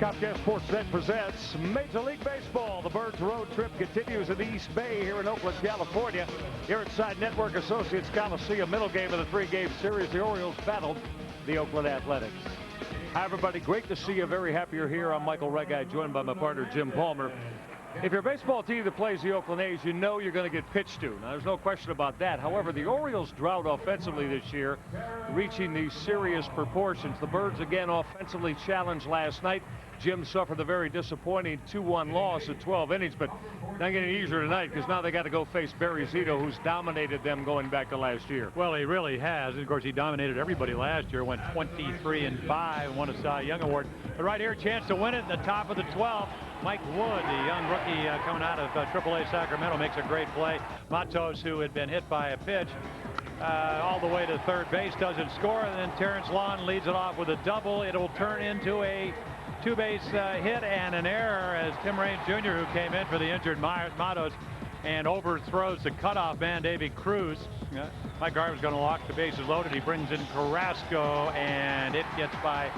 Comcast SportsNet presents Major League Baseball. The Birds road trip continues in the East Bay here in Oakland, California. Here inside Network Associates Coliseum, middle game of the three-game series, the Orioles battled the Oakland Athletics. Hi, everybody. Great to see you. Very happy you're here. I'm Michael Reghi, joined by my partner, Jim Palmer. If you're a baseball team that plays the Oakland A's, you know you're going to get pitched to. Now, there's no question about that. However, the Orioles' drought offensively this year, reaching these serious proportions. The Birds, again, offensively challenged last night. Jim suffered the very disappointing 2-1 loss at 12 innings, but not getting easier tonight because now they got to go face Barry Zito, who's dominated them going back to last year. Well, he really has. And of course, he dominated everybody last year, went 23-5, won a Cy Young Award. But right here, chance to win it in the top of the 12th. Mike Wood, the young rookie coming out of AAA Sacramento, makes a great play. Matos, who had been hit by a pitch, all the way to third base, doesn't score, and then Terrence Lawn leads it off with a double. It'll turn into a two-base hit and an error as Tim Raines Jr., who came in for the injured Matos, and overthrows the cutoff man, Davy Cruz. Mike Garver's going to lock the bases loaded. He brings in Carrasco, and it gets by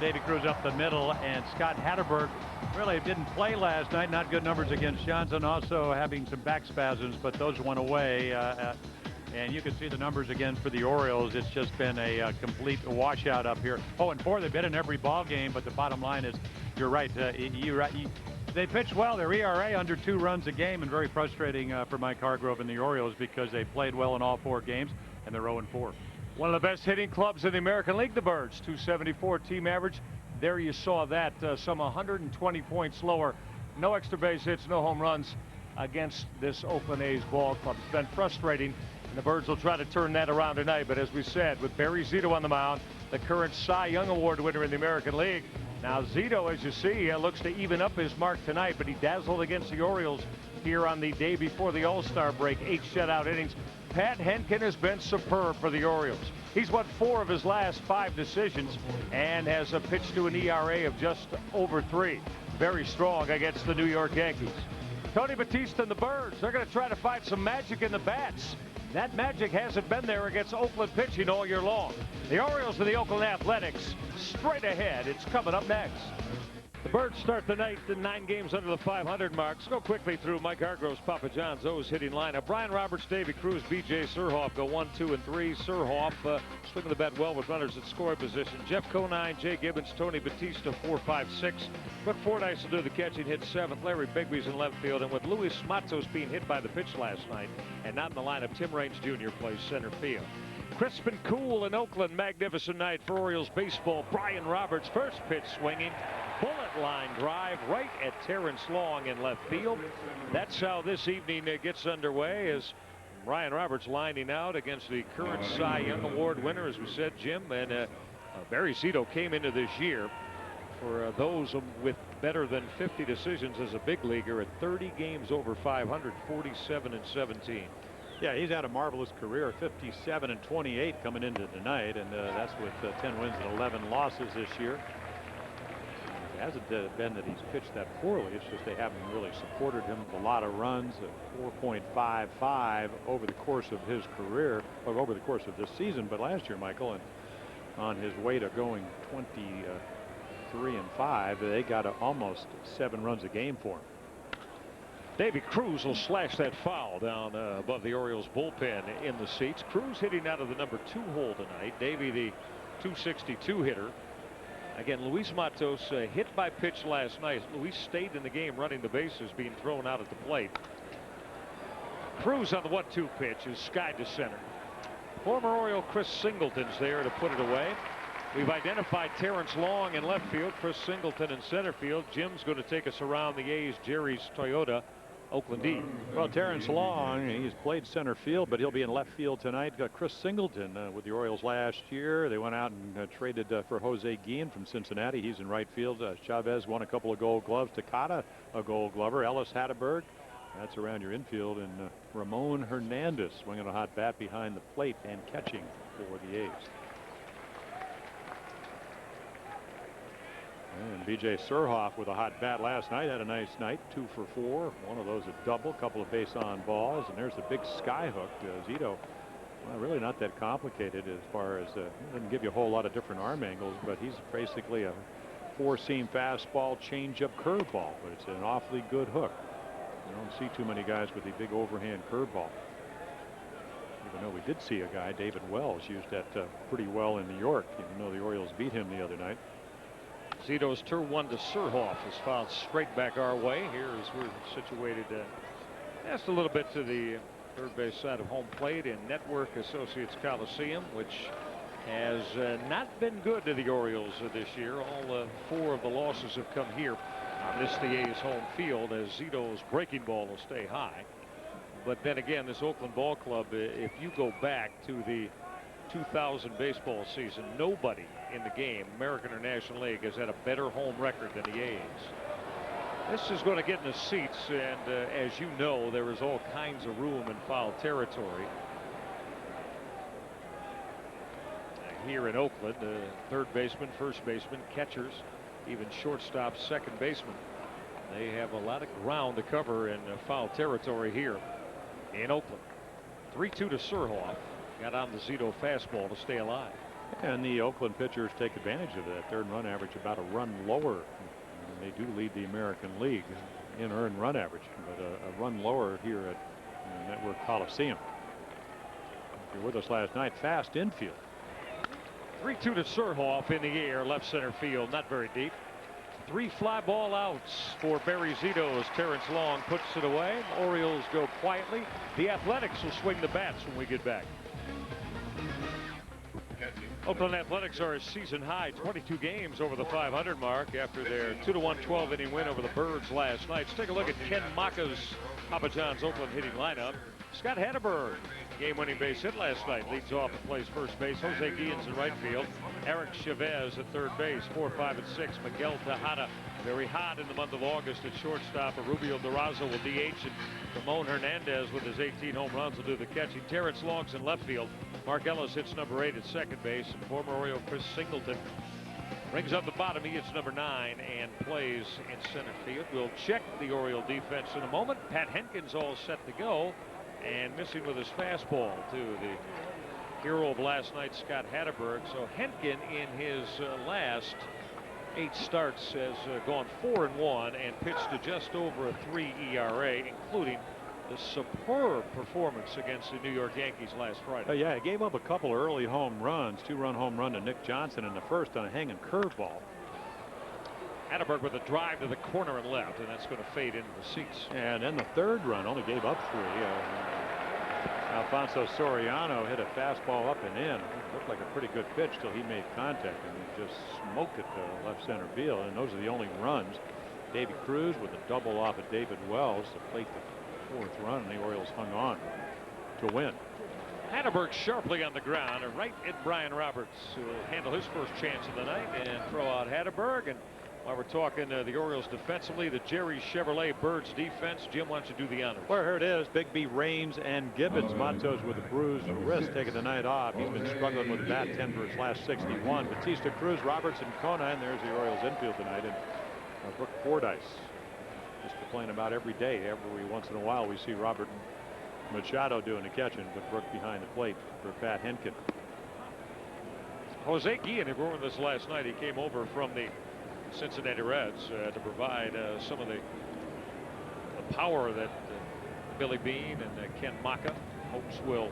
Davy Cruz up the middle, and Scott Hatterberg really didn't play last night. Not good numbers against Johnson, also having some back spasms, but those went away. And you can see the numbers again for the Orioles. It's just been a complete washout up here. 0-4, they've been in every ball game, but the bottom line is, you're right. They pitched well. Their ERA under 2 runs a game, and very frustrating for Mike Hargrove and the Orioles because they played well in all 4 games, and they're 0-4. One of the best hitting clubs in the American League, the Birds. 274 team average. There you saw that, some 120 points lower. No extra base hits, no home runs against this Oakland A's ball club. It's been frustrating, and the Birds will try to turn that around tonight. But as we said, with Barry Zito on the mound, the current Cy Young Award winner in the American League. Now Zito, as you see, looks to even up his mark tonight, but he dazzled against the Orioles here on the day before the All-Star break. 8 shutout innings. Pat Henkin has been superb for the Orioles. He's won 4 of his last 5 decisions and has a pitch to an ERA of just over 3. Very strong against the New York Yankees. Tony Batista and the Birds, they're going to try to find some magic in the bats. That magic hasn't been there against Oakland pitching all year long. The Orioles and the Oakland Athletics straight ahead. It's coming up next. The Birds start the night in 9 games under the 500 mark. Let's go quickly through Mike Hargrove's Papa John's O's hitting lineup. Brian Roberts, Davy Cruz, B.J. Surhoff go 1, 2, and 3. Surhoff swinging the bat well with runners at scoring position. Jeff Conine, Jay Gibbons, Tony Batista 4, 5, 6. Brooke Fordyce will do the catching, hit 7th. Larry Bigby's in left field, and with Luis Matos being hit by the pitch last night and not in the lineup, Tim Raines Jr. plays center field. Crisp and cool in Oakland. Magnificent night for Orioles baseball. Brian Roberts, first pitch swinging. Bullet line drive right at Terrence Long in left field. That's how this evening gets underway, as Brian Roberts lining out against the current Cy Young Award winner, as we said, Jim. And Barry Zito came into this year, for those with better than 50 decisions as a big leaguer, at 30 games over 500, 47-17. Yeah, he's had a marvelous career, 57-28 coming into tonight, and that's with 10 wins and 11 losses this year. It hasn't been that he's pitched that poorly. It's just they haven't really supported him with a lot of runs. At 4.55 over the course of his career, or over the course of this season. But last year, Michael, and on his way to going 23-5, they got almost 7 runs a game for him. Davy Cruz will slash that foul down above the Orioles bullpen in the seats. Cruz hitting out of the number 2 hole tonight. Davy, the 262 hitter. Again, Luis Matos hit by pitch last night. Luis stayed in the game running the bases, being thrown out at the plate. Cruz on the 1-2 pitch is skied to center. Former Oriole Chris Singleton's there to put it away. We've identified Terrence Long in left field, Chris Singleton in center field. Jim's going to take us around the A's Jerry's Toyota Oakland D. Well, Terrence Long, he's played center field, but he'll be in left field tonight. Got Chris Singleton with the Orioles last year. They went out and traded for Jose Guillen from Cincinnati. He's in right field. Chavez won a couple of Gold Gloves. Takata, a Gold Glover. Ellis Hatterberg, That's around your infield, and Ramon Hernandez swinging a hot bat behind the plate and catching for the A's. And B.J. Surhoff with a hot bat last night had a nice night, 2 for 4. One of those a double, couple of base on balls, and there's the big sky hook. Zito, well, really not that complicated as far as doesn't give you a whole lot of different arm angles, but he's basically a 4-seam fastball, changeup, curveball, but it's an awfully good hook. You don't see too many guys with the big overhand curveball. Even though we did see a guy, David Wells, used that pretty well in New York, even though the Orioles beat him the other night. Zito's turn one to Surhoff is fouled straight back our way. Here is we're situated just a little bit to the third base side of home plate in Network Associates Coliseum, which has not been good to the Orioles this year. All 4 of the losses have come here on this the A's home field, as Zito's breaking ball will stay high. But then again, this Oakland ball club, if you go back to the 2000 baseball season, nobody in the game, American or National League, has had a better home record than the A's. This is going to get in the seats, and as you know, there is all kinds of room in foul territory here in Oakland. Third baseman, first baseman, catchers, even shortstop, second baseman. They have a lot of ground to cover in foul territory here in Oakland. 3-2 to Surhoff. Got on the Zito fastball to stay alive. And the Oakland pitchers take advantage of that. Their run average about a run lower. And they do lead the American League in earned run average, but a run lower here at Network Coliseum. If you're with us last night, fast infield. 3-2 to Surhoff in the air, left center field, not very deep. 3 fly ball outs for Barry Zito as Terrence Long puts it away. Orioles go quietly. The Athletics will swing the bats when we get back. Oakland Athletics are a season high 22 games over the 500 mark after their 2-1 12-inning win over the Birds last night. Let's take a look at Ken Maka's Papa John's Oakland hitting lineup. Scott Hatteberg, game-winning base hit last night, leads off and plays first base. Jose Guillen's in right field. Eric Chavez at third base. 4, 5, and 6. Miguel Tejada, very hot in the month of August at shortstop. Rubio Durazo will DH, and Ramon Hernandez with his 18 home runs will do the catching. Terrence Long's in left field. Mark Ellis hits number 8 at second base, and former Oriole Chris Singleton brings up the bottom. He hits number 9 and plays in center field. We'll check the Oriole defense in a moment. Pat Henkin's all set to go, and missing with his fastball to the hero of last night, Scott Hatteberg. So Henkin in his last 8 starts has gone 4-1 and pitched to just over a 3 ERA, including the superb performance against the New York Yankees last Friday. Yeah, he gave up a couple early home runs. 2-run home run to Nick Johnson in the first on a hanging curveball. Hatteberg with a drive to the corner and left, and that's going to fade into the seats. And then the third run only gave up 3. Alfonso Soriano hit a fastball up and in. It looked like a pretty good pitch till he made contact, and he just smoked it to left center field. And those are the only runs. Davy Cruz with a double off of David Wells to plate the 4th run, and the Orioles hung on to win. Hatteberg sharply on the ground, and right at Brian Roberts, who will handle his first chance of the night and throw out Hatteberg. And while we're talking the Orioles defensively, the Jerry Chevrolet Birds defense, Jim, why don't you do the honors? Well, here it is. Bigby, Raines, and Gibbons. Matos with a bruised wrist, taking the night off. He's been struggling with the bat 10 for his last 61. Batista, Cruz, Robertson, Kona, and there's the Orioles infield tonight. And Brooke Fordyce just playing about every day. Every once in a while we see Robert Machado doing the catching, but Brooke behind the plate for Pat Henkin. Jose Guillen had ruined this last night. He came over from the Cincinnati Reds to provide some of the power that Billy Beane and Ken Maka hopes will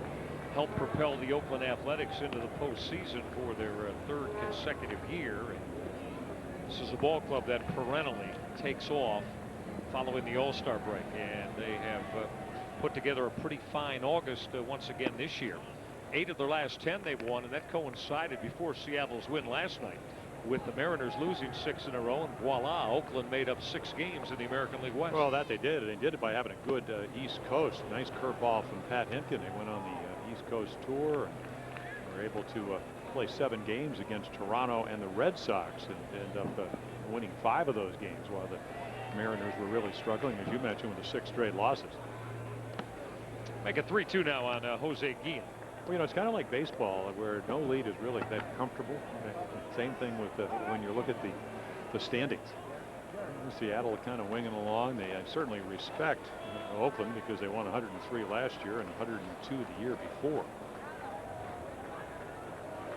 help propel the Oakland Athletics into the postseason for their 3rd consecutive year. And this is a ball club that perennially takes off following the All-Star break, and they have put together a pretty fine August once again this year. 8 of their last 10 they've won, and that coincided before Seattle's win last night, with the Mariners losing 6 in a row, and voila, Oakland made up 6 games in the American League West. Well, that they did. They did it by having a good East Coast. Nice curveball from Pat Henkin. They went on the East Coast tour and were able to play 7 games against Toronto and the Red Sox and end up winning 5 of those games, while the Mariners were really struggling, as you mentioned, with the 6 straight losses. Make it 3-2 now on Jose Guillen. Well, you know, it's kind of like baseball, where no lead is really that comfortable. Same thing with when you look at the standings. Seattle kind of winging along. They certainly respect Oakland because they won 103 last year and 102 the year before.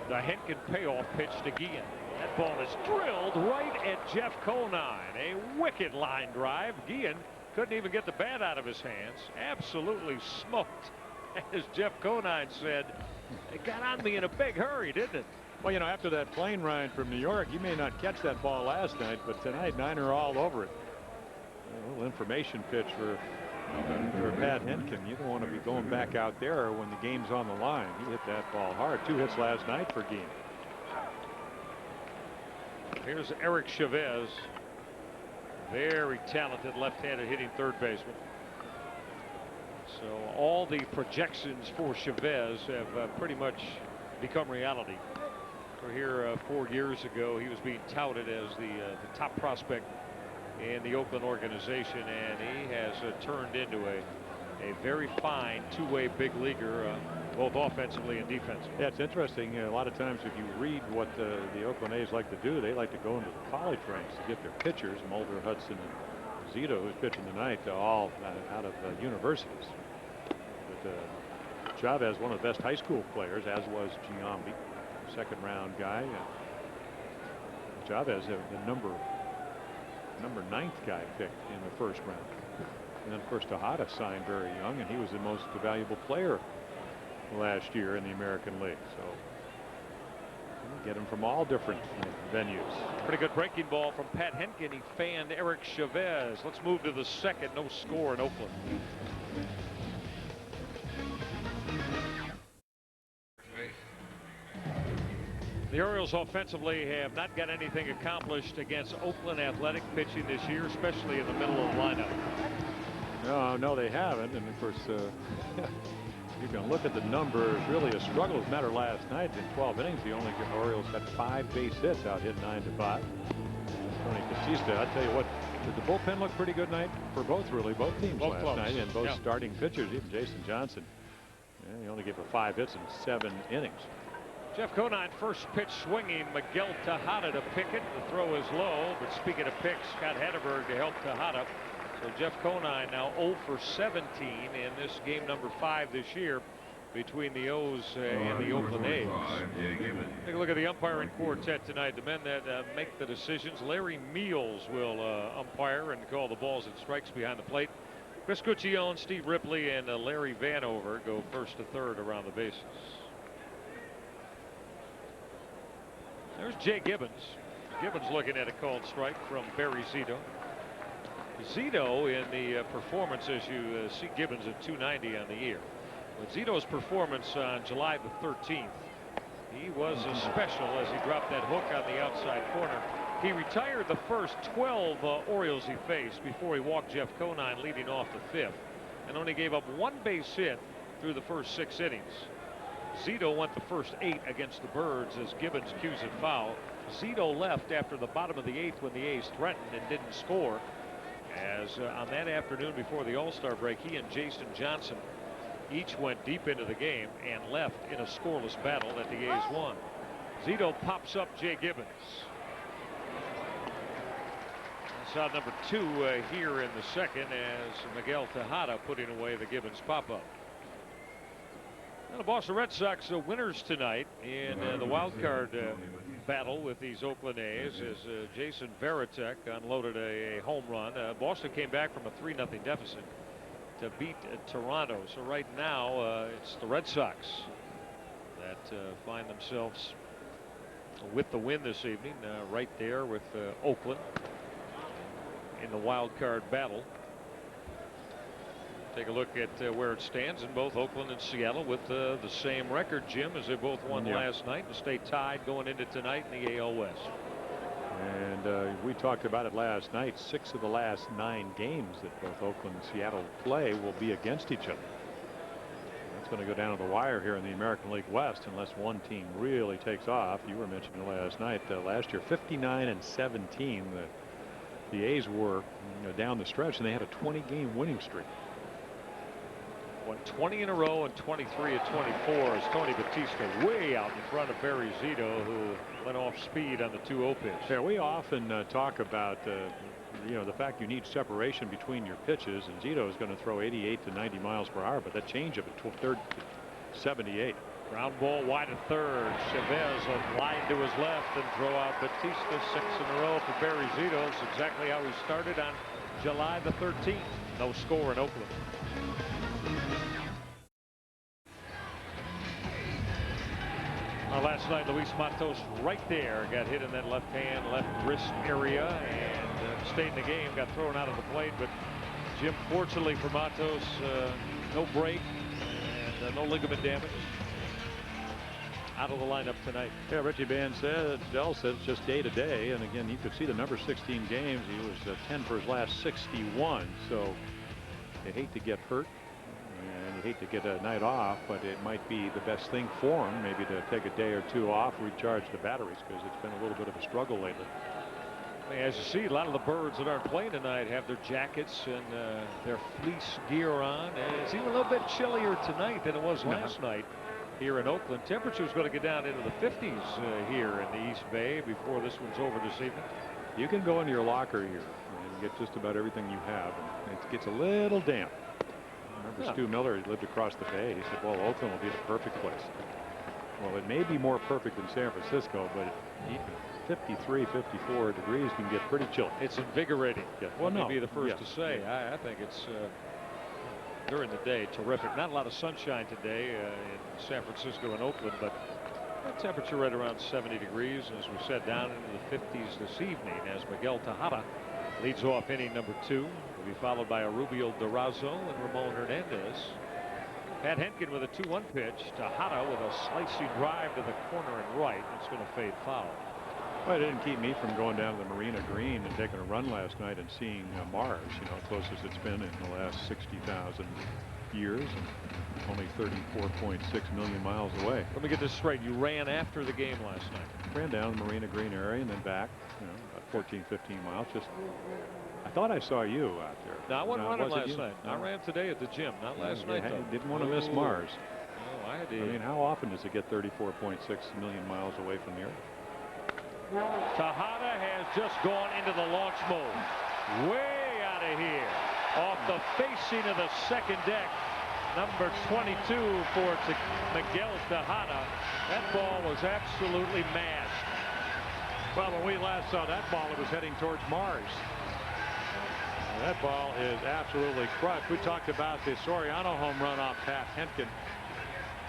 The Henkin payoff pitch to Guillen. That ball is drilled right at Jeff Conine. A wicked line drive. Guillen couldn't even get the bat out of his hands. Absolutely smoked. As Jeff Conine said, it got on me in a big hurry, didn't it? Well, you know, after that plane ride from New York, you may not catch that ball last night, but tonight Niner all over it. A little information pitch for Pat Henkin. You don't want to be going back out there when the game's on the line. He hit that ball hard. 2 hits last night for Guillen. Here's Eric Chavez. Very talented left-handed hitting third baseman. So all the projections for Chavez have pretty much become reality. For here 4 years ago, he was being touted as the top prospect in the Oakland organization, and he has turned into a very fine two-way big leaguer, both offensively and defensively. Yeah, it's interesting. A lot of times if you read what the Oakland A's like to do, they like to go into the college ranks to get their pitchers. Mulder, Hudson, and Zito, who's pitching tonight, all out of universities. But Chavez, one of the best high school players, as was Giambi, second-round guy. Chavez, the number 9th guy picked in the first round. And then, of course, Tejada signed very young, and he was the most valuable player last year in the American League. So get him from all different venues. Pretty good breaking ball from Pat Henkin. He fanned Eric Chavez. Let's move to the second. No score in Oakland. The Orioles offensively have not got anything accomplished against Oakland Athletic pitching this year, especially in the middle of the lineup. No, they haven't. And of course, you can look at the numbers. Really a struggle. As a matter of last night, in 12 innings, the Orioles had 5 base hits, out hit 9-5. Tony Batista, I tell you what, did the bullpen look pretty good night for both teams last night, and both starting pitchers, even Jason Johnson. Yeah, he only gave 5 hits in 7 innings. Jeff Conine first pitch swinging. Miguel Tejada to pick it. The throw is low, but speaking of picks, Scott Hatterberg to help Tejada. So Jeff Conine now 0 for 17 in this game number 5 this year between the O's and the Oakland A's. Take a look at the umpiring quartet tonight. The men that make the decisions. Larry Meals will umpire and call the balls and strikes behind the plate. Chris Cuccione, Steve Ripley, and Larry Vanover go first to third around the bases. There's Jay Gibbons. Gibbons looking at a called strike from Barry Zito. Zito in the performance, as you see Gibbons at 290 on the year. But Zito's performance on July the 13th, he was special as he dropped that hook on the outside corner. He retired the first 12 Orioles he faced before he walked Jeff Conine leading off the 5th, and only gave up 1 base hit through the first 6 innings. Zito went the first 8 against the Birds as Gibbons cues it foul. Zito left after the bottom of the 8th when the A's threatened and didn't score. As on that afternoon before the All-Star break, he and Jason Johnson each went deep into the game and left in a scoreless battle that the A's won. Zito pops up Jay Gibbons. That's out number 2 here in the second as Miguel Tejada putting away the Gibbons pop-up. The Boston Red Sox winners tonight in the wild card battle with these Oakland A's as Jason Varitek unloaded a home run. Boston came back from a 3-0 deficit to beat Toronto. So right now it's the Red Sox that find themselves with the win this evening, right there with Oakland in the wild card battle. Take a look at where it stands in both Oakland and Seattle with the same record, Jim, as they both won last night and stay tied going into tonight in the AL West. And we talked about it last night. 6 of the last 9 games that both Oakland and Seattle play will be against each other. That's going to go down to the wire here in the American League West unless one team really takes off. You were mentioning last night, last year 59-17. the A's were down the stretch, and they had a 20-game winning streak. Won 20 in a row and 23 at 24 as Tony Batista way out in front of Barry Zito, who went off speed on the 2-0 pitch. Yeah, we often talk about the fact you need separation between your pitches, and Zito is going to throw 88 to 90 miles per hour, but that change of a third 78. Ground ball wide of third. Chavez a line to his left and throw out Batista. 6 in a row for Barry Zito. It's exactly how he started on July the 13th. No score in Oakland. Last night, Luis Matos right there got hit in that left hand, left wrist area, and stayed in the game. Got thrown out of the plate, but Jim, fortunately for Matos, no break and no ligament damage. Out of the lineup tonight. Yeah, Richie Dell said it's just day to day, and again, you could see the number 16 games. He was 10 for his last 61, so you hate to get hurt. And you hate to get a night off, but it might be the best thing for him, maybe to take a day or two off, recharge the batteries, because it's been a little bit of a struggle lately. As you see, a lot of the Birds that aren't playing tonight have their jackets and their fleece gear on, and it's even a little bit chillier tonight than it was last night here in Oakland. Temperature's going to get down into the 50s here in the East Bay before this one's over this evening. You can go into your locker here and get just about everything you have, and it gets a little damp. Remember Stu Miller, he lived across the bay. He said, well, Oakland will be the perfect place. Well, it may be more perfect than San Francisco, but 53, 54 degrees can get pretty chilly. It's invigorating. Yeah. Well, no. Be the first to say. Yeah. I think it's during the day terrific. Not a lot of sunshine today in San Francisco and Oakland, but the temperature right around 70 degrees. As we said, down into the 50s this evening as Miguel Tejada leads off inning number 2. Will be followed by Rubio Durazo and Ramon Hernandez. Pat Henkin with a 2-1 pitch. Tejada with a slicing drive to the corner and right. It's going to fade foul. Well, it didn't keep me from going down to the Marina Green and taking a run last night and seeing Mars, closest it's been in the last 60,000 years, and only 34.6 million miles away. Let me get this straight. You ran after the game last night. Ran down the Marina Green area and then back, about 14, 15 miles. I thought I saw you out there. No, I wasn't running last night. I ran today at the gym, not last night. Didn't want to miss Mars. No, I did. I mean, how often does it get 34.6 million miles away from the Earth? Tejada has just gone into the launch mode. Way out of here. Off the facing of the second deck. Number 22 for Miguel Tejada. That ball was absolutely mashed. Well, when we last saw that ball, it was heading towards Mars. That ball is absolutely crushed. We talked about the Soriano home run off Pat Henkin.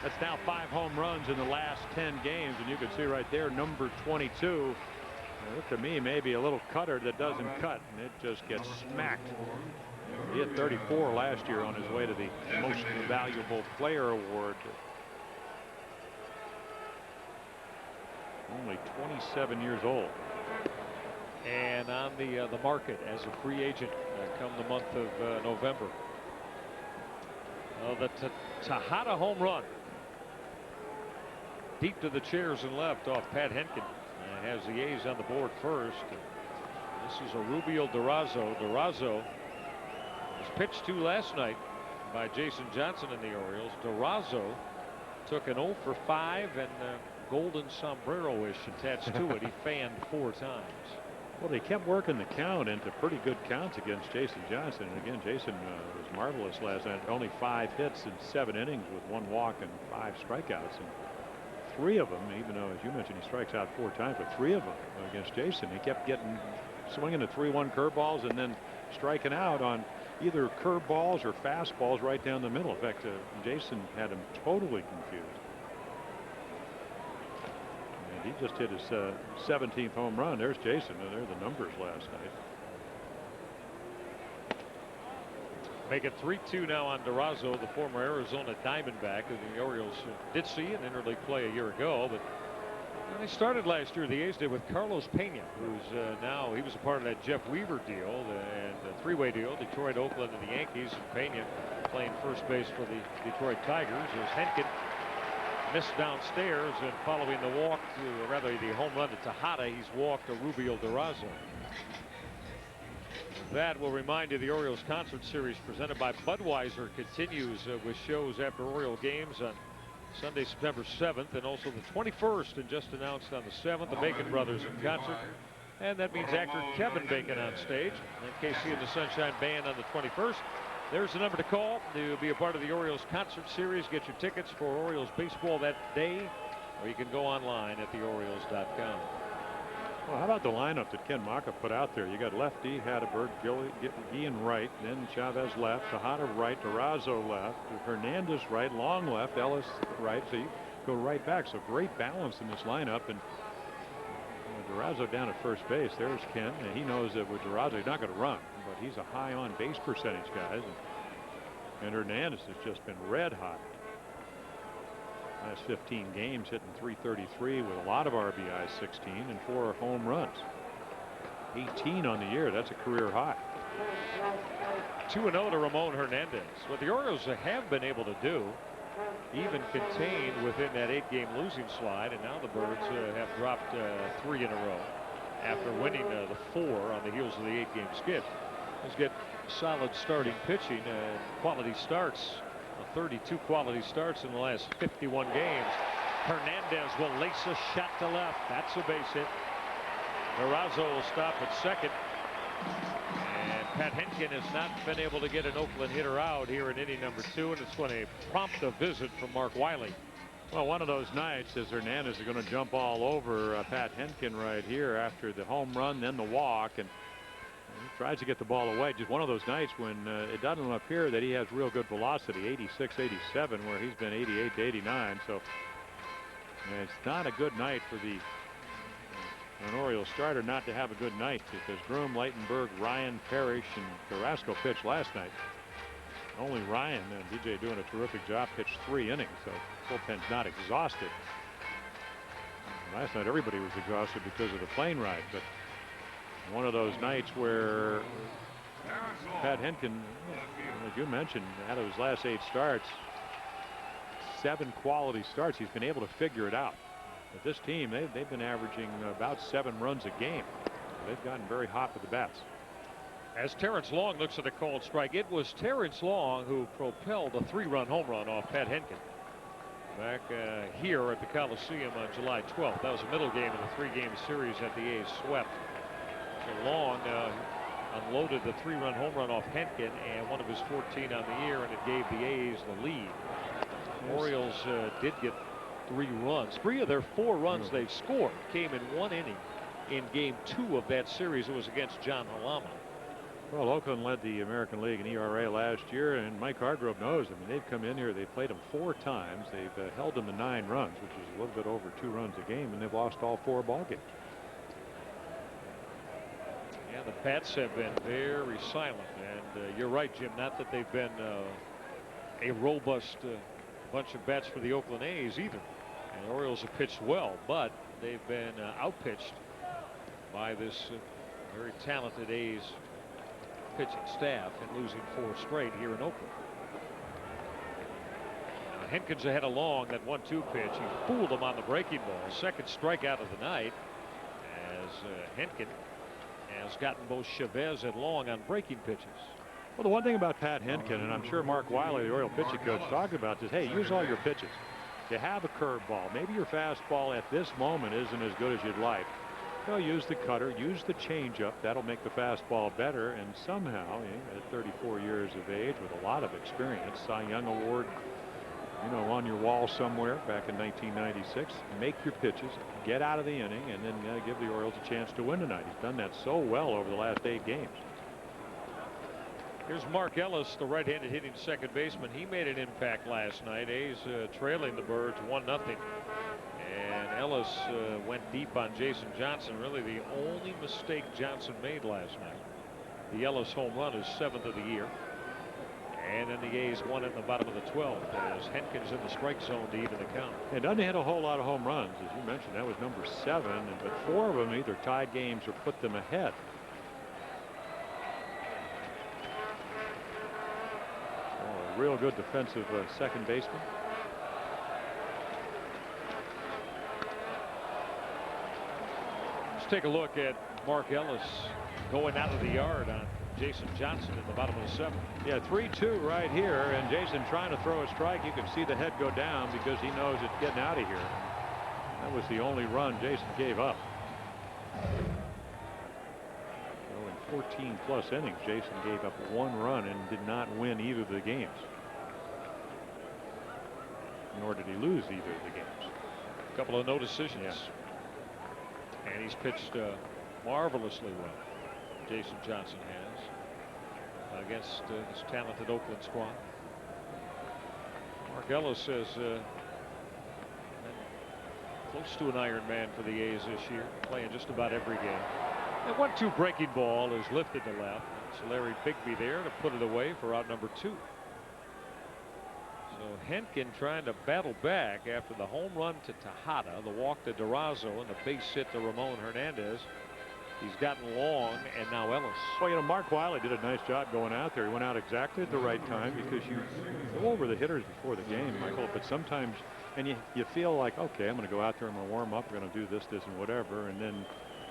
That's now 5 home runs in the last 10 games, and you can see right there, number 22. Look to me, maybe a little cutter that doesn't cut, and it just gets smacked. He hit 34 last year on his way to the Most Valuable Player Award. Only 27 years old. And on the market as a free agent come the month of November. The Tejada home run. Deep to the chairs and left off Pat Henkin. Has the A's on the board first. This is a Rubio Durazo. Durazo was pitched to last night by Jason Johnson and the Orioles. Durazo took an 0 for 5 and golden sombrero-ish attached to it. He fanned 4 times. Well, they kept working the count into pretty good counts against Jason Johnson. And again, Jason was marvelous last night. Only 5 hits in 7 innings with 1 walk and 5 strikeouts. And 3 of them, even though, as you mentioned, he strikes out 4 times, but 3 of them against Jason. He kept swinging the 3-1 curveballs and then striking out on either curveballs or fastballs right down the middle. In fact, Jason had him totally confused. He just hit his 17th home run. There's Jason. There are the numbers last night. Make it 3-2 now on Durazo, the former Arizona Diamondback, who the Orioles did see in interleague play a year ago. But they started last year, the A's did, with Carlos Pena, who's now, he was a part of that Jeff Weaver deal and a 3-way deal, Detroit, Oakland, and the Yankees. And Pena playing first base for the Detroit Tigers as Henkin missed downstairs, and following the walk, the home run to Tejada, he's walked a Rubio Durazo. That will remind you the Orioles concert series presented by Budweiser continues with shows after Oriole games on Sunday, September 7th, and also the 21st, and just announced on the 7th, the Bacon Brothers in concert. And that means actor Kevin Bacon on stage, and KC and the Sunshine Band on the 21st. There's the number to call to be a part of the Orioles concert series. Get your tickets for Orioles baseball that day, or you can go online at theorioles.com. Well, how about the lineup that Ken Maka put out there? You got lefty, Hatteberg, Guillen right, then Chavez left, Tejada right, Durazo left, Hernandez right, Long left, Ellis right. So you go right back. So great balance in this lineup. And Durazo down at first base. There's Ken, and he knows that with Durazo he's not going to run, but he's a high on base percentage, guys. And Hernandez has just been red hot. Last 15 games, hitting .333 with a lot of RBIs, 16, and 4 home runs. 18 on the year. That's a career high. 2-0 to Ramon Hernandez. What the Orioles have been able to do, even contained within that 8-game losing slide, and now the Birds have dropped 3 in a row after winning the 4 on the heels of the 8-game skid, is get solid starting pitching and quality starts. 32 quality starts in the last 51 games. Hernandez will lace a shot to left. That's a base hit. Durazo will stop at second. And Pat Henkin has not been able to get an Oakland hitter out here in inning number 2, and it's going to prompt a visit from Mark Wiley. Well, one of those nights is Hernandez is going to jump all over Pat Henkin right here after the home run, then the walk, and he tries to get the ball away. Just one of those nights when it doesn't appear that he has real good velocity, 86, 87, where he's been 88 to 89. So it's not a good night for an Orioles starter not to have a good night, because Groom, Leitenberg, Ryan, Parrish, and Carrasco pitched last night. Only Ryan and DJ doing a terrific job, pitched 3 innings, so bullpen's not exhausted. Last night everybody was exhausted because of the plane ride, but one of those nights where Pat Henkin, as you mentioned, out of his last 8 starts, 7 quality starts. He's been able to figure it out. But this team, they've been averaging about 7 runs a game. They've gotten very hot with the bats. As Terrence Long looks at a called strike, it was Terrence Long who propelled a 3-run home run off Pat Henkin back here at the Coliseum on July 12th. That was a middle game in the 3-game series that the A's swept. So Long unloaded the 3-run home run off Henkin, and one of his 14 on the year, and it gave the A's the lead. Orioles did get 3 runs. 3 of their 4 runs they've scored came in 1 inning in game 2 of that series. It was against John Halama. Well, Oakland led the American League in ERA last year, and Mike Hargrove knows. I mean, they've come in here, they've played them 4 times. They've held them to 9 runs, which is a little bit over 2 runs a game, and they've lost all 4 ball games. Yeah, the Pats have been very silent, and you're right, Jim. Not that they've been a robust bunch of bats for the Oakland A's either. And the Orioles have pitched well, but they've been outpitched by this very talented A's pitching staff, and losing 4 straight here in Oakland. Now, Henkin's ahead of Long. That 1-2 pitch, he fooled him on the breaking ball. Second strikeout of the night, as Henkin has gotten both Chavez and Long on breaking pitches. Well, the one thing about Pat Henkin, and I'm sure Mark Wiley, the Oriole pitching coach, talked about this, hey, use all your pitches. You have a curveball. Maybe your fastball at this moment isn't as good as you'd like. Well, use the cutter, use the changeup. That'll make the fastball better. And somehow, at 34 years of age with a lot of experience, Cy Young Award, on your wall somewhere back in 1996, make your pitches, get out of the inning, and then give the Orioles a chance to win tonight. He's done that so well over the last 8 games. Here's Mark Ellis, the right-handed hitting second baseman. He made an impact last night. A's trailing the Birds 1-0. And Ellis went deep on Jason Johnson. Really the only mistake Johnson made last night. The Ellis home run is 7th of the year. And then the A's won it in the bottom of the 12th as Henkin's in the strike zone to even the count. It doesn't hit a whole lot of home runs, as you mentioned. That was number 7, but 4 of them either tied games or put them ahead. Oh, a real good defensive second baseman. Let's take a look at Mark Ellis going out of the yard on Jason Johnson at the bottom of the 7th. Yeah, 3-2 right here, and Jason trying to throw a strike. You can see the head go down because he knows it's getting out of here. That was the only run Jason gave up. So in 14 plus innings, Jason gave up 1 run and did not win either of the games. Nor did he lose either of the games. A couple of no decisions. Yeah. And he's pitched marvelously well. Jason Johnson has against this talented Oakland squad. Margello says close to an Iron Man for the A's this year, playing just about every game. And 1-2 breaking ball is lifted to left. It's Larry Bigby there to put it away for out number 2. So Henkin trying to battle back after the home run to Tejada, the walk to Durazo, and the base hit to Ramon Hernandez. He's gotten Long and now Ellis. Well, you know, Mark Wiley did a nice job going out there. He went out exactly at the right time because you go over the hitters before the game, Michael, but sometimes, and you feel like, okay, I'm going to go out there, I'm going to warm up, I'm going to do this, and whatever, and then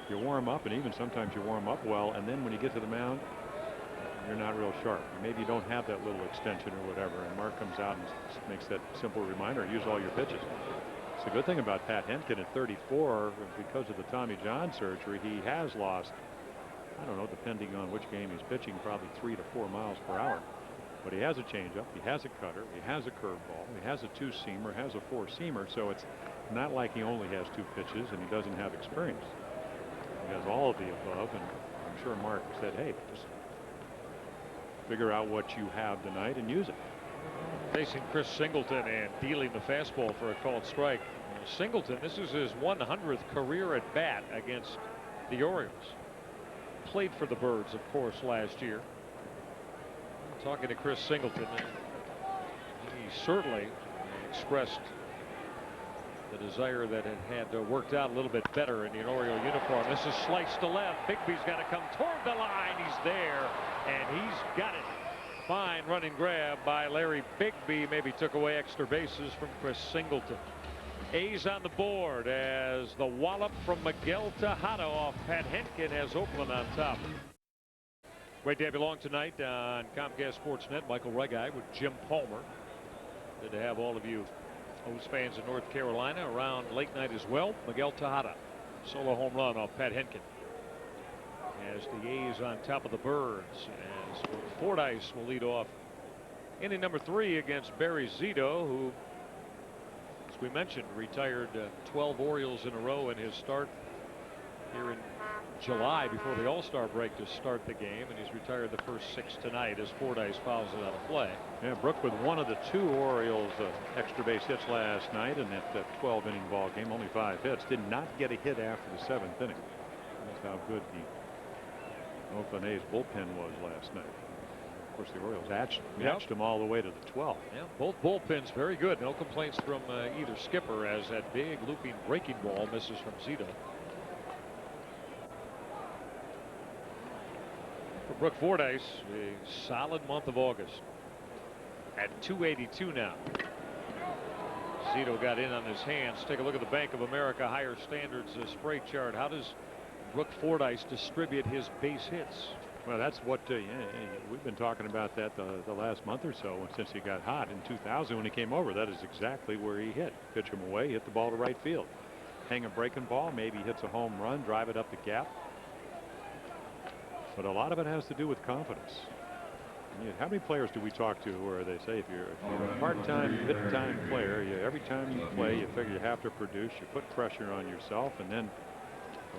you warm up, and even sometimes you warm up well, and then when you get to the mound, you're not real sharp. Maybe you don't have that little extension or whatever, and Mark comes out and makes that simple reminder, use all your pitches. It's a good thing about Pat Henkin at 34, because of the Tommy John surgery, he has lost, I don't know, depending on which game he's pitching, probably 3 to 4 miles per hour. But he has a changeup, he has a cutter, he has a curveball, he has a 2-seamer, has a 4-seamer, so it's not like he only has 2 pitches and he doesn't have experience. He has all of the above, and I'm sure Mark said, hey, just figure out what you have tonight and use it. Facing Chris Singleton and dealing the fastball for a called strike. Singleton, this is his 100th career at bat against the Orioles. Played for the Birds, of course, last year. Talking to Chris Singleton, he certainly expressed the desire that it had worked out a little bit better in the Oriole uniform. This is sliced to left. Bigby's got to come toward the line. He's there, and he's got it. Fine running grab by Larry Bigby. Maybe took away extra bases from Chris Singleton. A's on the board as the wallop from Miguel Tejada off Pat Henkin has Oakland on top. Great to have you along tonight on Comcast SportsNet. Michael Reghi with Jim Palmer. Good to have all of you O's fans in North Carolina around late night as well. Miguel Tejada, solo home run off Pat Henkin. As the A's on top of the Birds, as Fordyce will lead off inning number 3 against Barry Zito, who, as we mentioned, retired 12 Orioles in a row in his start here in July before the All-Star break to start the game, and he's retired the first 6 tonight as Fordyce fouls it out of play. Yeah, Brooke with one of the 2 Orioles extra base hits last night in that 12-inning ball game, only 5 hits, did not get a hit after the 7th inning. That's how good the Oakland A's bullpen was last night. Of course, the Orioles matched them all the way to the 12th. Yeah, both bullpens very good. No complaints from either skipper, as that big looping breaking ball misses from Zito. For Brooke Fordyce, a solid month of August at 282 now. Zito got in on his hands. Take a look at the Bank of America higher standards spray chart. How does Brooke Fordyce distribute his base hits? Well, that's what we've been talking about that the last month or so since he got hot in 2000 when he came over. That is exactly where he hit. Pitch him away, hit the ball to right field. Hang a breaking ball, maybe hits a home run, drive it up the gap. But a lot of it has to do with confidence. How many players do we talk to where they say if you're a part-time, bit-time player, every time you play, you figure you have to produce, you put pressure on yourself, and then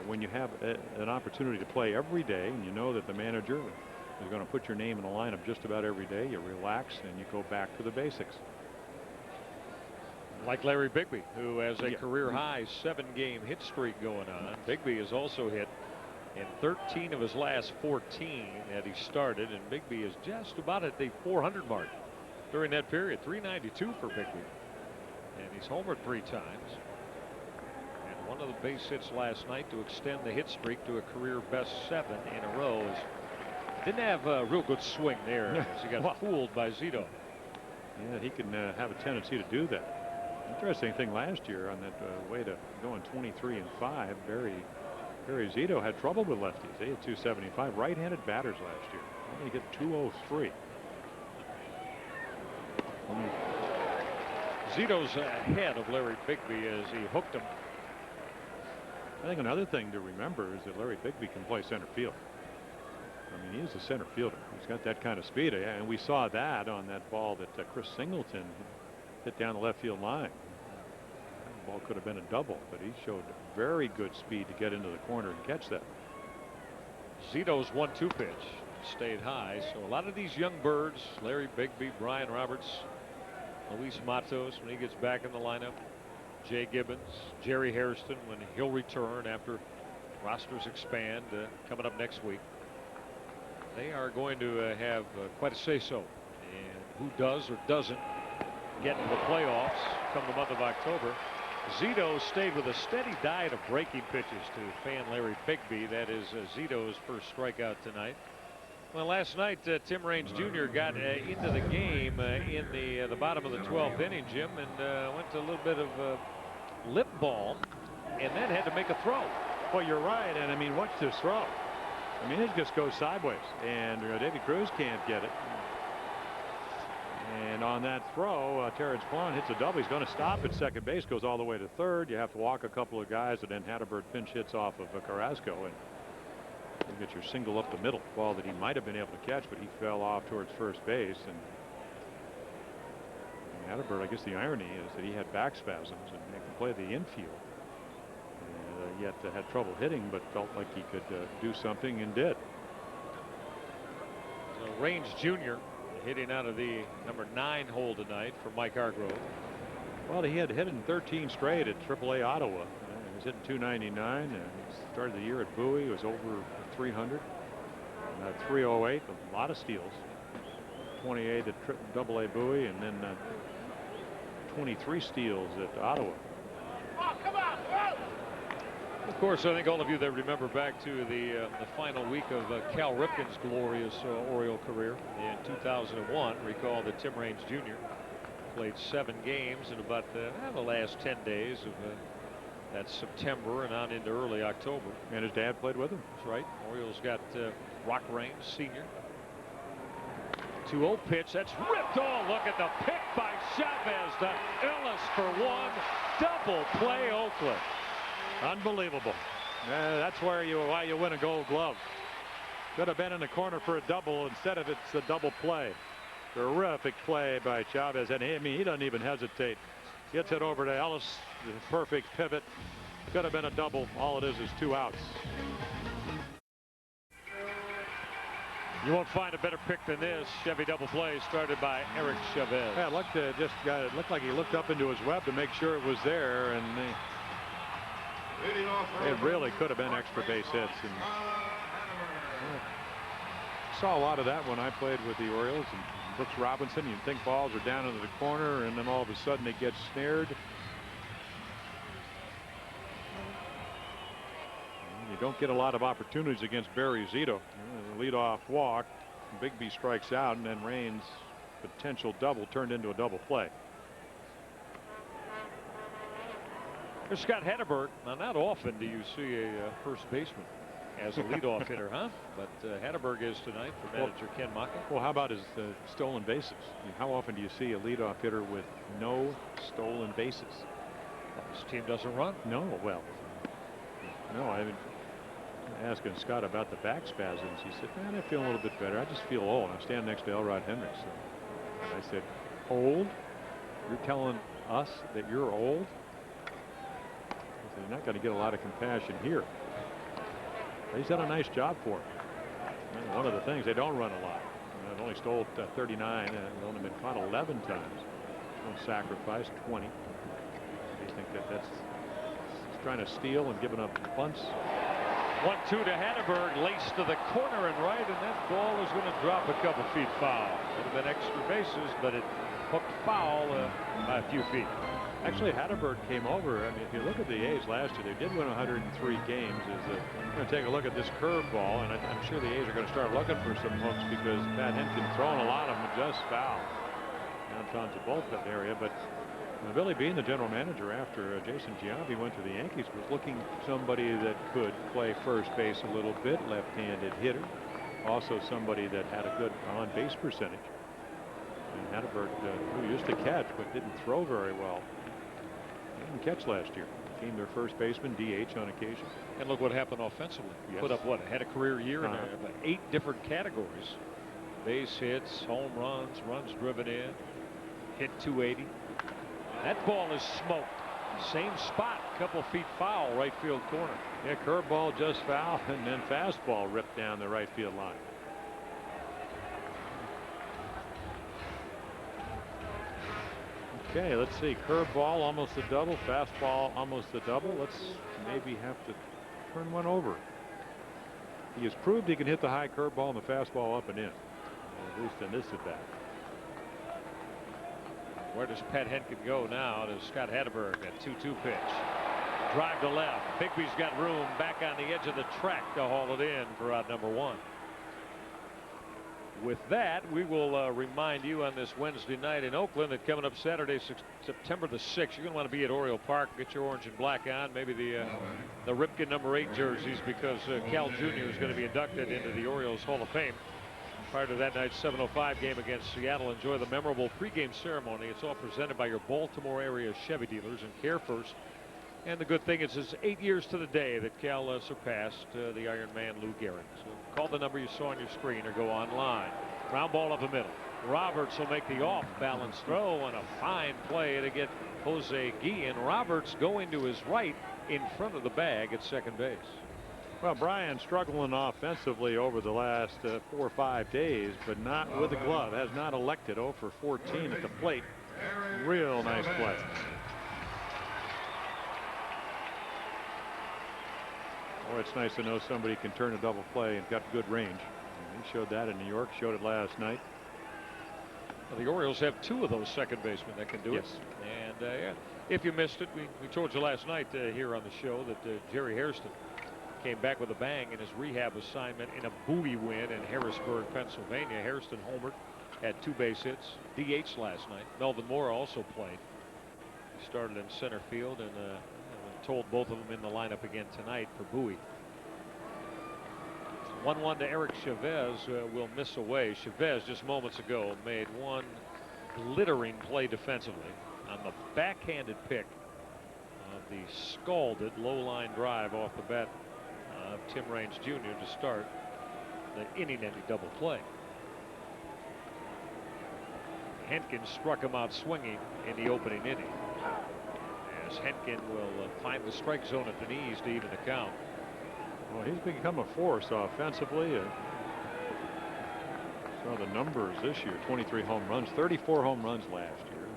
when you have an opportunity to play every day and you know that the manager is going to put your name in the lineup just about every day, you relax and you go back to the basics. Like Larry Bigby, who has a career high 7-game hit streak going on. Bigby has also hit in 13 of his last 14 that he started, and Bigby is just about at the 400 mark during that period. 392 for Bigby, and he's homered 3 times. And one of the base hits last night to extend the hit streak to a career best 7 in a row. Didn't have a real good swing there as he got fooled by Zito. Yeah, he can have a tendency to do that. Interesting thing last year on that way to going 23-5, Barry Barry Zito had trouble with lefties. They had 275 right-handed batters last year. Only hit 203. Zito's ahead of Larry Bigby as he hooked him. I think another thing to remember is that Larry Bigby can play center field. I mean, he's a center fielder. He's got that kind of speed, and we saw that on that ball that Chris Singleton hit down the left field line. That ball could have been a double, but he showed very good speed to get into the corner and catch that. Zito's 1-2 pitch stayed high, so a lot of these young birds, Larry Bigby, Brian Roberts, Luis Matos when he gets back in the lineup, Jay Gibbons, Jerry Hairston when he'll return after rosters expand coming up next week. They are going to have quite a say-so in who does or doesn't get into the playoffs come the month of October. Zito stayed with a steady diet of breaking pitches to fan Larry Bigby. That is Zito's first strikeout tonight. Well, last night Tim Raines Jr. got into the game in the bottom of the 12th inning, Jim, and went to a little bit of lip balm and then had to make a throw. Well, you're right, and I mean, watch this throw. I mean, it just goes sideways, and David Cruz can't get it. And on that throw, Terrence Clone hits a double. He's going to stop at second base, goes all the way to third. You have to walk a couple of guys, and then Hatterberg pinch hits off of Carrasco, and you get your single up the middle. Ball that he might have been able to catch, but he fell off towards first base. And Hatterberg, I guess the irony is that he had back spasms and he could play the infield. Yet had trouble hitting, but felt like he could do something and did. So Raines Jr. hitting out of the number 9 hole tonight for Mike Hargrove. Well, he had hit in 13 straight at AAA Ottawa. He was hitting 299. And he started the year at Bowie. He was over 300. 308. A lot of steals. 28 at AA Bowie, and then 23 steals at Ottawa. Oh, come on, of course, I think all of you that remember back to the final week of Cal Ripken's glorious Oriole career in 2001, recall that Tim Raines Jr. played 7 games in about the last 10 days of that September and on into early October. And his dad played with him. That's right. Orioles got Rock Raines Sr. 2-0 pitch. That's ripped. Oh, look at the pick by Chavez to Ellis for 1. Double play Oakland. Unbelievable. That's why you win a Gold Glove. Could have been in the corner for a double. Instead of it's a double play. Terrific play by Chavez, and he doesn't even hesitate. Gets it over to Ellis. The perfect pivot. Could have been a double. All it is 2 outs. You won't find a better pick than this. Chevy double play started by Eric Chavez. Yeah, it looked like he looked up into his web to make sure it was there, and it really could have been extra base hits. And saw a lot of that when I played with the Orioles and Brooks Robinson. You'd think balls are down into the corner, and then all of a sudden they get snared. And you don't get a lot of opportunities against Barry Zito. The leadoff walk, Bigby strikes out, and then Raines' potential double turned into a double play. Here's Scott Hatterberg. Now, not often do you see a first baseman as a leadoff hitter, huh? But Hatterberg is tonight for manager Ken Maka. Well, how about his stolen bases? I mean, how often do you see a leadoff hitter with no stolen bases? Well, this team doesn't run. No, well, no. I mean, asking Scott about the back spasms, he said, "Man, I feel a little bit better. I just feel old." I'm standing next to Elrod Hendricks, and I said, "Old? You're telling us that you're old?" You're not going to get a lot of compassion here. He's done a nice job for him. And one of the things, they don't run a lot. They've only stole 39 and only been caught 11 times. Don't sacrifice 20. You think that's trying to steal and giving up bunts? 1-2 to Hatterberg, laced to the corner and right, and that ball is going to drop a couple feet foul. Would have been extra bases, but it hooked foul by a few feet. Actually, Hatterberg came over. I mean, if you look at the A's last year, they did win 103 games. We're going to take a look at this curveball, and I'm sure the A's are going to start looking for some hooks because Pat Hentgen throwing a lot of them just foul down towards the bullpen area. But Billy Beane, the general manager, after Jason Giambi went to the Yankees, was looking for somebody that could play first base a little bit, left-handed hitter. Also somebody that had a good on-base percentage. And Hatterberg, who used to catch but didn't throw very well, didn't catch last year. Became their first baseman, DH on occasion. And look what happened offensively. Yes. Put up what? Had a career year in 8 different categories. Base hits, home runs, runs driven in, hit 280. That ball is smoked. Same spot, couple feet foul, right field corner. Yeah, curveball just foul, and then fastball ripped down the right field line. Okay, let's see. Curveball almost a double, fastball almost a double. Let's maybe have to turn one over. He has proved he can hit the high curveball and the fastball up and in, at least in this at bat. Where does Pat Henkin go now to Scott Hatterberg? That 2-2 pitch. Drive to left. Bigby's got room back on the edge of the track to haul it in for out number 1. With that, we will remind you on this Wednesday night in Oakland that coming up Saturday, September the 6th, you're going to want to be at Oriole Park. Get your orange and black on. Maybe the Ripken number 8 jerseys, because Cal Jr. is going to be inducted into the Orioles Hall of Fame. Prior to that night's 7:05 game against Seattle, enjoy the memorable pregame ceremony. It's all presented by your Baltimore area Chevy dealers and Care First. And the good thing is it's 8 years to the day that Cal surpassed the Iron Man Lou Gehrig. So call the number you saw on your screen or go online. Ground ball up the middle. Roberts will make the off balance throw, and a fine play to get Jose Guillen. Roberts going to his right in front of the bag at second base. Well, Brian struggling offensively over the last 4 or 5 days, but not with the glove. Has not elected 0 for 14 at the plate. Real nice play. Oh, it's nice to know somebody can turn a double play and got good range. And he showed that in New York, showed it last night. Well, the Orioles have 2 of those second basemen that can do it. And yeah, if you missed it, we told you last night here on the show that Jerry Hairston came back with a bang in his rehab assignment in a Bowie win in Harrisburg, Pennsylvania. Hairston homered, had 2 base hits, DH last night. Melvin Moore also played. He started in center field, and told both of them in the lineup again tonight for Bowie. 1-1 to Eric Chavez will miss away. Chavez just moments ago made one glittering play defensively on the backhanded pick of the scalded low line drive off the bat of Tim Raines Jr. to start the inning-ending double play. Henkin struck him out swinging in the opening inning, as Henkin will find the strike zone at the knees to even the count. Well, he's become a force offensively. Saw the numbers this year: 23 home runs, 34 home runs last year.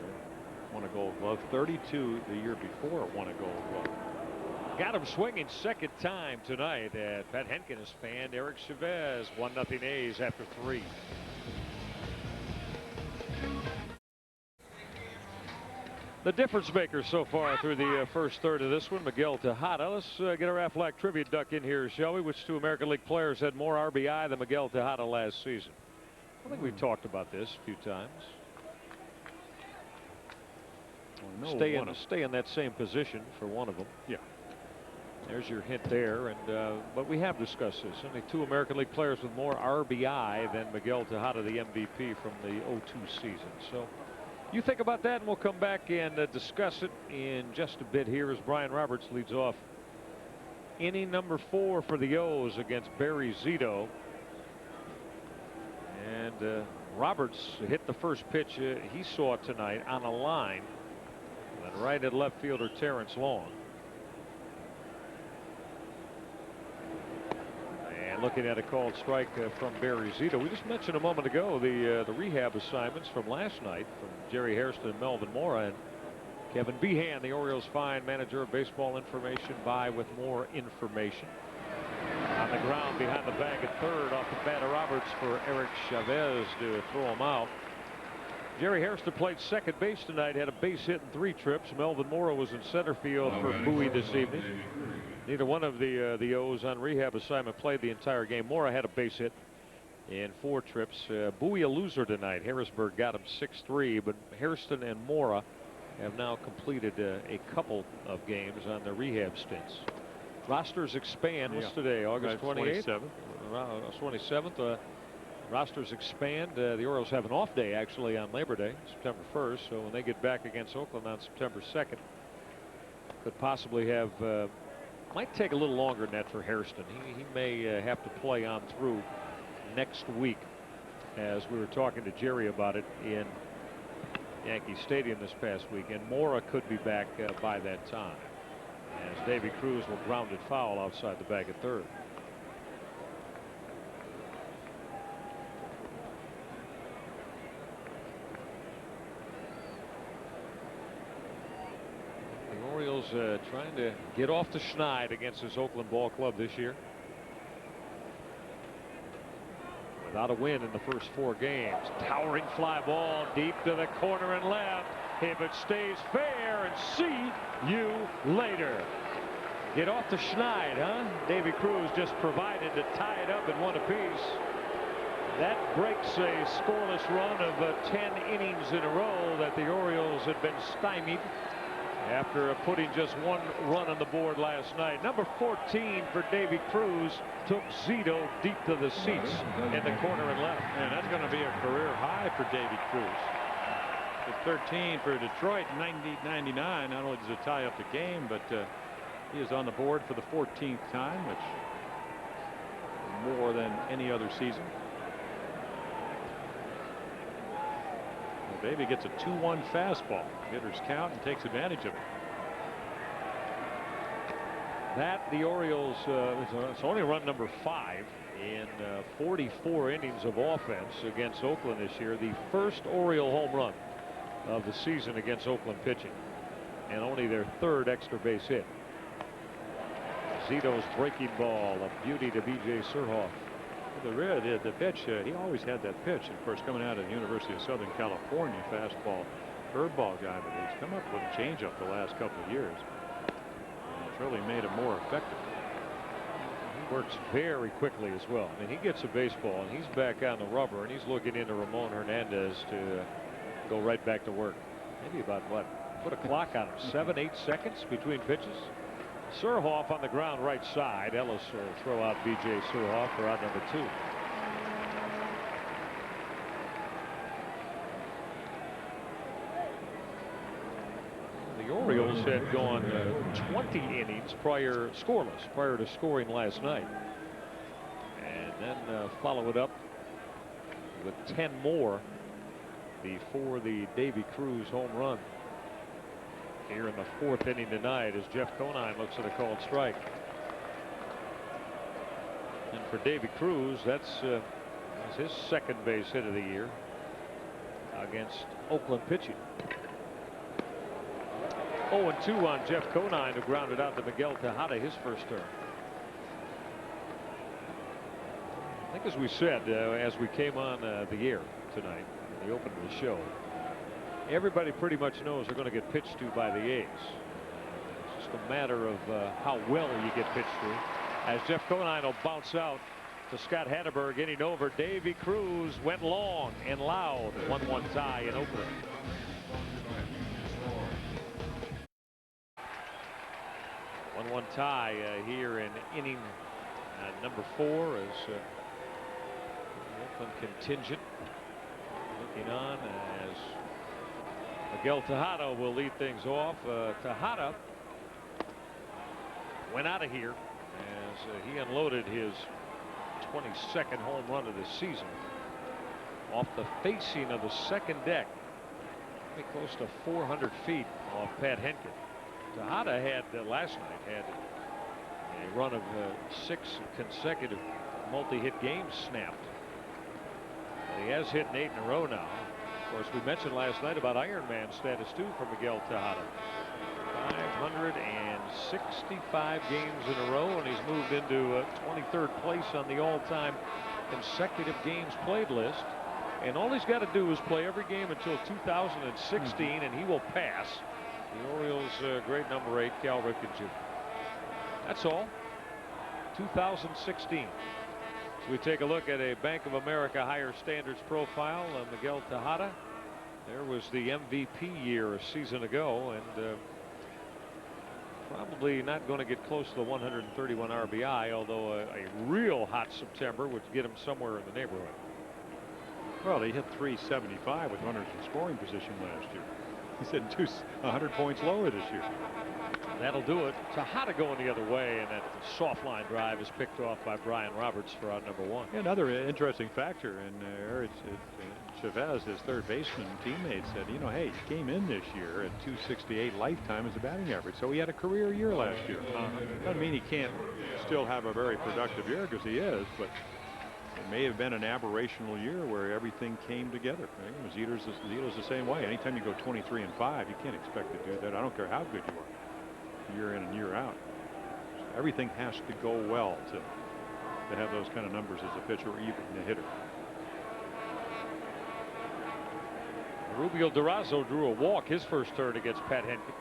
Won a Gold Glove. 32 the year before, won a Gold Glove. Got him swinging second time tonight. Pat Henkin has fanned Eric Chavez. 1-0 A's after 3. The difference maker so far through the first third of this one, Miguel Tejada. Let's get our Aflac trivia duck in here, shall we? Which 2 American League players had more RBI than Miguel Tejada last season? I think we've talked about this a few times. Stay in that same position for one of them. Yeah. There's your hint there, and but we have discussed this. Only 2 American League players with more RBI than Miguel Tejada, the MVP from the 02 season. So you think about that, and we'll come back and discuss it in just a bit here as Brian Roberts leads off inning number 4 for the O's against Barry Zito. And Roberts hit the first pitch he saw tonight on a line, and right at left fielder Terrence Long. Looking at a called strike from Barry Zito. We just mentioned a moment ago the rehab assignments from last night from Jerry Hairston and Melvin Mora, and Kevin Behan, the Orioles fine manager of baseball information, by with more information. On the ground behind the bag at third off the bat of Roberts for Eric Chavez to throw him out. Jerry Hairston played second base tonight, had a base hit in 3 trips. Melvin Mora was in center field for Bowie this evening. Neither one of the O's on rehab assignment played the entire game. Mora had a base hit in 4 trips. Bowie a loser tonight. Harrisburg got him 6-3, but Hairston and Mora have now completed a couple of games on their rehab stints. Rosters expand. What's today? August 28th? 27th. Rosters expand. The Orioles have an off day actually on Labor Day, September 1st. So when they get back against Oakland on September 2nd, could possibly have, might take a little longer than that for Hairston. He may have to play on through next week, as we were talking to Jerry about it in Yankee Stadium this past week. And Mora could be back by that time, as Davy Cruz will ground it foul outside the bag at third. The Orioles trying to get off the schneid against this Oakland ball club this year. Without a win in the first 4 games. Towering fly ball deep to the corner and left. If it stays fair, and see you later. Get off the schneid, huh? Davy Cruz just provided to tie it up at 1 apiece. That breaks a scoreless run of 10 innings in a row that the Orioles had been stymied after putting just 1 run on the board last night. Number 14 for Davy Cruz took Zito deep to the seats in the corner and left. And that's going to be a career high for Davy Cruz. The 13 for Detroit, 90-99. Not only does it tie up the game, but he is on the board for the 14th time, which is more than any other season. Davy gets a 2-1 fastball. Hitters count and takes advantage of it. That the Orioles, it's only run number 5 in 44 innings of offense against Oakland this year. The first Oriole home run of the season against Oakland pitching, and only their 3rd extra base hit. Zito's breaking ball, a beauty to B.J. Surhoff. The pitch, he always had that pitch. Of course, coming out of the University of Southern California, fastball, curveball guy, but he's come up with a changeup the last couple of years. And it's really made him more effective. He works very quickly as well. I mean, he gets a baseball and he's back on the rubber, and he's looking into Ramon Hernandez to go right back to work. Maybe about what? Put a clock on him. 7-8 seconds between pitches. Surhoff on the ground right side. Ellis will throw out B.J. Surhoff for out number 2. The Orioles had gone 20 innings scoreless prior to scoring last night, and then follow it up with 10 more before the Davy Cruz home run here in the 4th inning tonight, as Jeff Conine looks at a called strike. And for Davy Cruz, that's his 2nd base hit of the year against Oakland pitching. 0-2 on Jeff Conine, who grounded out to Miguel Tejada his first turn. I think, as we said as we came on the air tonight, the open of the show, everybody pretty much knows they're going to get pitched to by the A's. It's just a matter of how well you get pitched to. As Jeff Conine will bounce out to Scott Hatteberg, inning over. Davy Cruz went long and loud. 1-1 tie in Oakland. One tie here in inning number 4, as the Oakland contingent looking on as Miguel Tejada will lead things off. Tejada went out of here as he unloaded his 22nd home run of the season off the facing of the second deck, close to 400 feet off Pat Henkin. Tejada had last night had a run of 6 consecutive multi-hit games snapped. He has hit in 8 in a row now. Of course, we mentioned last night about Ironman status too for Miguel Tejada. 565 games in a row, and he's moved into 23rd place on the all-time consecutive games played list. And all he's got to do is play every game until 2016, and he will pass the Orioles' great number 8, Cal Ripken Jr. That's all. 2016. So we take a look at a Bank of America higher standards profile of Miguel Tejada. There was the MVP year a season ago, and probably not going to get close to the 131 RBI, although a real hot September would get him somewhere in the neighborhood. Well, he hit 375 with runners in scoring position last year. He's hitting 100 points lower this year. That'll do it. Tejada going the other way, and that soft line drive is picked off by Brian Roberts for out number 1. Another interesting factor, and Chavez, his third baseman teammate, said, you know, hey, he came in this year at 268 lifetime as a batting average, so he had a career year last year. Doesn't mean he can't still have a very productive year, because he is, but it may have been an aberrational year where everything came together. Zito's the same way. Anytime you go 23-5, you can't expect to do that. I don't care how good you are, year in and year out. Everything has to go well to have those kind of numbers as a pitcher or even a hitter. Rubio Durazo drew a walk his first turn against Pat Henkin.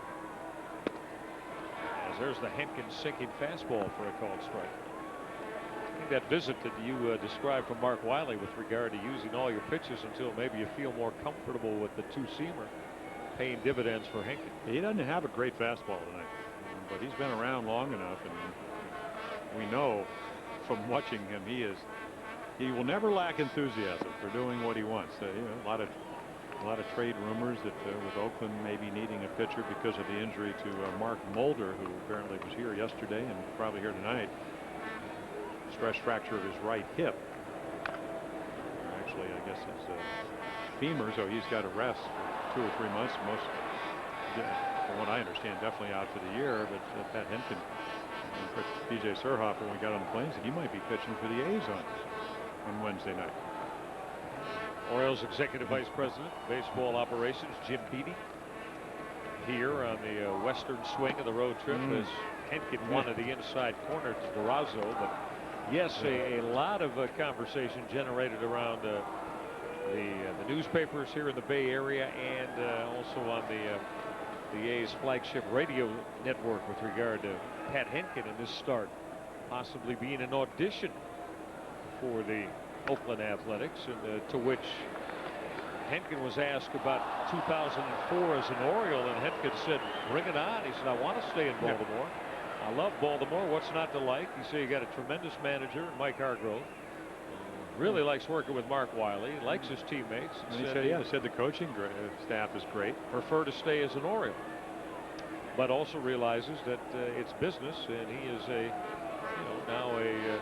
As there's the Henkin sinking fastball for a called strike. I think that visit that you described from Mark Wiley with regard to using all your pitches until maybe you feel more comfortable with the two-seamer paying dividends for Henkin. He doesn't have a great fastball tonight, but he's been around long enough, and we know from watching him he will never lack enthusiasm for doing what he wants. You know, a lot of trade rumors that with Oakland maybe needing a pitcher because of the injury to Mark Mulder, who apparently was here yesterday and probably here tonight. Stress fracture of his right hip. Actually, I guess it's femur, so he's got to rest for 2 or 3 months. Most, from what I understand, definitely out for the year. But Pat Henkin, PJ Surhoff, when we got on the plane, said he might be pitching for the A's on Wednesday night. Orioles Executive Vice President, Baseball Operations, Jim Beattie, here on the western swing of the road trip as Henkin wanted the inside corner to Durazo. But yes, a lot of conversation generated around the newspapers here in the Bay Area and also on the A's flagship radio network with regard to Pat Henkin in this start possibly being an audition for the Oakland Athletics, and to which Henkin was asked about 2004 as an Oriole, and Henkin said, bring it on. He said, I want to stay in Baltimore. I love Baltimore. What's not to like? He said, you got a tremendous manager, Mike Hargrove. Really likes working with Mark Wiley. Likes his teammates. And he said the coaching staff is great. Prefer to stay as an Oriole, but also realizes that it's business, and he is now a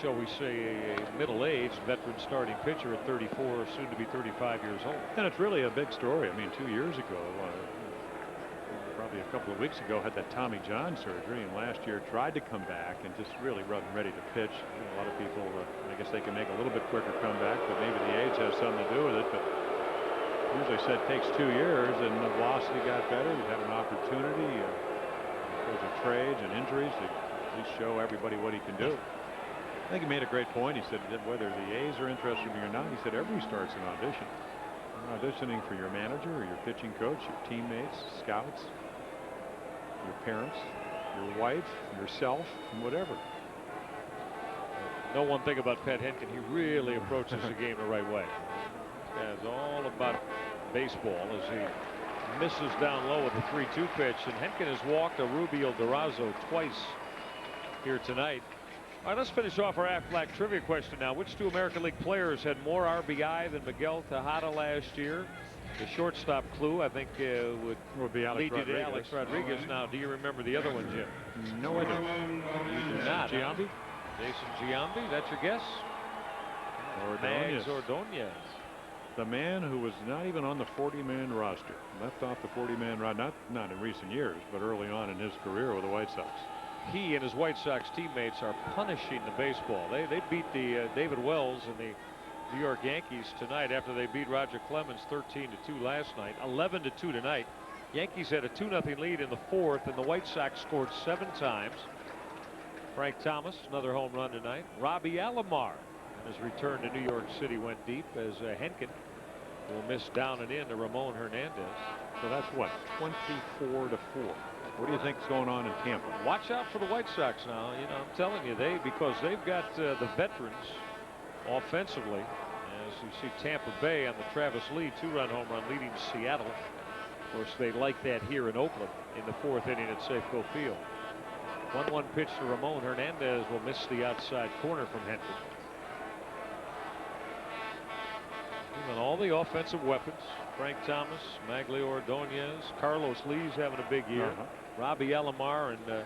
shall we say a middle-aged veteran starting pitcher at 34, soon to be 35 years old. And it's really a big story. I mean, 2 years ago, probably a couple of weeks ago, had that Tommy John surgery, and last year tried to come back and just really wasn't ready to pitch. A lot of people, I guess they can make a little bit quicker comeback, but maybe the age has something to do with it. But usually said it takes 2 years, and the velocity got better. You had an opportunity because of trades and injuries to at least show everybody what he can do. I think he made a great point. He said that whether the A's are interested in you or not, he said every start's an audition. You're auditioning for your manager or your pitching coach, your teammates, scouts, your parents, your wife, yourself, and whatever. Know one thing about Pat Henkin, he really approaches the game the right way. It's all about baseball as he misses down low with the 3-2 pitch, and Henkin has walked a Rubio Durazo twice here tonight. All right, let's finish off our Aflac trivia question now. Which 2 American League players had more RBI than Miguel Tejada last year? The shortstop clue, I think, would be lead you to Alex Rodriguez. Now, do you remember the other one, Jim? No, I don't. You do not. Giambi? Jason Giambi, that's your guess? Mags Ordonez. The man who was not even on the 40-man roster. Left off the 40-man roster, not in recent years, but early on in his career with the White Sox. He and his White Sox teammates are punishing the baseball. They beat the David Wells and the New York Yankees tonight after they beat Roger Clemens 13-2 last night, 11-2 tonight. Yankees had a 2-0 lead in the 4th, and the White Sox scored 7 times. Frank Thomas, another home run tonight. Robbie Alomar, his return to New York City went deep as Henkin will miss down and in to Ramon Hernandez. So that's what, 24-4. What do you think is going on in Tampa? Watch out for the White Sox now. You know, I'm telling you, because they've got the veterans offensively, as you see Tampa Bay on the Travis Lee 2-run home run leading Seattle. Of course, they like that here in Oakland in the 4th inning at Safeco Field. 1-1 pitch to Ramon Hernandez will miss the outside corner from Henkin. And all the offensive weapons, Frank Thomas, Maglio Ordonez, Carlos Lee's having a big year. Robbie Alomar and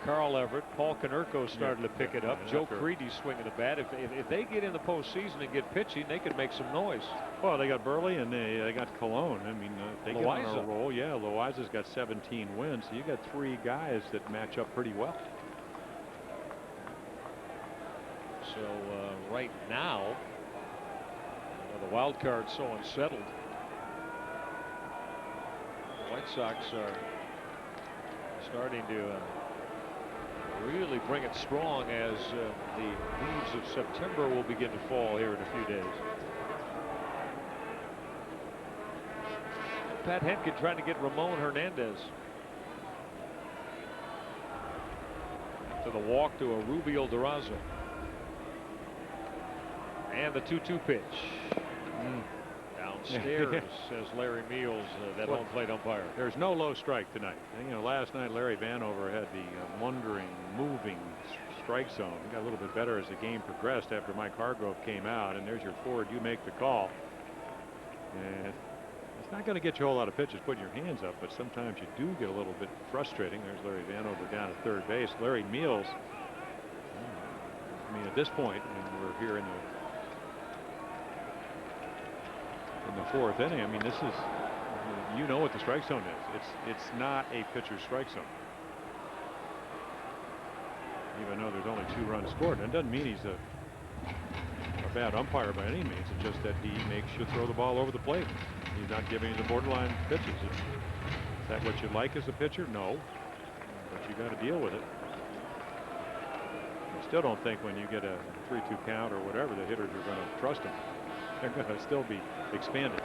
Carl Everett, Paul Konerko started to pick it up. Joe Creedy's swinging the bat. If they get in the postseason and get pitching, they could make some noise. Well, they got Burley and they got Cologne. I mean, they get on a roll. Yeah, Loaiza's got 17 wins. So you got 3 guys that match up pretty well. So right now, the wild card's so unsettled. The White Sox are starting to really bring it strong as the leaves of September will begin to fall here in a few days. Pat Henkin trying to get Ramon Hernandez to the walk to a Rubio Durazo. And the 2-2 pitch. Downstairs, says Larry Meals, that home plate umpire. There's no low strike tonight. And, you know, last night Larry Vanover had the wandering, moving strike zone. He got a little bit better as the game progressed after Mike Hargrove came out. And there's your forward. You make the call. And it's not going to get you a whole lot of pitches putting your hands up, but sometimes you do get a little bit frustrating. There's Larry Vanover down at third base. Larry Meals, I mean, at this point, when we're here in the 4th inning, I mean, this is, you know what the strike zone is. It's not a pitcher's strike zone. Even though there's only 2 runs scored. It doesn't mean he's a bad umpire by any means. It's just that he makes you throw the ball over the plate. He's not giving you the borderline pitches. Is that what you like as a pitcher? No. But you got to deal with it. I still don't think when you get a 3-2 count or whatever, the hitters are going to trust him. They're going to still be expanded.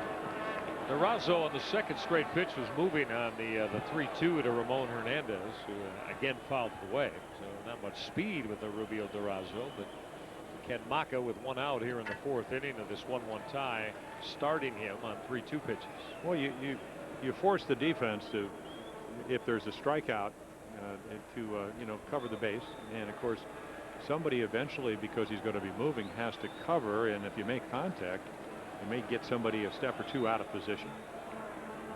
Durazo on the 2nd straight pitch was moving on the 3-2 to Ramon Hernandez, who again fouled away. So not much speed with the Rubio Durazo, but Ken Maka with 1 out here in the 4th inning of this 1-1 tie, starting him on 3-2 pitches. Well, you force the defense to, if there's a strikeout, to you know, cover the base, and of course somebody eventually, because he's going to be moving, has to cover, and if you make contact, you may get somebody a step or 2 out of position.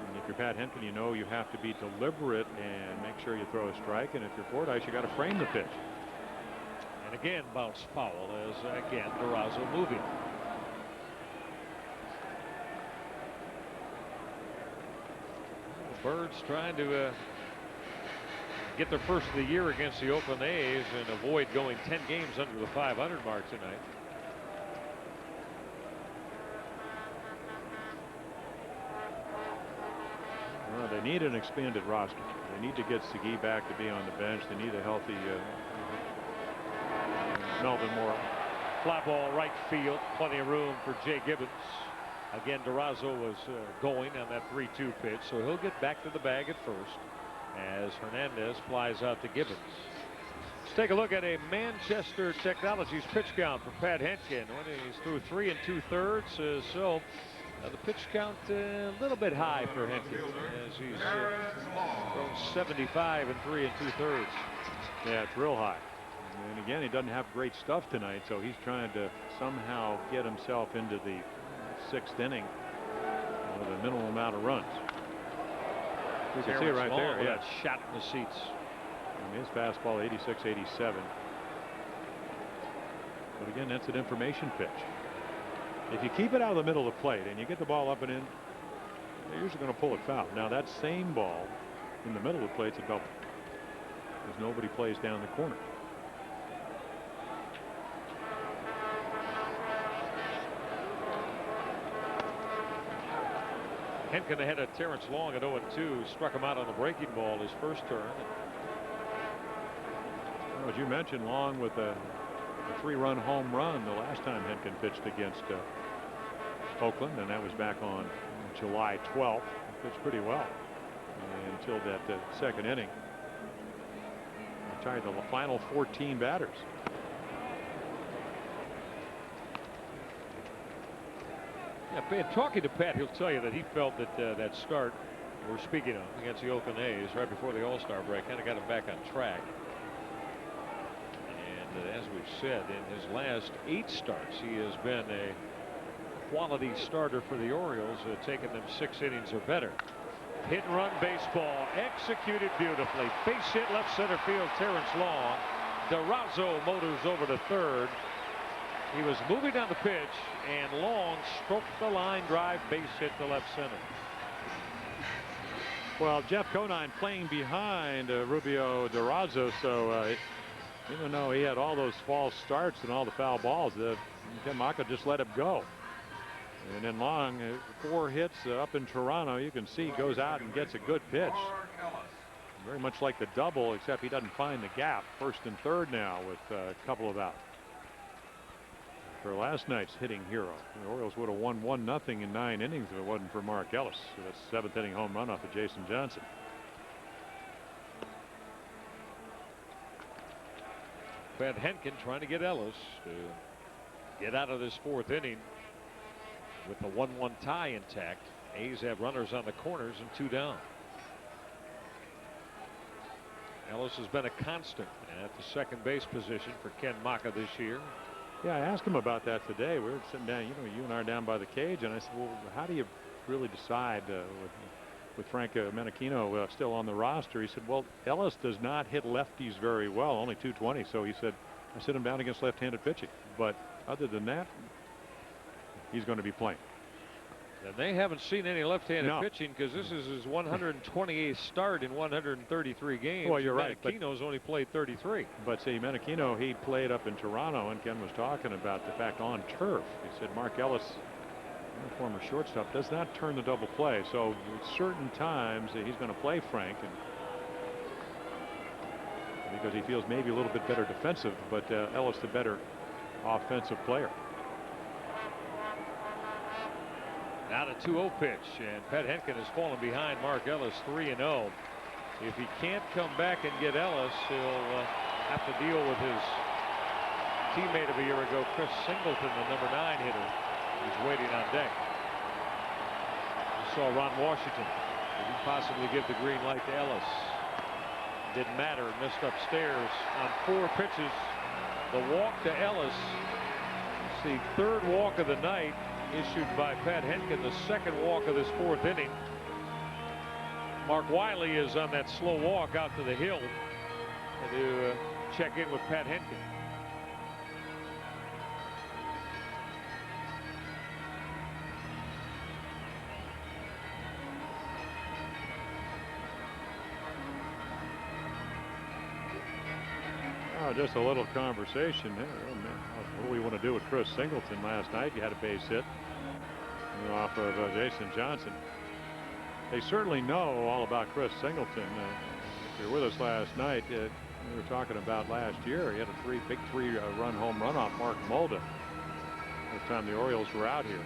And if you're Pat Henkin, you know you have to be deliberate and make sure you throw a strike, and if you're Fordyce, you got to frame the pitch. And again, bounce foul as again Durazo moving. The Birds trying to get their first of the year against the Oakland A's and avoid going 10 games under the 500 mark tonight. Well, they need an expanded roster. They need to get Segui back to be on the bench. They need a healthy Melvin Moore. Fly ball right field. Plenty of room for Jay Gibbons. Again, Durazo was going on that 3-2 pitch, so he'll get back to the bag at first as Hernandez flies out to Gibbons. Let's take a look at a Manchester Technologies pitch count for Pat Henkin. He's through 3 2/3, so the pitch count a little bit high for Henkin as he's thrown 75 in 3 2/3. Yeah, it's real high. And again, he doesn't have great stuff tonight, so he's trying to somehow get himself into the 6th inning with a minimal amount of runs. You can see it right there. Yeah, shot in the seats. I mean, his fastball 86, 87. But again, that's an information pitch. If you keep it out of the middle of the plate and you get the ball up and in, they're usually going to pull it foul. Now that same ball in the middle of the plate's a double, because nobody plays down the corner. Henkin ahead of Terrence Long at 0-2. Struck him out on the breaking ball his first turn. Well, as you mentioned, Long with a 3-run home run the last time Henkin pitched against Oakland, and that was back on July 12th. He pitched pretty well until that 2nd inning. Retired the final 14 batters. Yeah, talking to Pat, he'll tell you that he felt that that start we're speaking of against the Oakland A's right before the All-Star break kind of got him back on track. And as we've said, in his last 8 starts, he has been a quality starter for the Orioles, taking them 6 innings or better. Hit and run baseball executed beautifully. Base hit left center field. Terrence Long. Durazo motors over to third. He was moving down the pitch, and Long stroked the line drive base hit to left center. Well, Jeff Conine playing behind Rubio Durazo, so even though he had all those false starts and all the foul balls, Ken Maka just let him go. And then Long, 4 hits up in Toronto. You can see goes out and gets a good pitch. Very much like the double, except he doesn't find the gap. First and third now with a couple of outs. For last night's hitting hero, the Orioles would have won 1-0 in 9 innings if it wasn't for Mark Ellis. So that's 7th inning home run off of Jason Johnson. Pat Henkin trying to get Ellis to get out of this 4th inning with the 1-1 tie intact. A's have runners on the corners and 2 down. Ellis has been a constant at the second base position for Ken Maka this year. Yeah, I asked him about that today. We were sitting down, you and I are down by the cage, and I said, well, how do you really decide with Frank Menachino still on the roster? He said, well, Ellis does not hit lefties very well, only .220. So he said, I sit him down against left-handed pitching. But other than that, he's going to be playing. And they haven't seen any left-handed pitching because this is his 128th start in 133 games. Well, you're right. Menachino's only played 33. But see, Menachino, he played up in Toronto, and Ken was talking about the fact on turf. He said Mark Ellis, former shortstop, does not turn the double play. So at certain times he's going to play Frank, and because he feels maybe a little bit better defensive, but Ellis the better offensive player. Now the 2-0 pitch, and Pat Henkin has fallen behind Mark Ellis 3-0. If he can't come back and get Ellis, he'll have to deal with his teammate of a year ago, Chris Singleton, the number 9 hitter, who's waiting on deck. We saw Ron Washington. Did he possibly give the green light to Ellis? Didn't matter. Missed upstairs on 4 pitches. The walk to Ellis. It's the 3rd walk of the night issued by Pat Henkin, the 2nd walk of this 4th inning. Mark Wiley is on that slow walk out to the hill to check in with Pat Henkin. Oh, just a little conversation there. Oh, man. What do we want to do with Chris Singleton last night? You had a base hit off of Jason Johnson. They certainly know all about Chris Singleton. If you were with us last night, we were talking about last year. He had a big three-run home run off Mark Mulder the time the Orioles were out here.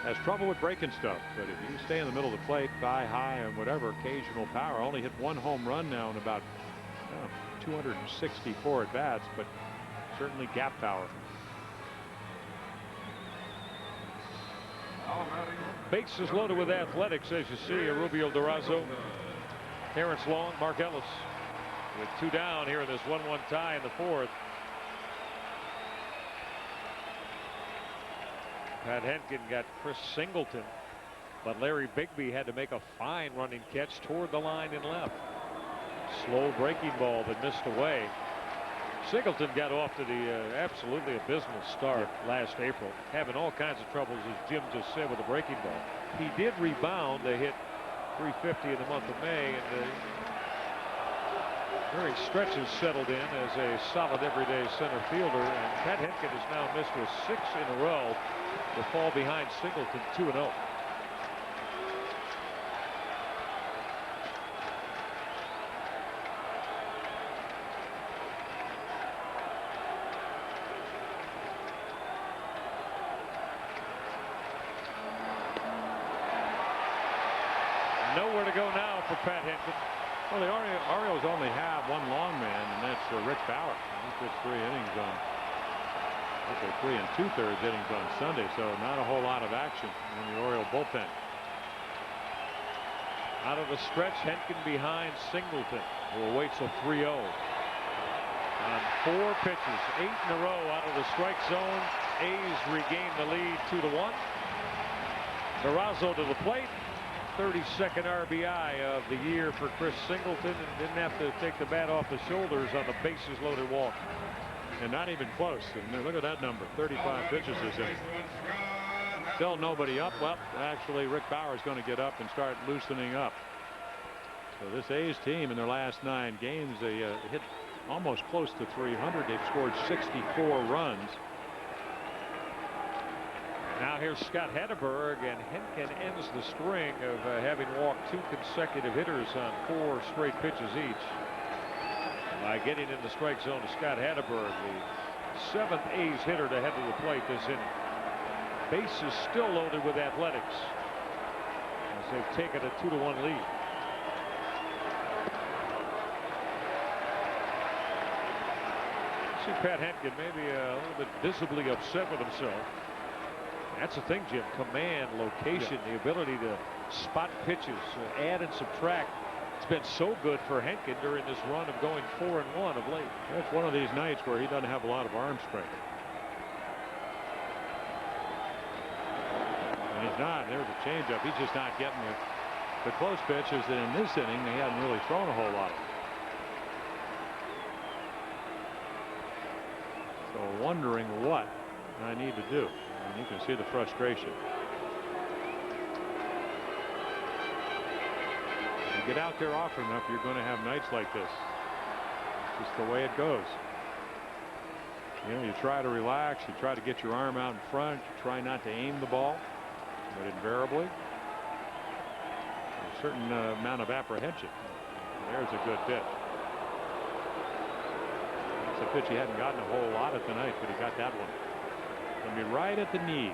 Has trouble with breaking stuff, but if you stay in the middle of the plate, thigh high and whatever, occasional power. Only hit 1 home run now in about 264 at bats, but certainly gap power. Bases loaded with athletics, as you see. Rubio Durazo, Terrence Long, Mark Ellis with 2 down here in this 1-1 tie in the 4th. Pat Henkin got Chris Singleton, but Larry Bigby had to make a fine running catch toward the line and left. Slow breaking ball that missed away. Singleton got off to the absolutely abysmal start last April, having all kinds of troubles, as Jim just said, with the breaking ball. He did rebound. They hit .350 in the month of May, and during stretches settled in as a solid everyday center fielder. And Pat Henkin has now missed with 6 in a row to fall behind Singleton 2-0. Nowhere to go now for Pat Henkin. Well, the Orioles only have 1 long man, and that's Rick Bauer. He pitched 3 innings Okay, 3 2/3 innings on Sunday, so not a whole lot of action in the Oriole bullpen. Out of the stretch, Henkin behind Singleton, who awaits a 3-0. On 4 pitches, 8 in a row out of the strike zone. A's regain the lead 2-1. Durazo to the plate. 32nd RBI of the year for Chris Singleton, and didn't have to take the bat off the shoulders on the bases loaded walk. And not even close. And look at that number, 35 pitches this inning. Still nobody up. Well, actually, Rick Bauer is going to get up and start loosening up. So this A's team in their last 9 games, they hit almost close to 300. They've scored 64 runs. Now here's Scott Hatteberg, and Henkin ends the string of having walked 2 consecutive hitters on 4 straight pitches each by getting in the strike zone to Scott Hatteberg, the 7th A's hitter to head to the plate this inning. Bases still loaded with Athletics as they've taken a 2-1 lead. See Pat Henkin maybe a little bit visibly upset with himself. That's the thing, Jim. Command, location, the ability to spot pitches, add and subtract. It's been so good for Henkin during this run of going 4-1 of late. That's one of these nights where he doesn't have a lot of arm strength. And he's not. There's a changeup. He's just not getting the close pitches. And in this inning, they haven't really thrown a whole lot of them. So wondering what I need to do. And you can see the frustration. You get out there often enough, you're going to have nights like this. It's just the way it goes. You know, you try to relax, you try to get your arm out in front, you try not to aim the ball, but invariably there's a certain amount of apprehension. There's a good pitch. It's a pitch he hadn't gotten a whole lot of tonight, but he got that one. Going to be right at the knees.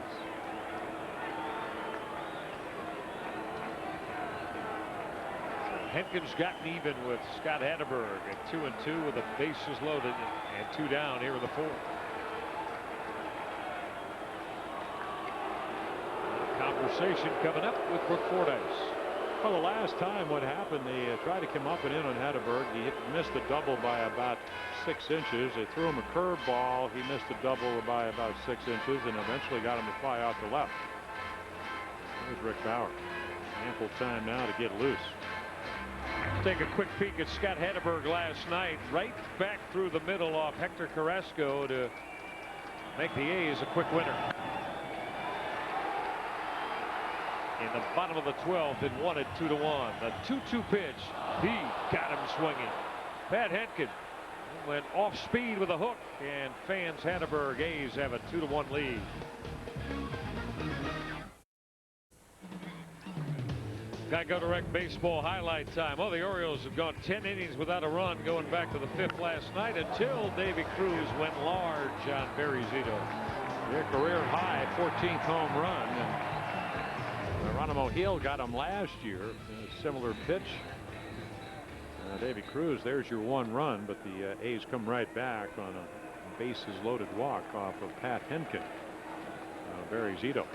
Henkin's gotten even with Scott Hatteberg at 2-2 with the bases loaded and 2 down here in the 4th. Conversation coming up with Brook Fordyce. Well, the last time what happened, they tried to come up and in on Hatteberg. He missed the double by about 6 inches. They threw him a curveball. He missed the double by about 6 inches and eventually got him to fly out to left. There's Rick Bauer. Ample time now to get loose. Take a quick peek at Scott Hatteberg last night. Right back through the middle off Hector Carrasco to make the A's a quick winner. In the bottom of the 12th, it won it 2-1. The 2-2 pitch. He got him swinging. Pat Henkin went off speed with a hook, and fans Hatteberg A's have a 2-1 lead. Got Go Direct Baseball highlight time. Oh, the Orioles have gone 10 innings without a run, going back to the 5th last night until Davy Cruz went large on Barry Zito. Their career high 14th home run. And Geronimo Hill got him last year. A similar pitch. Davy Cruz, there's your 1 run, but the A's come right back on a bases loaded walk off of Pat Henkin. Barry Zito.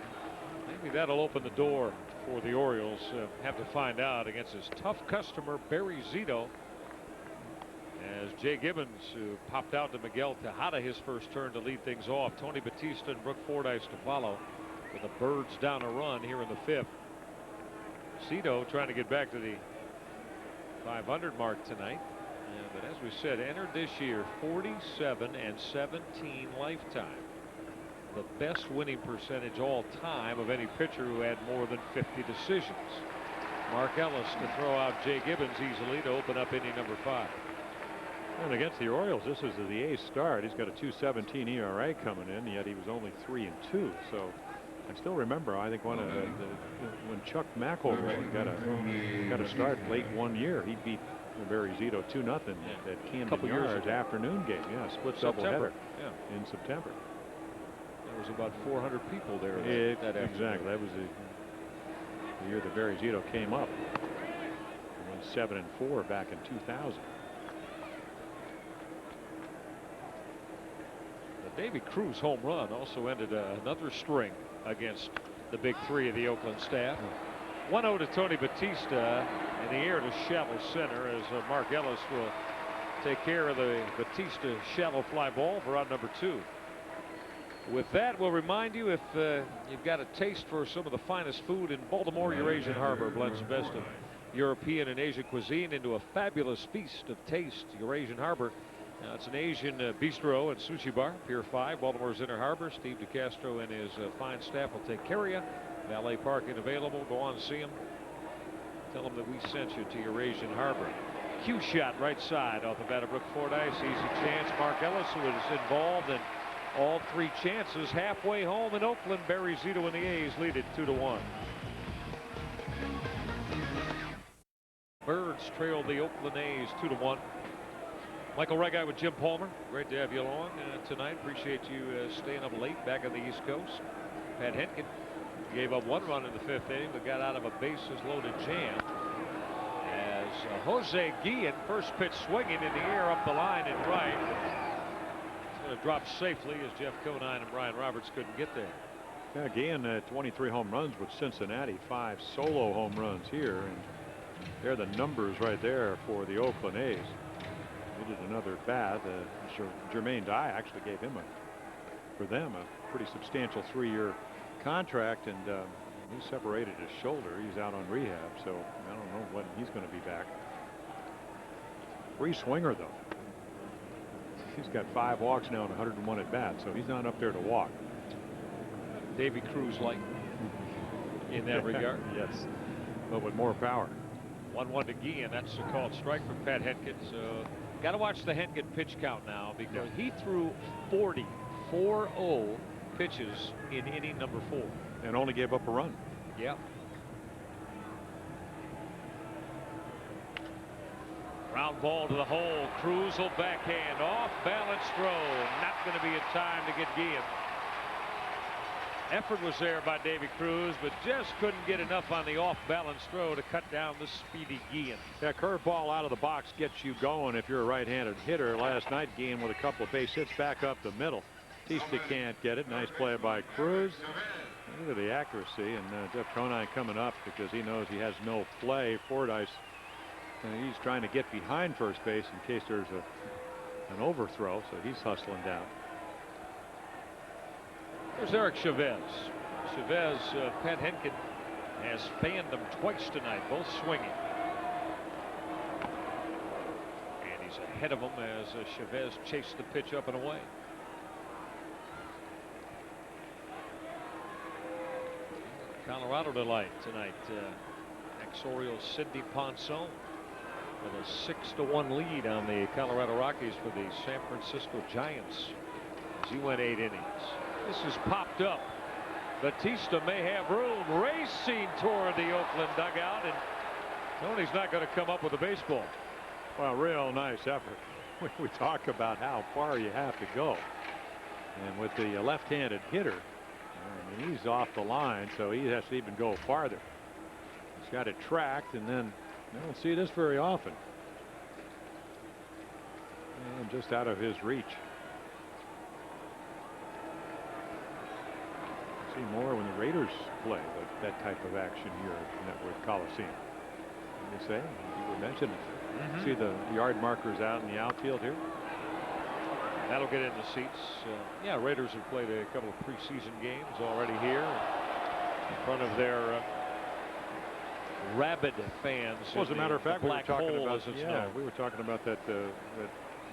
Maybe that'll open the door for the Orioles. Have to find out against his tough customer Barry Zito, as Jay Gibbons, who popped out to Miguel Tejada his first turn to lead things off. Tony Batista and Brook Fordyce to follow, with the Birds down a run here in the 5th. Zito trying to get back to the 500 mark tonight, but as we said, entered this year 47 and 17 lifetime. The best winning percentage all time of any pitcher who had more than 50 decisions. Mark Ellis to throw out Jay Gibbons easily to open up inning number 5. And against the Orioles, this is the 8th start. He's got a 2.17 ERA coming in, yet he was only 3-2. So I still remember, I think when Chuck McElroy got a start late one year, he beat Barry Zito 2-0 at Camden Yards afternoon game. Yeah, split doubleheader in September. There was about 400 people there. Exactly. That was the year that Barry Zito came up. He went 7-4 back in 2000. Davy Cruz home run also ended another string against the big three of the Oakland staff. 1-0 to Tony Batista in the air to shallow center as Mark Ellis will take care of the Batista shallow fly ball for out number 2. With that, we'll remind you, if you've got a taste for some of the finest food in Baltimore, Eurasian Harbor blends the best of European and Asian cuisine into a fabulous feast of taste. Eurasian Harbor. Now, it's an Asian bistro and sushi bar, Pier 5, Baltimore's Inner Harbor. Steve DeCastro and his fine staff will take care of you. Valet parking available. Go on and see them. Tell them that we sent you to Eurasian Harbor. Cue shot right side off the bat of Brooke Fordyce. Easy chance. Mark Ellis, who is involved in all 3 chances, halfway home in Oakland. Barry Zito and the A's lead it 2-1. Birds trailed the Oakland A's 2-1. Michael Reghi with Jim Palmer. Great to have you along tonight. Appreciate you staying up late back on the East Coast. Pat Henkin gave up 1 run in the 5th inning, but got out of a bases loaded jam as Jose Guillen, first pitch swinging in the air up the line and right. It's going to drop safely as Jeff Conine and Brian Roberts couldn't get there. Yeah, Guillen 23 home runs with Cincinnati, 5 solo home runs here, and they're the numbers right there for the Oakland A's. He did another bat. Jermaine Dye actually gave him for them a pretty substantial 3-year contract, and he separated his shoulder. He's out on rehab, so I don't know when he's going to be back. Free swinger though. He's got 5 walks now and 101 at bats, so he's not up there to walk. Davy Cruz like in that regard. Yes, but with more power. 1-1 to Guillen. That's a called strike from Pat Henkin. So got to watch the Henkin pitch count now, because he threw 40 pitches in inning number 4 and only gave up a run. Yeah. Ground ball to the hole. Cruz will backhand, off balance throw. Not going to be a time to get Guillen. Effort was there by Davy Cruz, but just couldn't get enough on the off balance throw to cut down the speedy Guillen. That curveball out of the box gets you going if you're a right-handed hitter. Last night, Guillen with a couple of base hits back up the middle. Batista can't get it. Nice play by Cruz. Look at the accuracy, and Jeff Conine coming up because he knows he has no play. Fordyce, he's trying to get behind first base in case there's an overthrow, so he's hustling down. There's Eric Chavez. Chavez, Pat Henkin has fanned them twice tonight, both swinging. And he's ahead of him as Chavez chased the pitch up and away. Colorado delight tonight. Ex-Orioles Sidney Ponson with a 6-1 lead on the Colorado Rockies for the San Francisco Giants as he went 8 innings. This is popped up. Batista may have room, racing toward the Oakland dugout, and Tony's not going to come up with a baseball. Well, real nice effort. We talk about how far you have to go, and with the left-handed hitter, I mean, he's off the line, so he has to even go farther. He's got it tracked, and then I don't see this very often, and just out of his reach. See more when the Raiders play that type of action here at Network Coliseum. They say, you were mentioning it. See the yard markers out in the outfield here. That'll get in the seats. Yeah, Raiders have played a couple of preseason games already here in front of their rabid fans. Well, as a matter of fact, we were talking about we were talking about that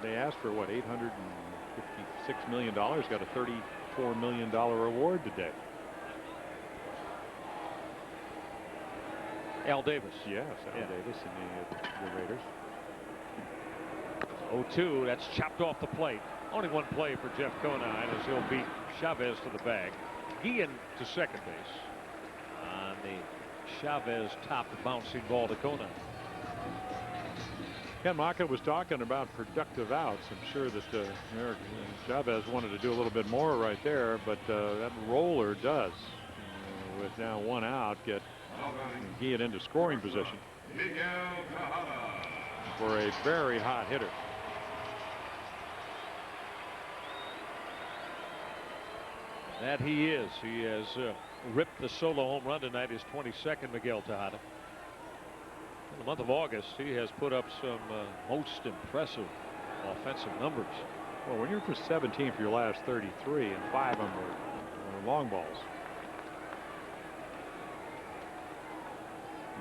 they asked for what, $856 million, got a $34 million reward today. Al Davis. Yes, Al Davis and the Raiders. 0-2. That's chopped off the plate. Only one play for Jeff Conine as he'll beat Chavez to the bag. Guillen to second base on the Chavez topped bouncing ball to Conine. Ken Maka was talking about productive outs. I'm sure that Eric Chavez wanted to do a little bit more right there, but that roller does, with now 1 out, get Guillen into scoring position for a very hot hitter. That he is. He has ripped the solo home run tonight, his 22nd, Miguel Tejada. In the month of August, he has put up some most impressive offensive numbers. Well, when you're for 17 for your last 33 and 5 of them are long balls.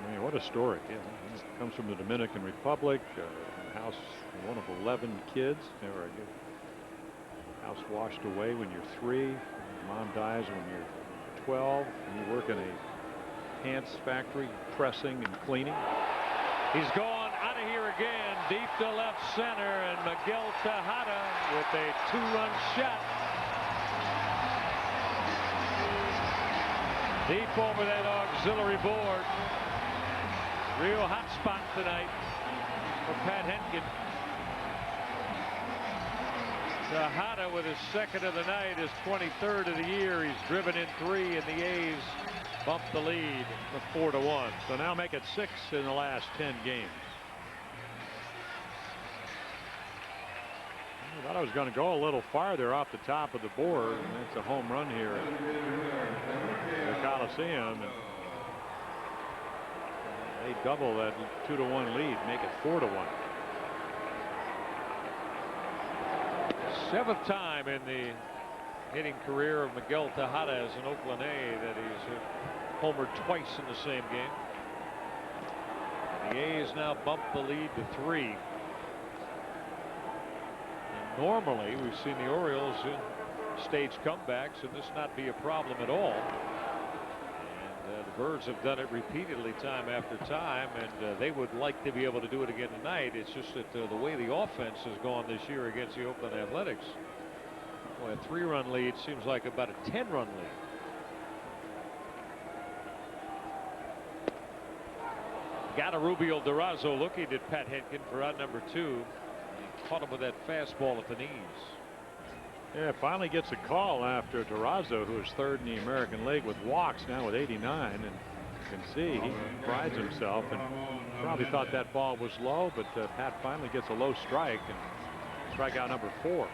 I mean, what a story. Yeah, he comes from the Dominican Republic, house, one of 11 kids. Never house washed away when you're 3. Mom dies when you're 12. And you work in a pants factory, pressing and cleaning. He's going out of here again, deep to left center, and Miguel Tejada with a 2-run shot. Deep over that auxiliary board. Real hot spot tonight for Pat Henkin. Tejada with his 2nd of the night, his 23rd of the year. He's driven in 3, and the A's bump the lead to 4-1. So now make it 6 in the last 10 games. I thought I was going to go a little farther off the top of the board, and it's a home run here at the Coliseum. And they double that 2-1 lead, make it 4-1. 7th time in the hitting career of Miguel Tejada as an Oakland A that he's homered twice in the same game. And the A's now bump the lead to 3. And normally we've seen the Orioles stage comebacks and this not be a problem at all. And the Birds have done it repeatedly time after time, and they would like to be able to do it again tonight. It's just that the way the offense has gone this year against the Oakland Athletics, boy, a 3-run lead seems like about a 10-run lead. Got a Rubio Durazo looking at Pat Henkin for out number 2. He caught him with that fastball at the knees. Yeah, finally gets a call after Durazo, who is 3rd in the American League with walks, now with 89, and you can see he prides himself and probably thought that ball was low, but Pat finally gets a low strike and strikeout number 4.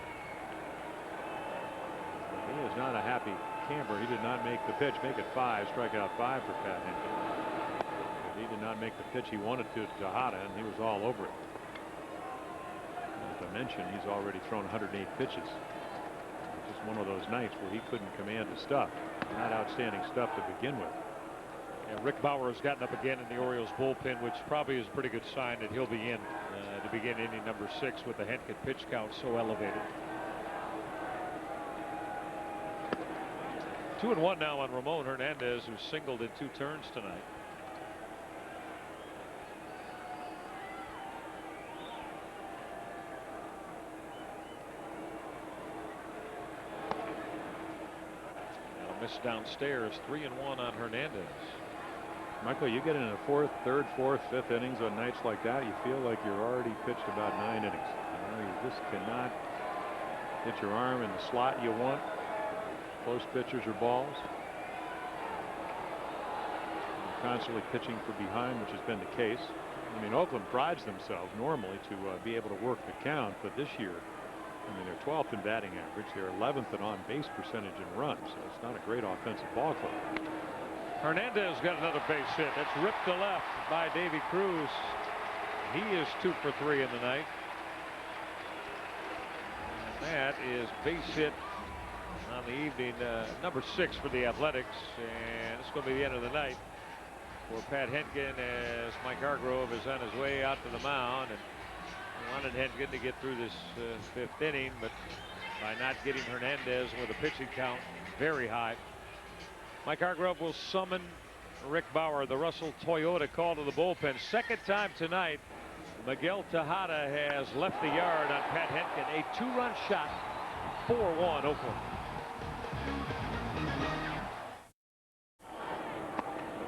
He is not a happy camper. He did not make the pitch. Make it 5, strikeout 5 for Pat Henkin. But he did not make the pitch he wanted to Tejada, and he was all over it. As I mentioned, he's already thrown 108 pitches. Just one of those nights where he couldn't command the stuff. Not outstanding stuff to begin with. And Rick Bauer has gotten up again in the Orioles bullpen, which probably is a pretty good sign that he'll be in to begin inning number 6 with the Henkin pitch count so elevated. 2-1 now on Ramon Hernandez, who singled in 2 turns tonight. Miss downstairs. 3-1 on Hernandez. Michael, you get in the 4th, 3rd, 4th, 5th innings on nights like that, you feel like you're already pitched about 9 innings. You just cannot hit your arm in the slot you want. Close pitches or balls. You're constantly pitching for behind, which has been the case. I mean, Oakland prides themselves normally to be able to work the count, but this year, I mean, they're 12th in batting average. They're 11th in on-base percentage in runs. So it's not a great offensive ball club. Hernandez got another base hit. That's ripped to left by Davy Cruz. He is 2 for 3 in the night. And that is base hit on the evening, number 6 for the Athletics. And it's going to be the end of the night for Pat Henkin as Mike Hargrove is on his way out to the mound. And wanted Henkin to get through this 5th inning, but by not getting Hernandez with a pitching count very high, Mike Hargrove will summon Rick Bauer. The Russell Toyota call to the bullpen. 2nd time tonight Miguel Tejada has left the yard on Pat Henkin. A 2-run shot. 4-1 Oakland.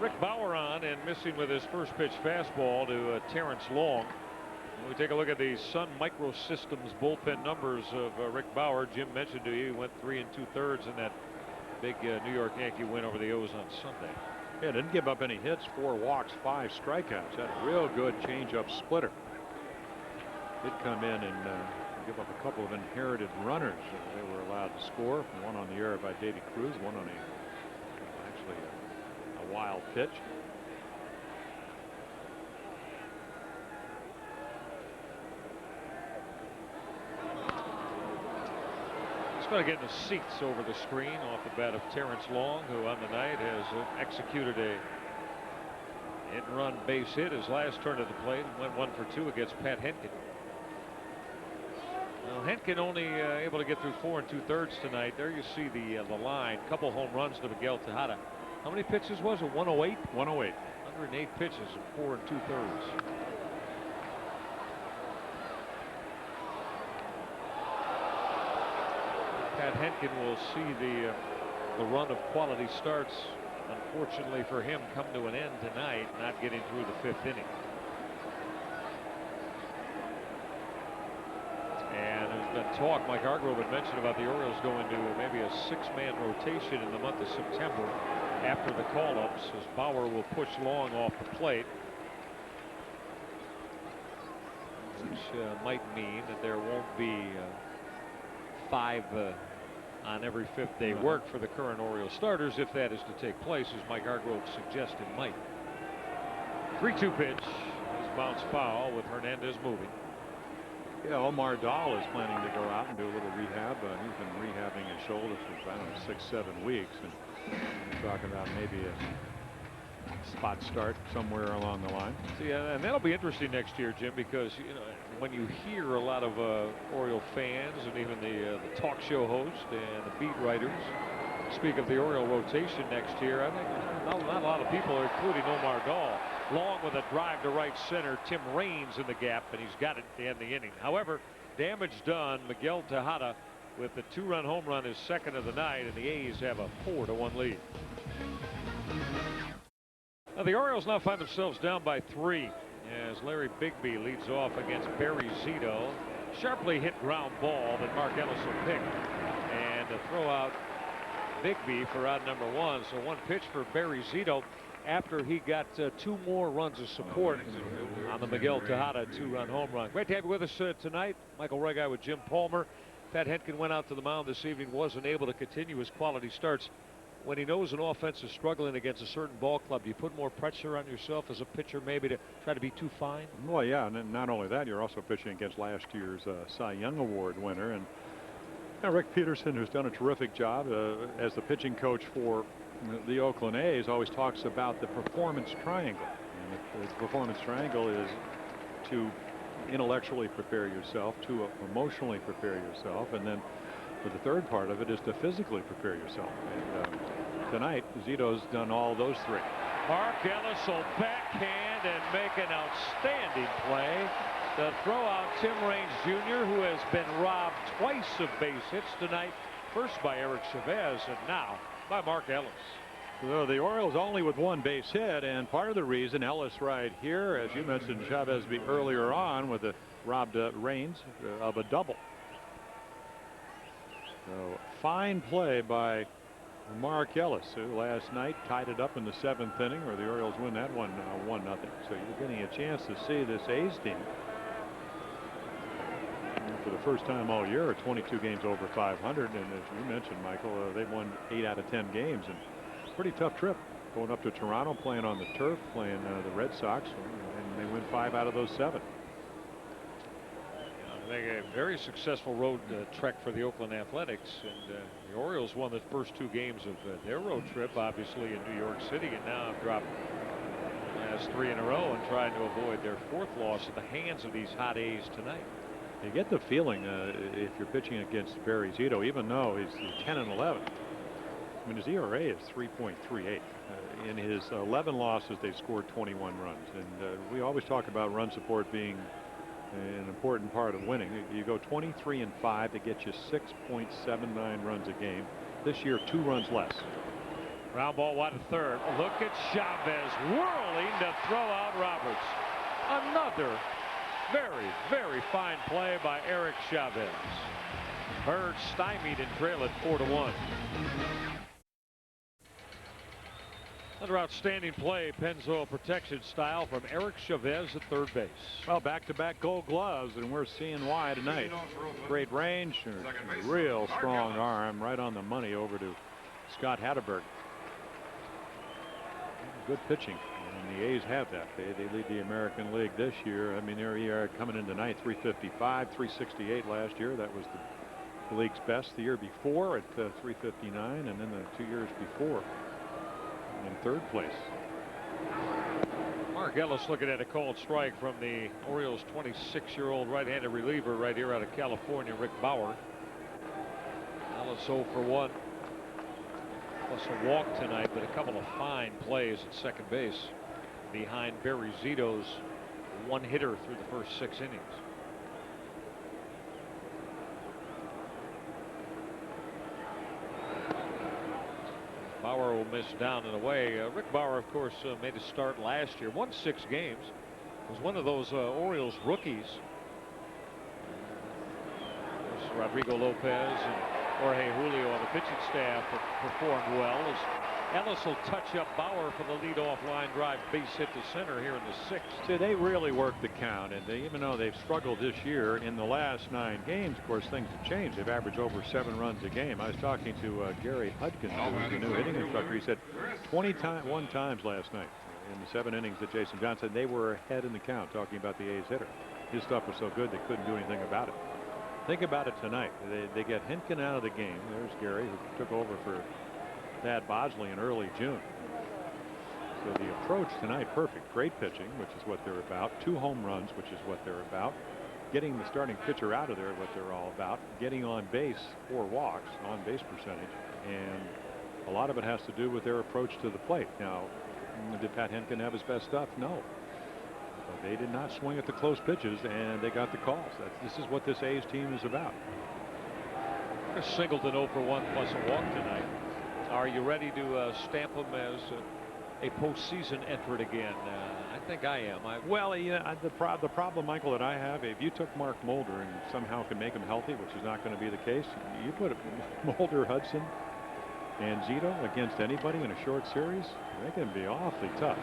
Rick Bauer on and missing with his first pitch fastball to Terrence Long. We take a look at the Sun Microsystems bullpen numbers of Rick Bauer. Jim mentioned to you he went 3 2/3 in that big New York Yankee win over the O's on Sunday. Yeah, didn't give up any hits, 4 walks, 5 strikeouts. Had a real good changeup splitter. Did come in and give up a couple of inherited runners. They were allowed to score. One on the error by Davy Cruz, one on actually a wild pitch. It's going to get in the seats over the screen off the bat of Terrence Long, who on the night has executed a hit-and-run base hit his last turn at the plate and went 1 for 2 against Pat Henkin. Well, Henkin only able to get through 4 2/3 tonight. There you see the line. Couple home runs to Miguel Tejada. How many pitches was it? 108? 108. 108 pitches in 4 2/3. Pat Henkin will see the run of quality starts, unfortunately for him, come to an end tonight, not getting through the 5th inning. And there's been talk, Mike Hargrove had mentioned about the Orioles going to maybe a 6-man rotation in the month of September after the call-ups, as Bauer will push Long off the plate, which might mean that there won't be 5 on every 5th day work for the current Orioles starters, if that is to take place, as Mike Hargrove suggested might. 3-2 pitch is bounced foul with Hernandez moving. Yeah, Omar Dahl is planning to go out and do a little rehab. He's been rehabbing his shoulder for, I don't know, 6-7 weeks, and we're talking about maybe a spot start somewhere along the line. See, and that'll be interesting next year, Jim, because when you hear a lot of Oriole fans and even the talk show host and the beat writers speak of the Oriole rotation next year, I think not a lot of people are including Omar Dahl. Long with a drive to right center. Tim Raines in the gap, and he's got it to end the inning. However, damage done. Miguel Tejada with the 2-run home run, his second of the night, and the A's have a 4-1 lead. Now, the Orioles now find themselves down by 3 as Larry Bigby leads off against Barry Zito. Sharply hit ground ball that Mark Ellis will pick, and to throw out Bigby for out number 1. So 1 pitch for Barry Zito after he got 2 more runs of support on the Miguel Tejada 2-run home run. Great to have you with us tonight. Michael Reghi with Jim Palmer. Pat Henkin went out to the mound this evening, wasn't able to continue his quality starts. When he knows an offense is struggling against a certain ball club, do you put more pressure on yourself as a pitcher maybe to try to be too fine? Well, yeah, and not only that, you're also pitching against last year's Cy Young Award winner. And Rick Peterson, who's done a terrific job as the pitching coach for the Oakland A's, always talks about the performance triangle. And the performance triangle is to intellectually prepare yourself, to emotionally prepare yourself, and then for the third part of it is to physically prepare yourself. And tonight, Zito's done all those 3. Mark Ellis will backhand and make an outstanding play to throw out Tim Raines Jr., who has been robbed twice of base hits tonight, first by Eric Chavez and now by Mark Ellis. So the Orioles only with 1 base hit, and part of the reason Ellis right here, as you mentioned, Chavez earlier on with the robbed Raines of a double. So fine play by Mark Ellis, who last night tied it up in the 7th inning, where the Orioles win that one 1-0. So you're getting a chance to see this A's team for the first time all year, 22 games over 500, and as you mentioned, Michael, they've won 8 out of 10 games, and pretty tough trip going up to Toronto, playing on the turf, playing the Red Sox, and they win 5 out of those 7. I think a very successful road trek for the Oakland Athletics, and the Orioles won the first 2 games of their road trip, obviously in New York City, and now have dropped the last 3 in a row and trying to avoid their 4th loss at the hands of these hot A's tonight. You get the feeling if you're pitching against Barry Zito, even though he's 10-11, I mean, his ERA is 3.38. In his 11 losses, they've scored 21 runs, and we always talk about run support being an important part of winning. You go 23-5 to get you 6.79 runs a game. This year, 2 runs less. Ground ball wide to third. Look at Chavez whirling to throw out Roberts. Another very, very fine play by Eric Chavez. Birds stymied and trail at 4-1. Another outstanding play, Pennzoil protection style from Eric Chavez at third base. Well, back-to-back Gold Gloves, and we're seeing why tonight. Great range, a real strong arm, right on the money over to Scott Hatteberg. Good pitching, and the A's have that. They lead the American League this year. I mean, they're coming in tonight, 355, 368 last year. That was the league's best the year before at 359, and then the 2 years before in third place. Mark Ellis looking at a called strike from the Orioles' 26-year-old right-handed reliever right here out of California, Rick Bauer. Ellis 0 for 1. Plus a walk tonight, but a couple of fine plays at second base behind Barry Zito's one hitter through the first 6 innings. Bauer will miss down and away. Rick Bauer, of course, made a start last year, won 6 games, was one of those Orioles rookies. Rodrigo Lopez and Jorge Julio on the pitching staff performed well. As Ellis will touch up Bauer for the leadoff line drive base hit to center here in the 6th. See, they really worked the count, and even though they've struggled this year in the last 9 games, of course, things have changed. They've averaged over 7 runs a game. I was talking to Gary Hudkins, who's the new hitting instructor. He said 21 times last night in the 7 innings that Jason Johnson, they were ahead in the count, talking about the A's hitter. His stuff was so good they couldn't do anything about it. Think about it tonight. They get Henkin out of the game. There's Gary, who took over for Thad Bosley in early June. So the approach tonight, perfect. Great pitching, which is what they're about. 2 home runs, which is what they're about. Getting the starting pitcher out of there, what they're all about. Getting on base, 4 walks, on base percentage. And a lot of it has to do with their approach to the plate. Now, did Pat Henkin have his best stuff? No. But they did not swing at the close pitches, and they got the calls. This is what this A's team is about. Singleton 0 for 1 plus a walk tonight. Are you ready to stamp him as a postseason entrant again? I think I am. Well, the problem, Michael, that I have, if you took Mark Mulder and somehow can make him healthy, which is not going to be the case, you put Mulder, Hudson, and Zito against anybody in a short series, they can be awfully tough.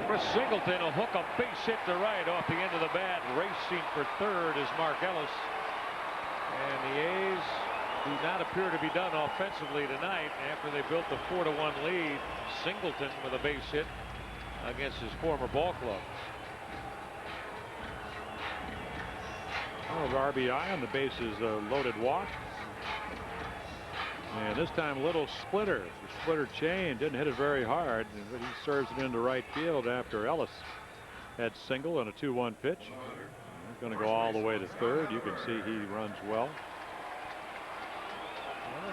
Chris Singleton will hook a base hit to right off the end of the bat. Racing for third is Mark Ellis. And the A's do not appear to be done offensively tonight after they built the 4-1 lead. Singleton with a base hit against his former ball club. Oh, RBI on the bases, loaded walk. And this time a little splitter. The splitter chain didn't hit it very hard, but he serves it into right field after Ellis had single on a 2-1 pitch. He's going to go all the way to third. You can see he runs well.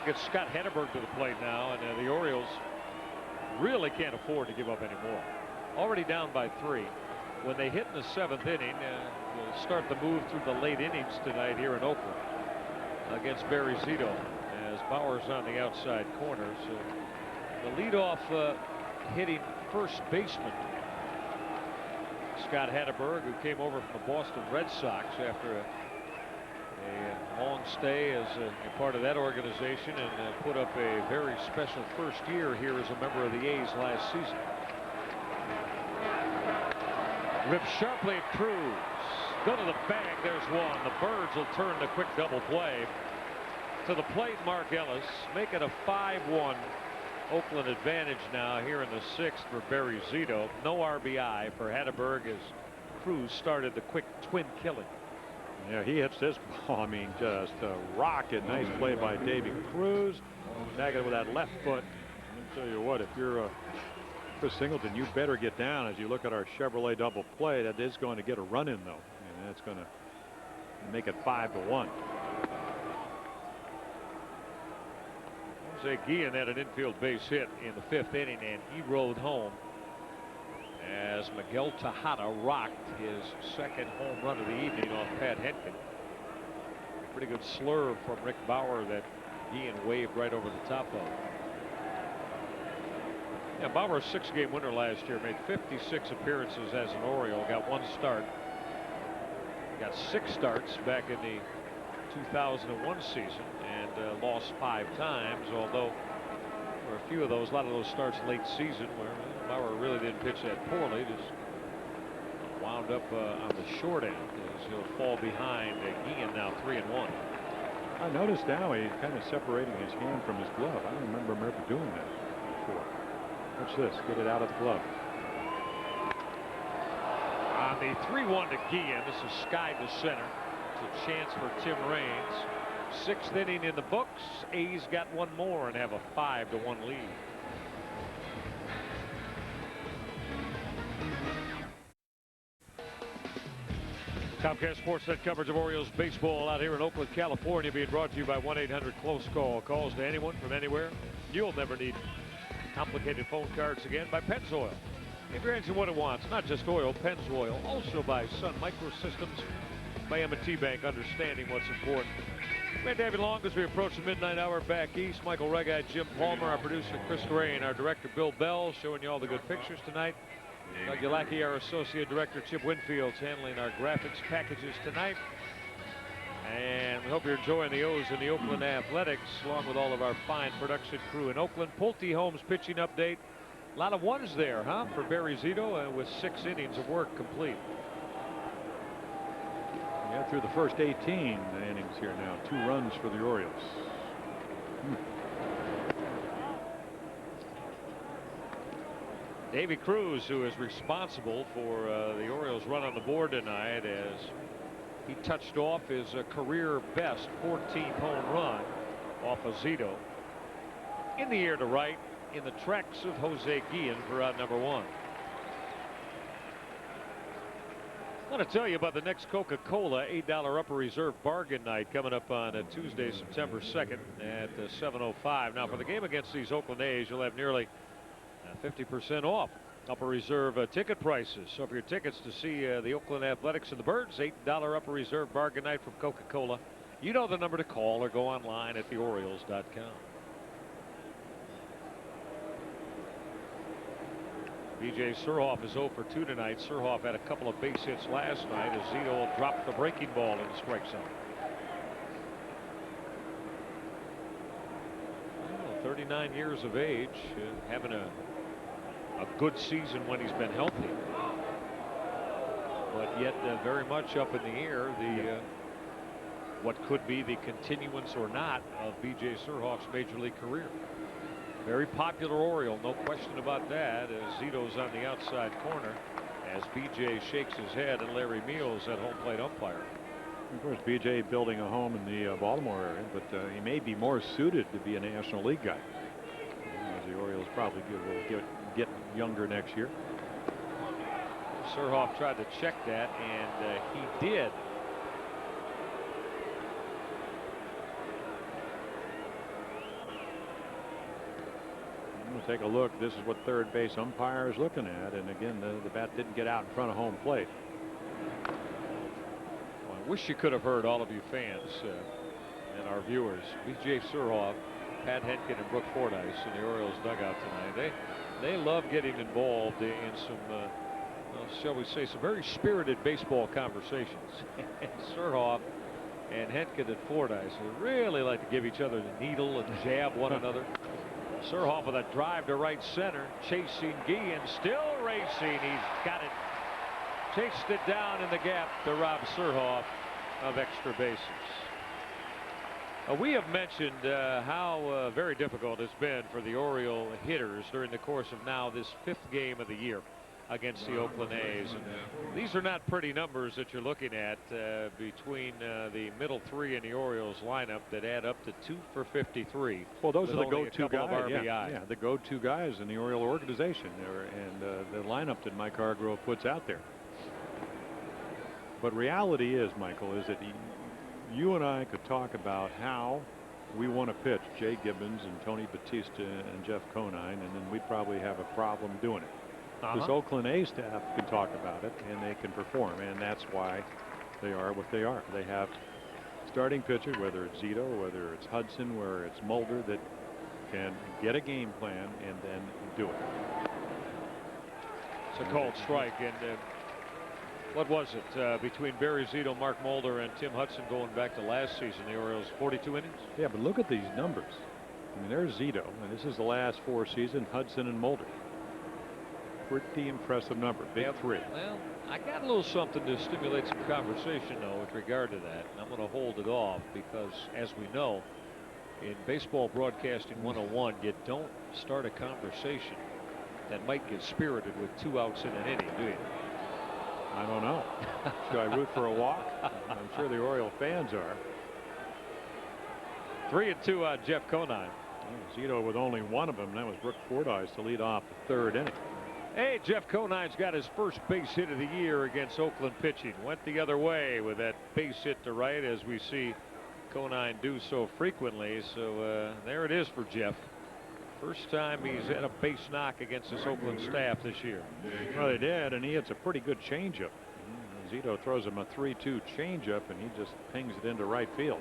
Get Scott Hatteberg to the plate now, and the Orioles really can't afford to give up any more. Already down by 3. When they hit in the 7th inning, we'll start the move through the late innings tonight here in Oakland against Barry Zito, as Bauer's on the outside corner. So the leadoff hitting first baseman, Scott Hatteberg, who came over from the Boston Red Sox after a long stay as a part of that organization, and put up a very special first year here as a member of the A's last season. Ripped sharply at Cruz. Go to the bag. There's one. The Birds will turn the quick double play. To the plate, Mark Ellis. Make it a 5-1 Oakland advantage now here in the 6th for Barry Zito. No RBI for Hatteberg as Cruz started the quick twin killing. Yeah, he hits this ball. I mean, just a rocket. Nice play by Davy Cruz. Back it with that left foot. I'll tell you what, if you're Chris Singleton, you better get down as you look at our Chevrolet double play. That is going to get a run in, though, and that's going to make it 5-1. Jose Guillen had an infield base hit in the 5th inning, and he rode home as Miguel Tejada rocked his 2nd home run of the evening off Pat Henkin. Pretty good slurve from Rick Bauer that Guillen waved right over the top of. Yeah, Bauer, a 6-game winner last year, made 56 appearances as an Oriole, got 1 start. Got 6 starts back in the 2001 season and lost 5 times, although for a few of those. A lot of those starts late season where Bauer really didn't pitch that poorly. Just wound up on the short end as he'll fall behind Guillen, now 3-1. I noticed now he's kind of separating his hand from his glove. I don't remember him ever doing that before. Watch this. Get it out of the glove. On the 3-1 to Guillen, this is skied to center. It's a chance for Tim Raines. 6th inning in the books. A's got one more and have a 5-1 lead. Comcast SportsNet coverage of Orioles baseball out here in Oakland, California, being brought to you by 1-800-CLOSE CALL. Calls to anyone from anywhere. You'll never need complicated phone cards again. By Pennzoil. If your engine what it wants, not just oil, Pennzoil. Also by Sun Microsystems, by M&T Bank, understanding what's important. We're to have you long as we approach the midnight hour back east. Michael Reghi, Jim Palmer, our producer Chris Grain, our director Bill Bell, showing you all the good pictures tonight. Doug Yulacki, our associate director, Chip Winfield's handling our graphics packages tonight. And we hope you're enjoying the O's and the Oakland Athletics, along with all of our fine production crew in Oakland. Pulte Holmes pitching update. A lot of ones there, huh, for Barry Zito, with 6 innings of work complete. Yeah, through the first 18 innings here now. 2 runs for the Orioles. Davy Cruz, who is responsible for the Orioles' run on the board tonight, as he touched off his career best 14th home run off of Zito. In the air to right, in the tracks of Jose Guillen for out number 1. I want to tell you about the next Coca-Cola $8 upper reserve bargain night coming up on Tuesday, September 2nd at 7:05. Now, for the game against these Oakland A's, you'll have nearly 50% off upper reserve ticket prices. So for your tickets to see the Oakland Athletics and the Birds, $8 upper reserve bargain night from Coca-Cola. You know the number to call or go online at theorioles.com. B.J. Surhoff is 0 for 2 tonight. Surhoff had a couple of base hits last night as Zito dropped the breaking ball in the strike zone. 39 years of age, having a good season when he's been healthy, but yet very much up in the air what could be the continuance or not of B.J. Surhoff's major league career. Very popular Oriole, no question about that, as Zito's on the outside corner as B.J. shakes his head and Larry Meals at home plate umpire. Of course, B.J. building a home in the Baltimore area, but he may be more suited to be a National League guy. As the Orioles probably will get younger next year. Surhoff tried to check that, and he did. We'll take a look. This is what third base umpire is looking at, and again, the bat didn't get out in front of home plate. I wish you could have heard, all of you fans and our viewers, B.J. Surhoff, Pat Henkin, and Brooke Fordyce in the Orioles dugout tonight. They love getting involved in some, shall we say, some very spirited baseball conversations. And Surhoff and Henkin and Fordyce really like to give each other the needle and jab one another. Surhoff with a drive to right center, chasing Guillen, still racing. He's got it. Chased it down in the gap to rob Surhoff of extra bases. We have mentioned how very difficult it's been for the Oriole hitters during the course of now this 5th game of the year against the Oakland A's. And these are not pretty numbers that you're looking at between the middle 3 in the Orioles lineup that add up to 2 for 53. Well, those are the go-to guys. Yeah, the go-to guys in the Oriole organization there, and the lineup that Mike Hargrove puts out there. But reality is, Michael, is that you and I could talk about how we want to pitch Jay Gibbons and Tony Batista and Jeff Conine, and then we'd probably have a problem doing it. This Oakland A's staff can talk about it, and they can perform, and that's why they are what they are. They have starting pitchers, whether it's Zito, whether it's Hudson, whether it's Mulder, that can get a game plan and then do it. It's a called strike, and what was it between Barry Zito, Mark Mulder, and Tim Hudson going back to last season? The Orioles 42 innings. Yeah, but look at these numbers. I mean, there's Zito, and this is the last 4 seasons, Hudson and Mulder. Pretty impressive number, big three. Well, I got a little something to stimulate some conversation, though, with regard to that. And I'm going to hold it off because, as we know, in baseball broadcasting 101, you don't start a conversation that might get spirited with 2 outs in an inning, do you? I don't know. Should I root for a walk? I'm sure the Oriole fans are. 3-2 on Jeff Conine. Zito with only one of them, and that was Brooke Fordyce to lead off the 3rd inning. Hey, Jeff Conine's got his first base hit of the year against Oakland pitching. Went the other way with that base hit to right, as we see Conine do so frequently. So there it is for Jeff. First time he's had a base knock against this Oakland staff this year. Well, they did, and he hits a pretty good changeup. Zito throws him a 3-2 changeup, and he just pings it into right field.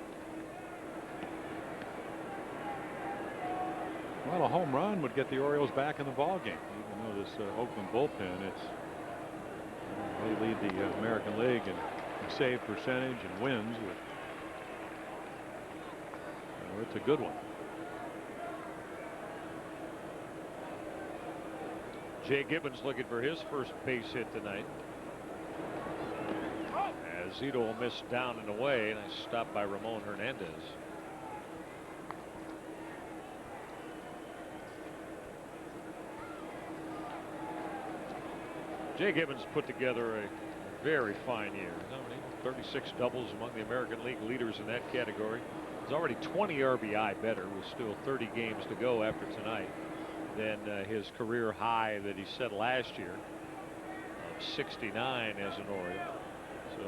Well, a home run would get the Orioles back in the ballgame. Even though this Oakland bullpen, they lead the American League in save percentage and wins. It's a good one. Jay Gibbons looking for his first base hit tonight. As Zito will miss down and away, and I stopped by Ramon Hernandez. Jay Gibbons put together a very fine year. 36 doubles among the American League leaders in that category. He's already 20 RBI better with still 30 games to go after tonight than his career high that he set last year of 69 as an Oriole. So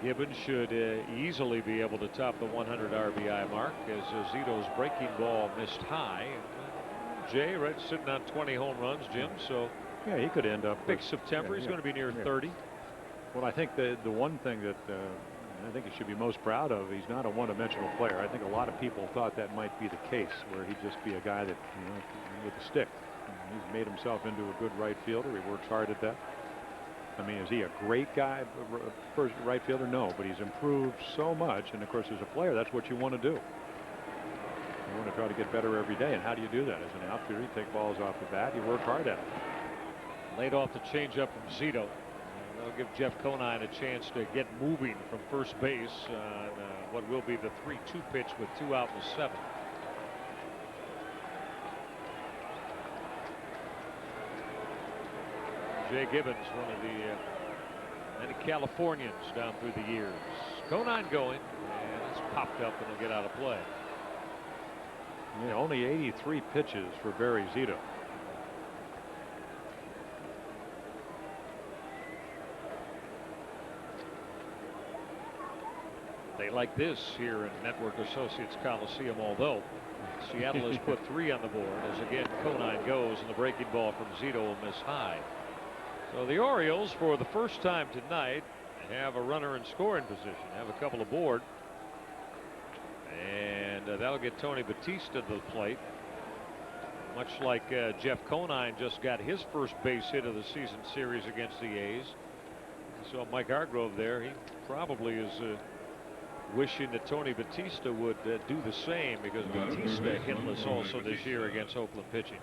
Gibbons should easily be able to top the 100 RBI mark, as Zito's breaking ball missed high. Jay, right, sitting on 20 home runs, Jim. So yeah, he could end up big September. He's going to be near 30. Well, I think the one thing that I think he should be most proud of, he's not a one-dimensional player. I think a lot of people thought that might be the case, where he'd just be a guy that, with a stick. He's made himself into a good right fielder. He works hard at that. I mean, is he a great guy, first right fielder? No, but he's improved so much. And of course, as a player, that's what you want to do. You want to try to get better every day. And how do you do that? As an outfielder, you take balls off the bat, you work hard at it. Laid off the changeup from Zito. That'll give Jeff Conine a chance to get moving from first base on what will be the 3-2 pitch with 2 out in the 7th. Jay Gibbons, one of the many Californians down through the years. Conine going, and it's popped up and will get out of play. Yeah, only 83 pitches for Barry Zito. They like this here in Network Associates Coliseum, although Seattle has put 3 on the board, as again Conine goes, and the breaking ball from Zito will miss high. So the Orioles, for the first time tonight, have a runner in scoring position, have a couple aboard, and that'll get Tony Batista to the plate. Much like Jeff Conine just got his first base hit of the season series against the A's. So Mike Hargrove there, he probably is wishing that Tony Batista would do the same, because Batista hitless also this year against Oakland pitching.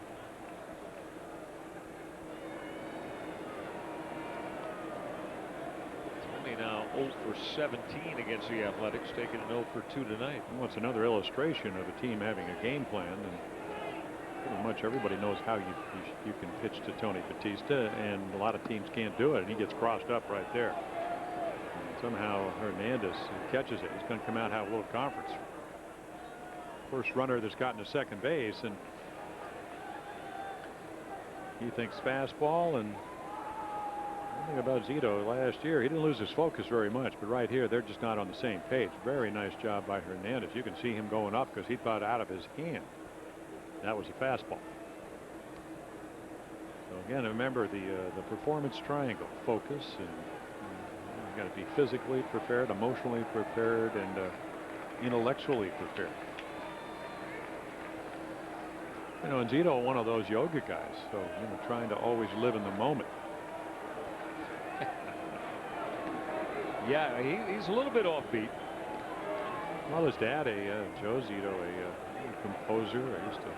Tony now 0 for 17 against the Athletics, taking an 0 for 2 tonight. Well, it's another illustration of a team having a game plan, and pretty much everybody knows how you can pitch to Tony Batista, and a lot of teams can't do it, and he gets crossed up right there. Somehow Hernandez catches it. He's going to come out and have a little conference. First runner that's gotten to second base, and he thinks fastball. And one thing about Zito last year, he didn't lose his focus very much, but right here they're just not on the same page. Very nice job by Hernandez. You can see him going up because he thought out of his hand. That was a fastball. So again, remember the performance triangle: focus, and you got to be physically prepared, emotionally prepared, and intellectually prepared. You know, and Zito, one of those yoga guys, so trying to always live in the moment. Yeah, he's a little bit offbeat. Well, his dad, Joe Zito, a composer. I used to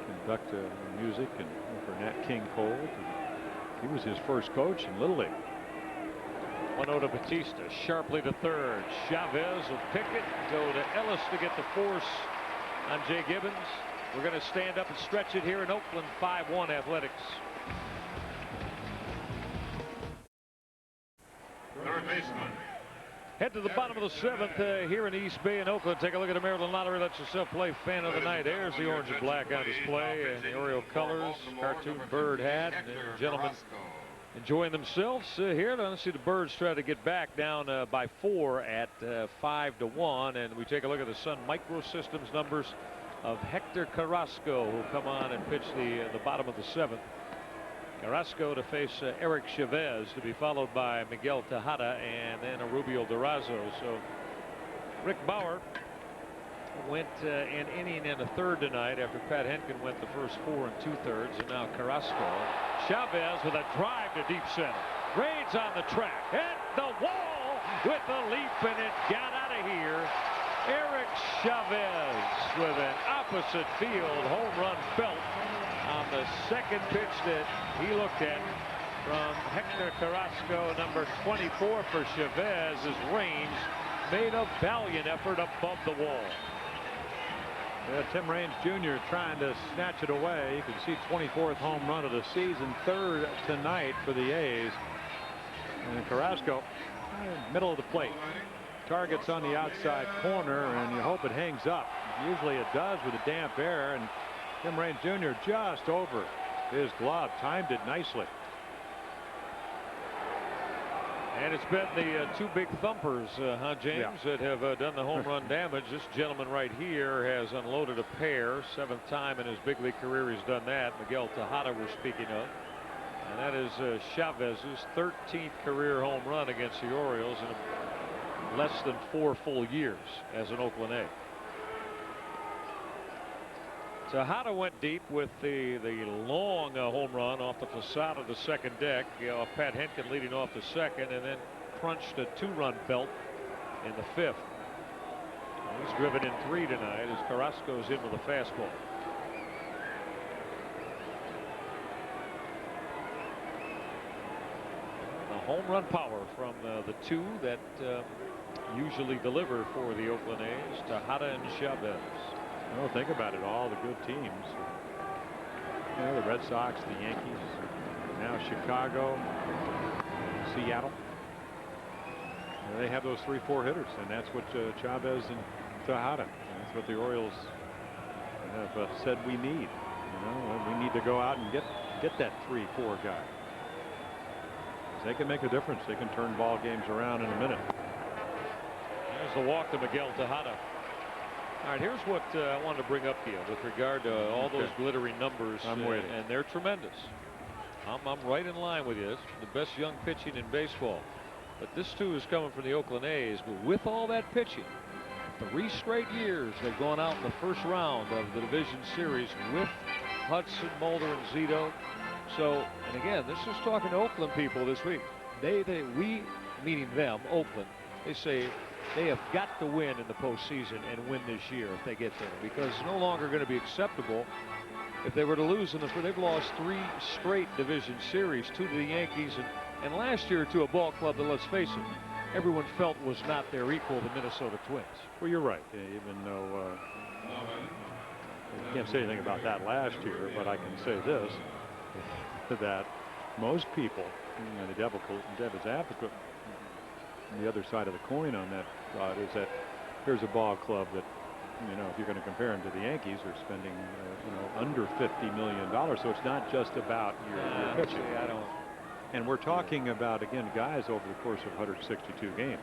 conduct music and for Nat King Cole. He was his first coach in Little League. 1-0 to Batista, sharply to third. Chavez will pick it, go to Ellis to get the force on Jay Gibbons. We're going to stand up and stretch it here in Oakland. 5-1 Athletics. Third baseman. Head to the bottom of the seventh here in East Bay in Oakland. Take a look at the Maryland Lottery. Let yourself play fan of the night. There's the orange and black on display and the Oriole colors, cartoon bird hat, and gentlemen enjoying themselves here. Let's see the Birds try to get back down by 4 at 5-1, and we take a look at the Sun Microsystems numbers of Hector Carrasco, who come on and pitch the bottom of the seventh. Carrasco to face Eric Chavez, to be followed by Miguel Tejada and then Rubio Durazo. So Rick Bauer went an inning and a third tonight after Pat Henkin went the first 4 2/3, and now Carrasco. Chavez with a drive to deep center. Raids on the track, hit the wall with the leap, and it got out of here. Eric Chavez with an opposite field home run belt on the second pitch that he looked at from Hector Carrasco. Number 24 for Chavez. His range made a valiant effort above the wall. Yeah, Tim Raines Jr. trying to snatch it away. You can see 24th home run of the season, third tonight for the A's. And Carrasco, middle of the plate. Targets on the outside corner, and you hope it hangs up. Usually it does with the damp air, and Tim Raines Jr. just over his glove, timed it nicely. And it's been the two big thumpers, James, that have done the home run damage. This gentleman right here has unloaded a pair. 7th time in his big league career he's done that. Miguel Tejada we're speaking of. And that is Chavez's 13th career home run against the Orioles in less than 4 full years as an Oakland A. Tejada went deep with the long home run off the facade of the second deck. Pat Henkin leading off the second, and then crunched a 2-run belt in the 5th. He's driven in 3 tonight as Carrasco's in with a fastball. The home run power from the two that usually deliver for the Oakland A's, Tejada and Chavez. Well, think about it, all the good teams. You know, the Red Sox, the Yankees, now Chicago, Seattle. They have those 3-4 hitters, and that's what Chavez and Tejada. That's what the Orioles have said we need. You know, we need to go out and get that 3-4 guy. They can make a difference. They can turn ball games around in a minute. There's the walk to Miguel Tejada. All right, here's what I wanted to bring up to you with regard to all those glittering numbers. I'm waiting. And they're tremendous. I'm right in line with you. It's the best young pitching in baseball. But this too is coming from the Oakland A's. But with all that pitching, 3 straight years they've gone out in the first round of the division series with Hudson, Mulder, and Zito. So, and again, this is talking to Oakland people this week. We, meaning them, Oakland, they say they have got to win in the postseason and win this year if they get there, because it's no longer going to be acceptable if they were to lose in they've lost 3 straight division series, 2 to the Yankees and last year to a ball club that, let's face it, everyone felt was not their equal, the Minnesota Twins. Well, you're right. Even though I can't say anything about that last year, but I can say this, that most people, the devil's advocate, the other side of the coin on that thought is that here's a ball club that, you know, if you're going to compare them to the Yankees, are spending under $50 million. So it's not just about your pitching. And we're talking about, again, guys over the course of 162 games.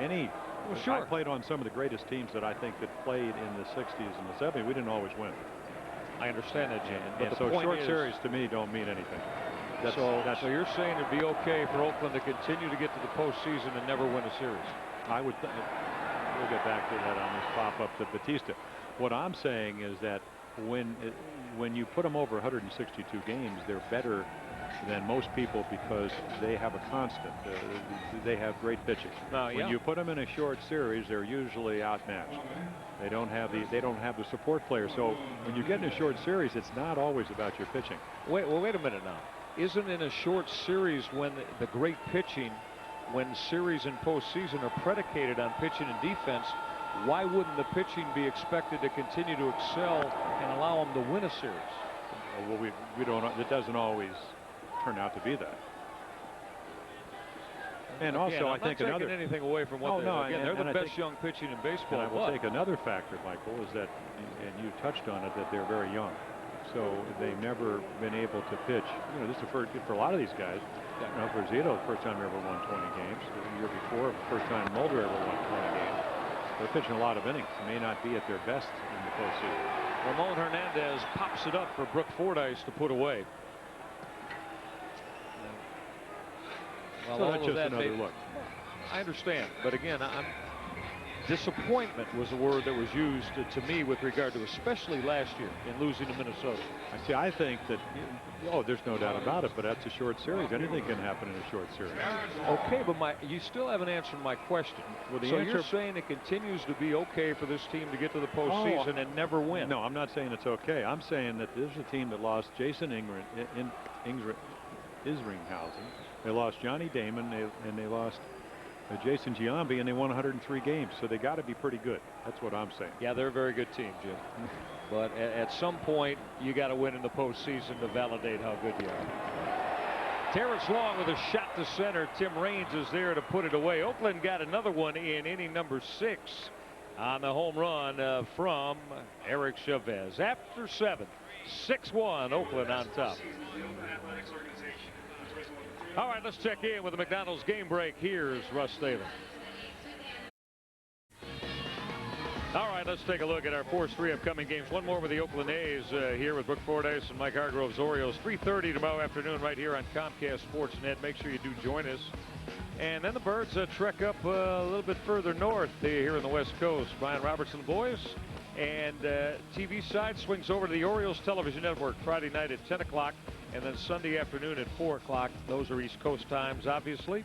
I played on some of the greatest teams that I think that played in the 60s and the 70s. We didn't always win. I understand that, Jan. But so short series to me don't mean anything. So you're saying it'd be okay for Oakland to continue to get to the postseason and never win a series? I would. We'll get back to that on this pop-up to Batista. What I'm saying is that when you put them over 162 games, they're better than most people because they have a constant. They have great pitching. When you put them in a short series, they're usually outmatched. They don't have the support players. So when you get in a short series, it's not always about your pitching. Wait a minute now. Isn't in a short series when the great pitching, when series and postseason are predicated on pitching and defense, why wouldn't the pitching be expected to continue to excel and allow them to win a series? Well, we don't. It doesn't always turn out to be that. And also, I think another anything away from what they're the best young pitching in baseball. And I will take another factor, Michael, is that, and you touched on it, that they're very young. So they've never been able to pitch. This is for a lot of these guys. For Zito, the first time he ever won 20 games. The year before, the first time Mulder ever won 20 games. They're pitching a lot of innings. They may not be at their best in the postseason. Ramon Hernandez pops it up for Brook Fordyce to put away. Well, so that's just another look. I understand, but again, disappointment was the word that was used to me with regard to especially last year in losing to Minnesota. I think that there's no doubt about it, but that's a short series. Anything can happen in a short series. Okay, but you still haven't answered my question. Well, you're saying it continues to be okay for this team to get to the postseason and never win? No, I'm not saying it's okay. I'm saying that this is a team that lost Jason Isringhausen. They lost Johnny Damon, and they lost Jason Giambi, and they won 103 games. So they got to be pretty good. That's what I'm saying. Yeah, they're a very good team, Jim. But at some point, you got to win in the postseason to validate how good you are. Terrence Long with a shot to center. Tim Raines is there to put it away. Oakland got another one in inning number 6 on the home run from Eric Chavez. After 7, 6-1, Oakland on top. All right, let's check in with the McDonald's game break. Here's Russ Thaler. All right, let's take a look at our first 3 upcoming games. One more with the Oakland A's here with Brook Fordyce and Mike Hargrove's Orioles. 3:30 tomorrow afternoon right here on Comcast SportsNet. Make sure you do join us. And then the Birds trek up a little bit further north here in the West Coast. Brian Robertson, the boys. And TV side swings over to the Orioles television network Friday night at 10 o'clock. And then Sunday afternoon at 4 o'clock. Those are East Coast times, obviously.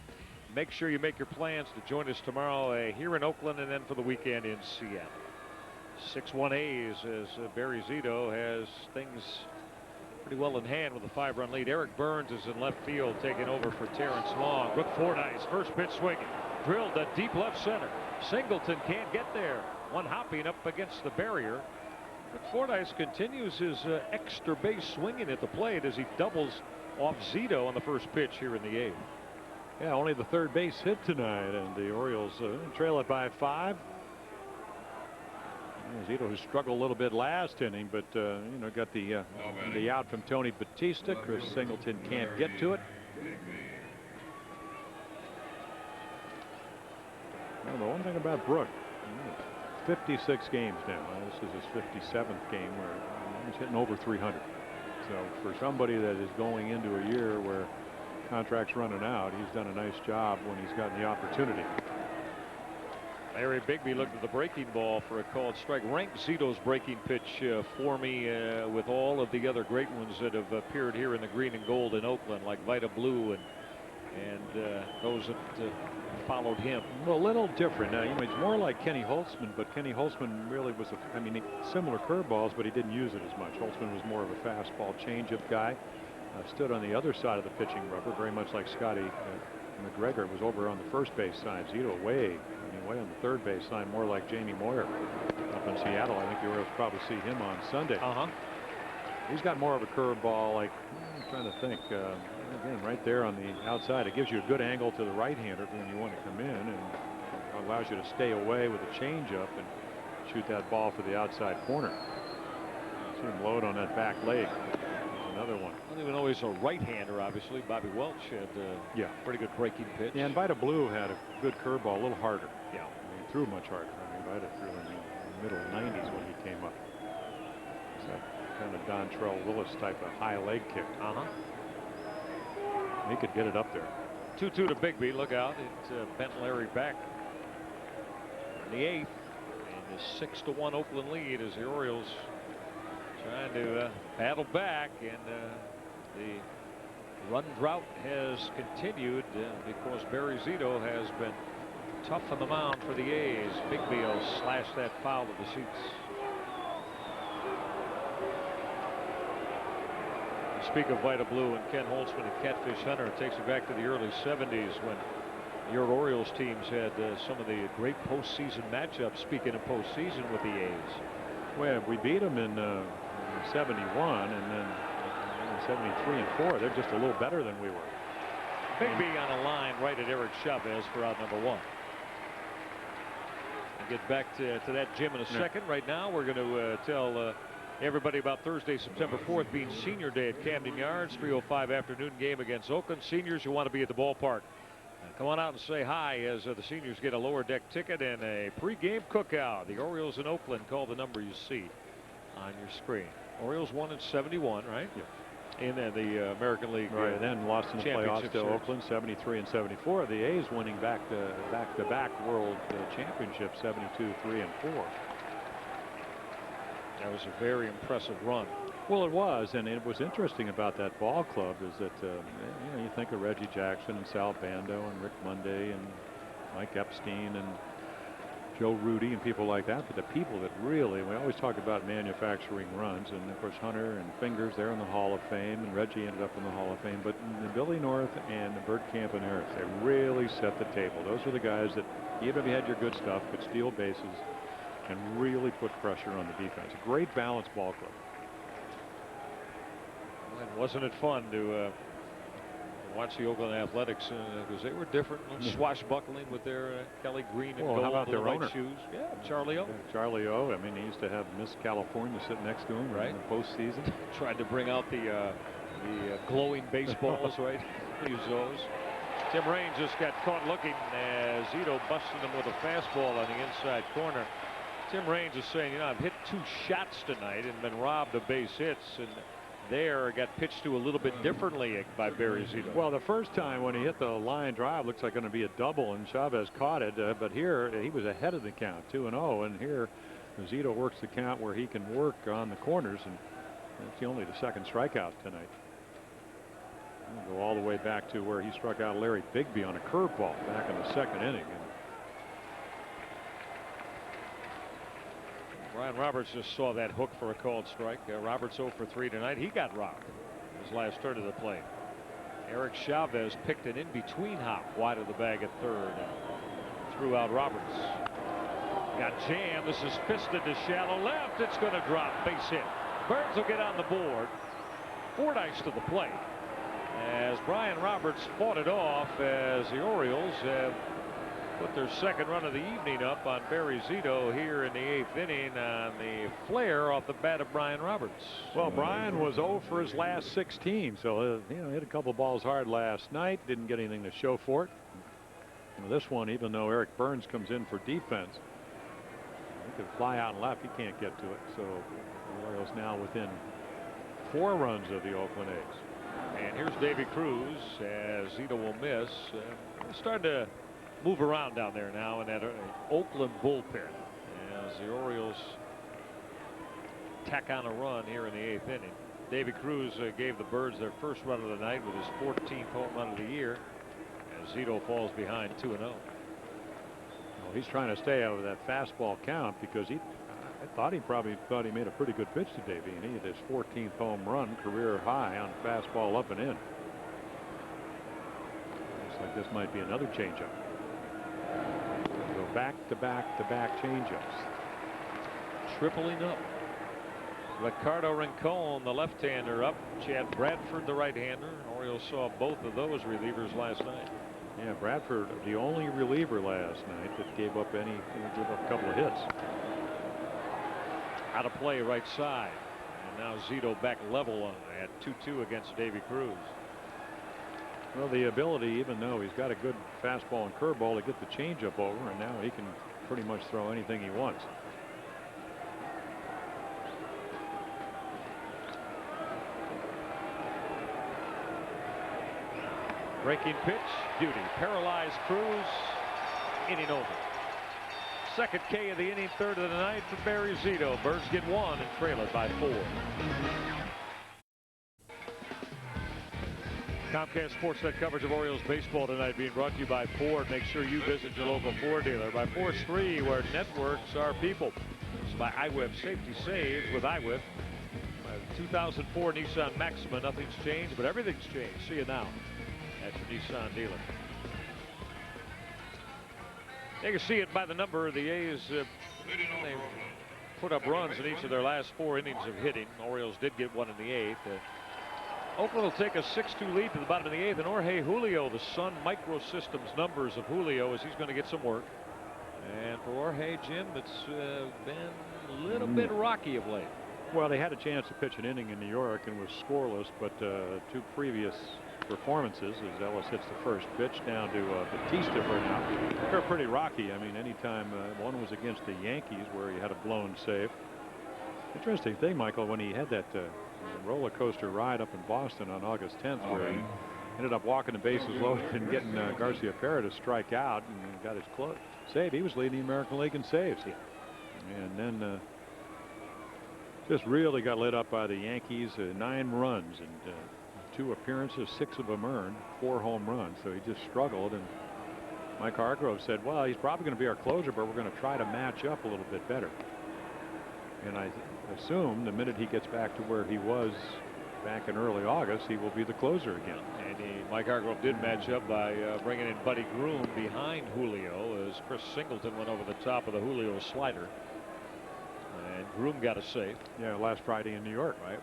Make sure you make your plans to join us tomorrow here in Oakland and then for the weekend in Seattle. 6-1 A's as Barry Zito has things pretty well in hand with a 5-run lead. Eric Burns is in left field taking over for Terrence Long. Brook Fordyce, first pitch swinging. Drilled to deep left center. Singleton can't get there. One hopping up against the barrier. But Fordyce continues his extra base swinging at the plate as he doubles off Zito on the first pitch here in the 8th. Yeah, only the third base hit tonight, and the Orioles trail it by 5. Zito has struggled a little bit last inning, but got the out from Tony Batista. Chris Singleton can't get to it. Well, the one thing about Brook, 56 games now. This is his 57th game where he's hitting over 300. So for somebody that is going into a year where contract's running out, he's done a nice job when he's gotten the opportunity. Larry Bigby looked at the breaking ball for a called strike. Rank Zito's breaking pitch for me with all of the other great ones that have appeared here in the green and gold in Oakland, like Vita Blue and those that followed him. Well, a little different. Now, it's more like Kenny Holtzman, but Kenny Holtzman really was similar curveballs, but he didn't use it as much. Holtzman was more of a fastball changeup guy. Stood on the other side of the pitching rubber, very much like Scotty McGregor was over on the first base side. Zito way on the third base line, more like Jamie Moyer up in Seattle. I think the Orioles probably see him on Sunday. He's got more of a curveball, like I'm trying to think. Again, right there on the outside, it gives you a good angle to the right-hander when you want to come in, and allows you to stay away with a changeup and shoot that ball for the outside corner. See him load on that back leg. Another one. I don't even know he's a right-hander, obviously. Bobby Welch had pretty good breaking pitch. Yeah, and Vita Blue had a good curveball, a little harder. Yeah, he threw much harder. Vita threw in the middle 90s when he came up. It's that kind of Dontrell Willis type of high leg kick. He could get it up there. 2-2 to Bigby. Look out. It bent Larry back in the 8th. And the 6-1 Oakland lead as the Orioles trying to battle back, and the Run drought has continued because Barry Zito has been tough on the mound for the A's. Bigby will slash that foul to the seats. Speak of Vita Blue and Ken Holtzman and Catfish Hunter, it takes you back to the early 70s when your Orioles teams had some of the great postseason matchups. Speaking of postseason with the A's. Well, we beat them in 71 and then 73 and 4. They're just a little better than we were. Bigby on a line right at Eric Chavez for out number 1. We'll get back to that, Jim, in a second. Right now, we're going to tell everybody about Thursday, September 4th being Senior Day at Camden Yards. 3:05 afternoon game against Oakland. Seniors, you want to be at the ballpark. Come on out and say hi as the seniors get a lower deck ticket and a pregame cookout. The Orioles in Oakland. Call the number you see on your screen. Orioles won in 71, right? Yeah. In the American League. Right, and then lost in the playoffs to Oakland, 73 and 74. The A's winning back-to-back World Championships, 72, 3 and 4. That was a very impressive run. Well, it was, and it was interesting about that ball club is that you know, you think of Reggie Jackson and Sal Bando and Rick Monday and Mike Epstein and Joe Rudy and people like that, but the people that really, we always talk about manufacturing runs, and of course Hunter and Fingers, they're in the Hall of Fame, and Reggie ended up in the Hall of Fame, but Billy North and Bert Camp and Harris, they really set the table. Those are the guys that, even if you had your good stuff, could steal bases and really put pressure on the defense. A great balanced ball club. And wasn't it fun to watch the Oakland Athletics because they were different, swashbuckling with their Kelly Green and gold how about their white owner? shoes. Yeah, Charlie O. Charlie O. I mean, he used to have Miss California sit next to him in the postseason. Tried to bring out the glowing baseballs, right? Use those. Tim Raines just got caught looking as Zito busted him with a fastball on the inside corner. Tim Raines is saying, you know, I've hit 2 shots tonight and been robbed of base hits, and there got pitched to a little bit differently by Barry Zito. Well, the first time when he hit the line drive, looks like going to be a double, and Chavez caught it. But here he was ahead of the count, 2-0, and here Zito works the count where he can work on the corners, and that's only the second strikeout tonight. We'll go all the way back to where he struck out Larry Bigby on a curveball back in the second inning. Brian Roberts just saw that hook for a called strike. Roberts 0 for 3 tonight. He got robbed his last turn of the plate. Eric Chavez picked an in-between hop wide of the bag at third and threw out Roberts. Got jammed. This is fisted to shallow left. It's going to drop. Base hit. Burns will get on the board. Fordyce to the plate as Brian Roberts fought it off as the Orioles put their second run of the evening up on Barry Zito here in the 8th inning on the flare off the bat of Brian Roberts. Well, Brian was 0 for his last 16, so you know, hit a couple balls hard last night, didn't get anything to show for it. And this one, even though Eric Burns comes in for defense, he could fly out and left. He can't get to it. So the Orioles now within 4 runs of the Oakland A's. And here's Davy Cruz as Zito will miss. Starting to move around down there now in that Oakland bullpen as the Orioles tack on a run here in the 8th inning. Davy Cruz gave the Birds their first run of the night with his 14th home run of the year as Zito falls behind 2-0. Well, he's trying to stay out of that fastball count because I thought he probably thought he made a pretty good pitch to Davy, and he had his 14th home run, career high on fastball up and in. Looks like this might be another changeup. Go back-to-back-to-back changeups. Tripling up. Ricardo Rincon, the left-hander, up. Chad Bradford, the right-hander. Orioles saw both of those relievers last night. Yeah, Bradford, the only reliever last night that gave up a couple of hits. Out of play right side. And now Zito back level at 2-2 against Davy Cruz. Well, the ability, even though he's got a good fastball and curveball, to get the changeup over, and now he can pretty much throw anything he wants. Breaking pitch, Duty. Paralyzed Cruz. Inning over. Second K of the inning, third of the night for Barry Zito. Birds get 1 and trail it by 4. Comcast SportsNet coverage of Orioles baseball tonight being brought to you by Ford. Make sure you visit your local Ford dealer. By Force 3, where networks are people. It's by iWeb. Safety saves with iWeb. By 2004 Nissan Maxima. Nothing's changed, but everything's changed. See you now at your Nissan dealer. You can see it by the number. The A's they put up runs in each of their last 4 innings of hitting. Orioles did get one in the 8th. Oakland will take a 6-2 lead to the bottom of the 8th, and Jorge Julio, the Sun Microsystems numbers of Julio, as he's going to get some work. And for Jorge, Jim, it's been a little bit rocky of late. Well, they had a chance to pitch an inning in New York and was scoreless, but 2 previous performances as Ellis hits the first pitch down to Batista for now. They're pretty rocky. I mean, anytime one was against the Yankees where he had a blown save. Interesting thing, Michael, when he had that roller coaster ride up in Boston on August 10th where he ended up walking the bases loaded and getting Garcia Parra to strike out and got his save. He was leading the American League in saves. And then just really got lit up by the Yankees. 9 runs and 2 appearances, 6 of them earned, 4 home runs. So he just struggled. And Mike Hargrove said, well, he's probably going to be our closer, but we're going to try to match up a little bit better. And I assume the minute he gets back to where he was back in early August, he will be the closer again. And Mike Hargrove did match up by bringing in Buddy Groom behind Julio as Chris Singleton went over the top of the Julio slider. And Groom got a save. Yeah, last Friday in New York. Right.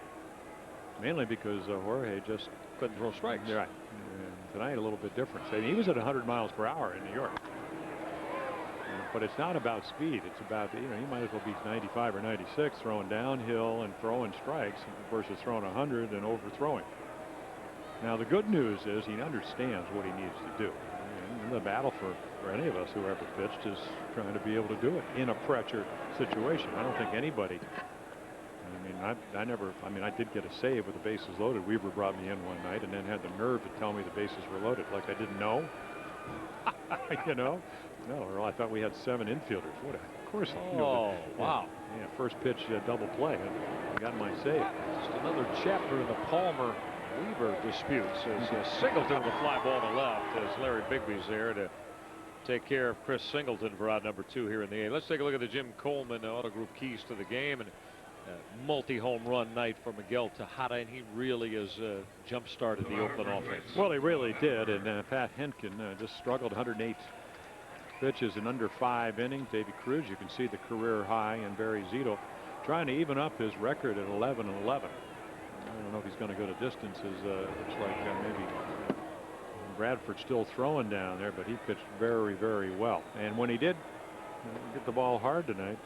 Mainly because Jorge just couldn't throw strikes. Right. And tonight a little bit different. I mean, he was at 100 miles per hour in New York. But it's not about speed. It's about, he might as well be 95 or 96 throwing downhill and throwing strikes versus throwing 100 and overthrowing. Now the good news is he understands what he needs to do. And the battle for any of us who ever pitched is trying to be able to do it in a pressure situation. I don't think anybody. I did get a save with the bases loaded. Weaver brought me in one night and then had the nerve to tell me the bases were loaded, like I didn't know. No, Earl, I thought we had 7 infielders. What? Of course. Oh, wow. Yeah, first pitch double play. I got my save. Just another chapter in the Palmer-Weaver disputes as Singleton with a fly ball to left as Larry Bigby's there to take care of Chris Singleton for out number 2 here in the 8th. Let's take a look at the Jim Coleman Auto Group keys to the game. And multi-home run night for Miguel Tejada, and he really has jump-started the Oakland offense. Well, he really did, and Pat Henkin just struggled. 108 pitches in under 5 innings. Davey Cruz, you can see the career high, and Barry Zito trying to even up his record at 11-11. I don't know if he's going to go to distances. Looks like maybe Bradford's still throwing down there, but he pitched very, very well. And when he did get the ball hard tonight,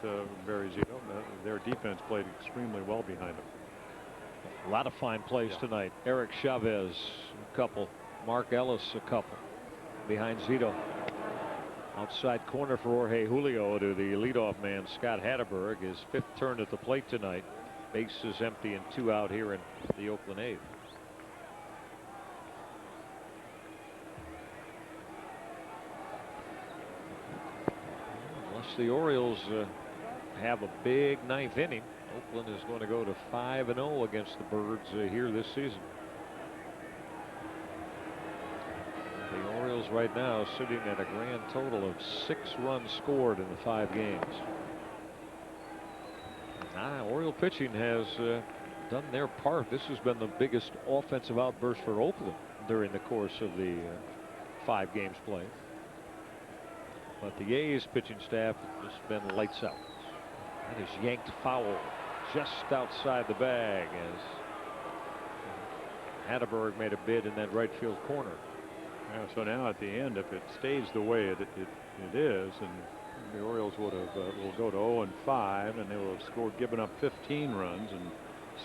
Barry Zito, their defense played extremely well behind him. A lot of fine plays tonight. Eric Chavez, a couple. Mark Ellis, a couple. Behind Zito. Outside corner for Jorge Julio to the leadoff man, Scott Hatteberg. His 5th turn at the plate tonight. Bases empty and 2 out here in the Oakland 8th. Unless the Orioles have a big 9th inning, Oakland is going to go to 5-0 against the Birds here this season. The Orioles right now sitting at a grand total of 6 runs scored in the 5 games. Oriole pitching has done their part. This has been the biggest offensive outburst for Oakland during the course of the 5 games played. But the A's pitching staff has just been lights out. That is yanked foul just outside the bag as Hatteberg made a bid in that right field corner. Yeah, so now at the end, if it stays the way it is, and the Orioles will go to 0-5, and they will have given up 15 runs and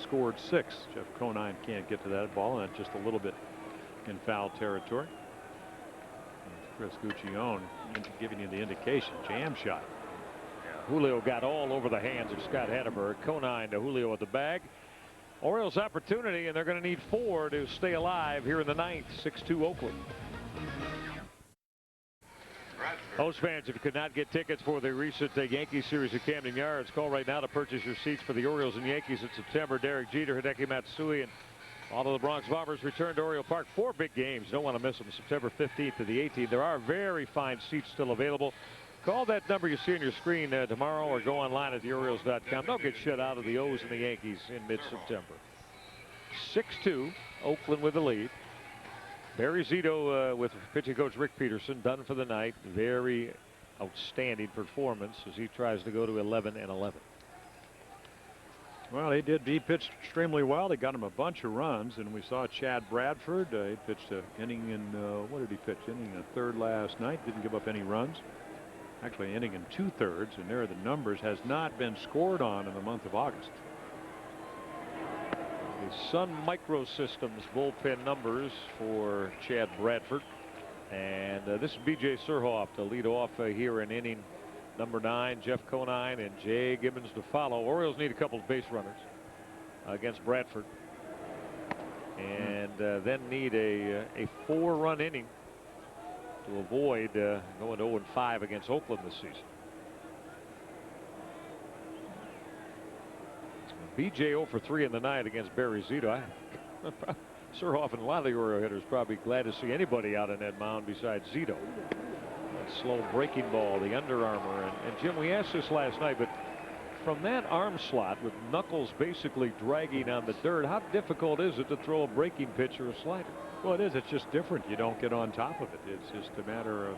scored 6. Jeff Conine can't get to that ball, and that's just a little bit in foul territory. Chris Guccione giving you the indication. Jam shot. Julio got all over the hands of Scott Hatteberg. Conine to Julio at the bag. Orioles opportunity, and they're going to need 4 to stay alive here in the 9th. 6-2 Oakland. Host fans, if you could not get tickets for the recent Yankees series at Camden Yards, call right now to purchase your seats for the Orioles and Yankees in September. Derek Jeter, Hideki Matsui, and Although the Bronx Bombers return to Oriole Park, 4 big games. Don't want to miss them. September 15th to the 18th. There are very fine seats still available. Call that number you see on your screen tomorrow, or go online at theorioles.com. Don't get shut out of the O's and the Yankees in mid-September. 6-2, Oakland with the lead. Barry Zito with pitching coach Rick Peterson done for the night. Very outstanding performance as he tries to go to 11-11. Well, he pitched extremely well. They got him a bunch of runs, and we saw Chad Bradford. He pitched an inning in what did he pitch? Inning in the third last night. Didn't give up any runs. Actually, an inning in 2/3, and there are the numbers. Has not been scored on in the month of August. The Sun Microsystems bullpen numbers for Chad Bradford, and this is B.J. Surhoff to lead off here in inning number 9. Jeff Conine and Jay Gibbons to follow. Orioles need a couple of base runners against Bradford, and then need a 4-run inning to avoid going 0-5 against Oakland this season. BJ 0 for 3 in the night against Barry Zito. Surhoff and a lot of the Oriole hitters probably glad to see anybody out on that mound besides Zito. That slow breaking ball, the Under Armour, and Jim, we asked this last night, but from that arm slot with knuckles basically dragging on the dirt, how difficult is it to throw a breaking pitch or a slider? Well, it is. It's just different. You don't get on top of it. It's just a matter of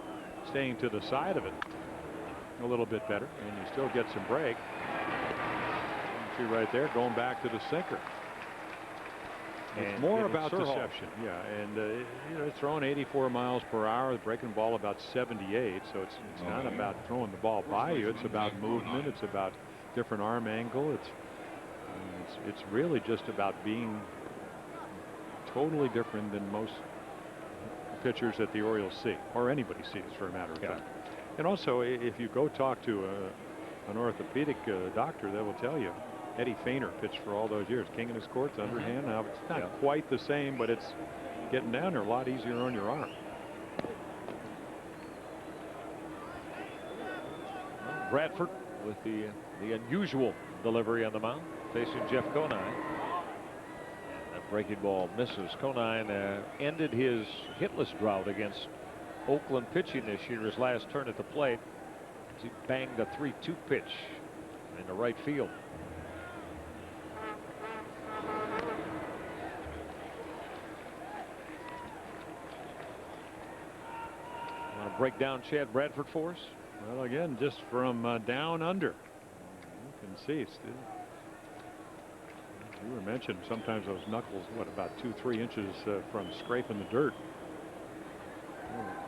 staying to the side of it a little bit better, and you still get some break. You see right there, going back to the sinker. It's more about deception. Yeah, and you know, throwing 84 miles per hour, the breaking ball about 78. So it's not about throwing the ball by you. It's about movement. It's about different arm angle. It's really just about being totally different than most pitchers that the Orioles see, or anybody sees, for a matter of fact. And also, if you go talk to an orthopedic doctor, they will tell you Eddie Feiner pitched for all those years, king in his courts, underhand. Now it's not quite the same, but it's getting down there a lot easier on your arm. Bradford with the unusual delivery on the mound, facing Jeff Conine. That breaking ball misses. Conine ended his hitless drought against Oakland pitching this year. His last turn at the plate, he banged a 3-2 pitch into right field. Want to break down Chad Bradford for us? Well, again, just from down under, you can see still. You were mentioning sometimes those knuckles, what, about 2-3 inches from scraping the dirt.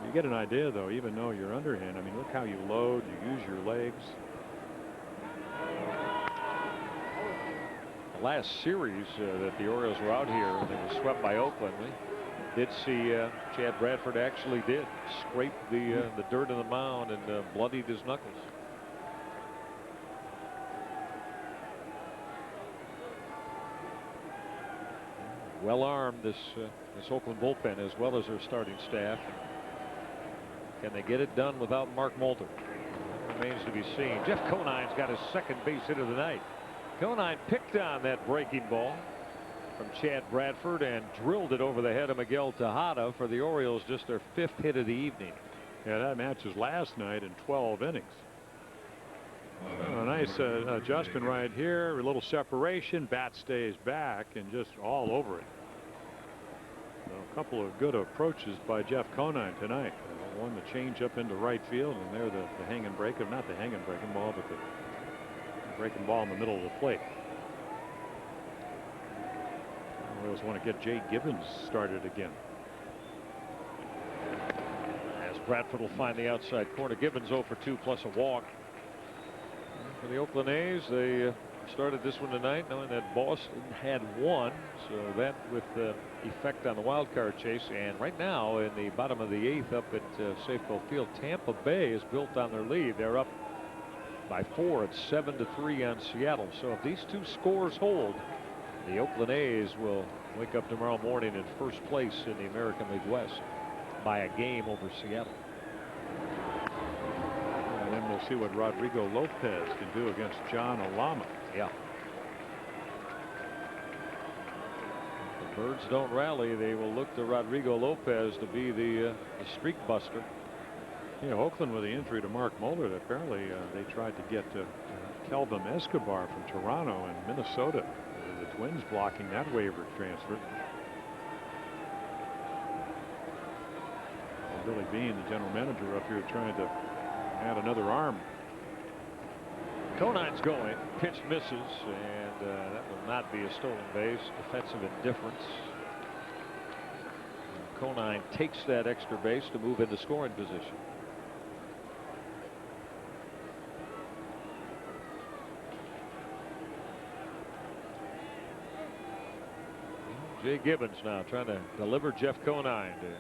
You get an idea, though, even though you're underhand. I mean, look how you load, you use your legs. The last series that the Orioles were out here, they were swept by Oakland. We did see Chad Bradford actually did scrape the dirt on the mound and bloodied his knuckles. Well armed, this Oakland bullpen, as well as their starting staff. Can they get it done without Mark Moulton? Remains to be seen. Jeff Conine's got his second base hit of the night. Conine picked on that breaking ball from Chad Bradford and drilled it over the head of Miguel Tejada for the Orioles, just their 5th hit of the evening. Yeah, that match was last night in 12 innings. A nice adjustment right here, a little separation, bat stays back, and just all over it. So a couple of good approaches by Jeff Conine tonight. One the change up into right field, and there the hanging breaker, not the hanging breaking ball, but the breaking ball in the middle of the plate. The Orioles want to get Jay Gibbons started again. As Bradford will find the outside corner. Gibbons 0 for 2 plus a walk. For the Oakland A's, they started this one tonight, knowing that Boston had won, so that with effect on the wild card chase. And right now in the bottom of the 8th up at Safeco Field, Tampa Bay is built on their lead. They're up by 4. It's 7-3 on Seattle. So if these two scores hold, the Oakland A's will wake up tomorrow morning in first place in the American League West by a game over Seattle. And then we'll see what Rodrigo Lopez can do against John Alama. Yeah. Birds don't rally. They will look to Rodrigo Lopez to be the streak buster. You know, Oakland with the injury to Mark Mulder, apparently they tried to get Kelvin Escobar from Toronto and Minnesota. The Twins blocking that waiver transfer. Billy Bean, the general manager up here, trying to add another arm. Conine's going. Pitch misses, and that will not be a stolen base. Defensive indifference. And Conine takes that extra base to move into scoring position. Jay Gibbons now trying to deliver Jeff Conine to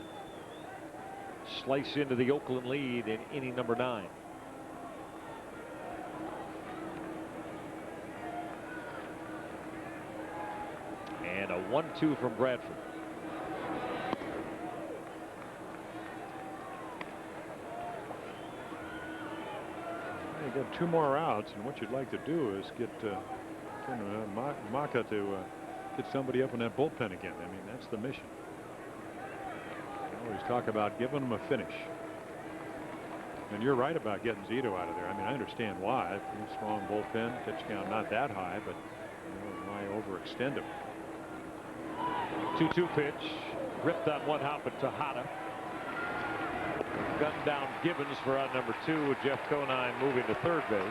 slice into the Oakland lead in inning number 9. And a 1-2 from Bradford. You got 2 more outs, and what you'd like to do is get Maka to get somebody up in that bullpen again. I mean, that's the mission. I always talk about giving them a finish. And you're right about getting Zito out of there. I mean, I understand why. Strong bullpen, pitch count not that high, but why overextend him? 2-2 pitch, ripped on one hop at Tejada. Gunned down Gibbons for out number 2 with Jeff Conine moving to third base.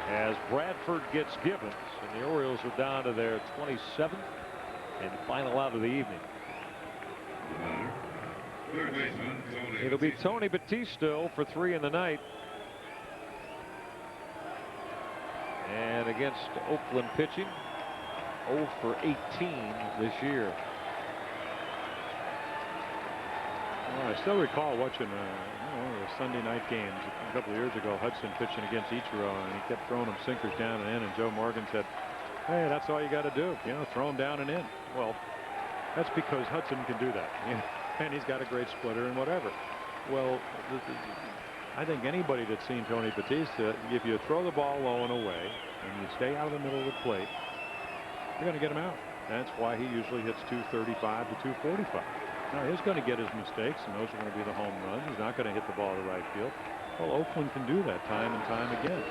As Bradford gets Gibbons, and the Orioles are down to their 27th and final out of the evening. It'll be Tony Batista for 3 in the night. And against Oakland pitching, 0 for 18 this year. Well, I still recall watching one of the Sunday night games a couple of years ago. Hudson pitching against Ichiro, and he kept throwing them sinkers down and in. And Joe Morgan said, "Hey, that's all you got to do. You know, throw them down and in." Well, that's because Hudson can do that, and he's got a great splitter and whatever. Well, I think anybody that's seen Tony Batista, if you throw the ball low and away, and you stay out of the middle of the plate, you're going to get him out. That's why he usually hits 235 to 245. Now he's going to get his mistakes, and those are going to be the home runs. He's not going to hit the ball to right field. Well, Oakland can do that time and time again.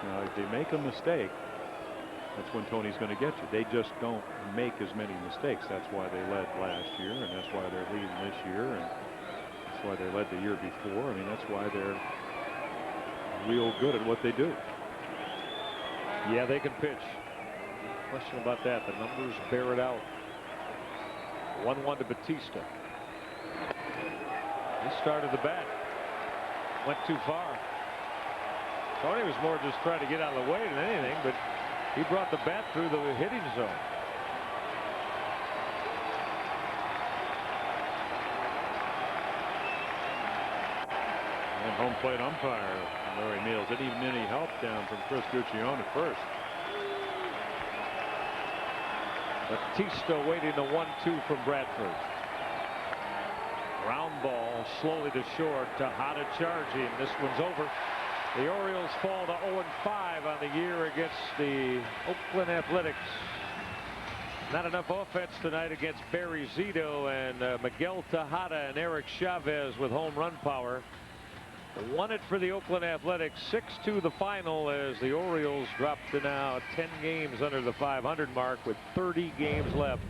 Now, if they make a mistake, that's when Tony's going to get you. They just don't make as many mistakes. That's why they led last year, and that's why they're leading this year, and that's why they led the year before. I mean, that's why they're real good at what they do. Yeah, they can pitch. No question about that. The numbers bear it out. 1-1 to Batista. He started the bat. Went too far. Tony was more just trying to get out of the way than anything, but he brought the bat through the hitting zone. And home plate umpire Larry Meals didn't even any help down from Chris Guccione at first. Batista waiting the 1-2 from Bradford. Ground ball slowly to short. Tejada charging. This one's over. The Orioles fall to 0-5 on the year against the Oakland Athletics. Not enough offense tonight against Barry Zito and Miguel Tejada and Eric Chavez with home run power. Won it for the Oakland Athletics. 6-2 the final as the Orioles drop to now 10 games under the 500 mark with 30 games left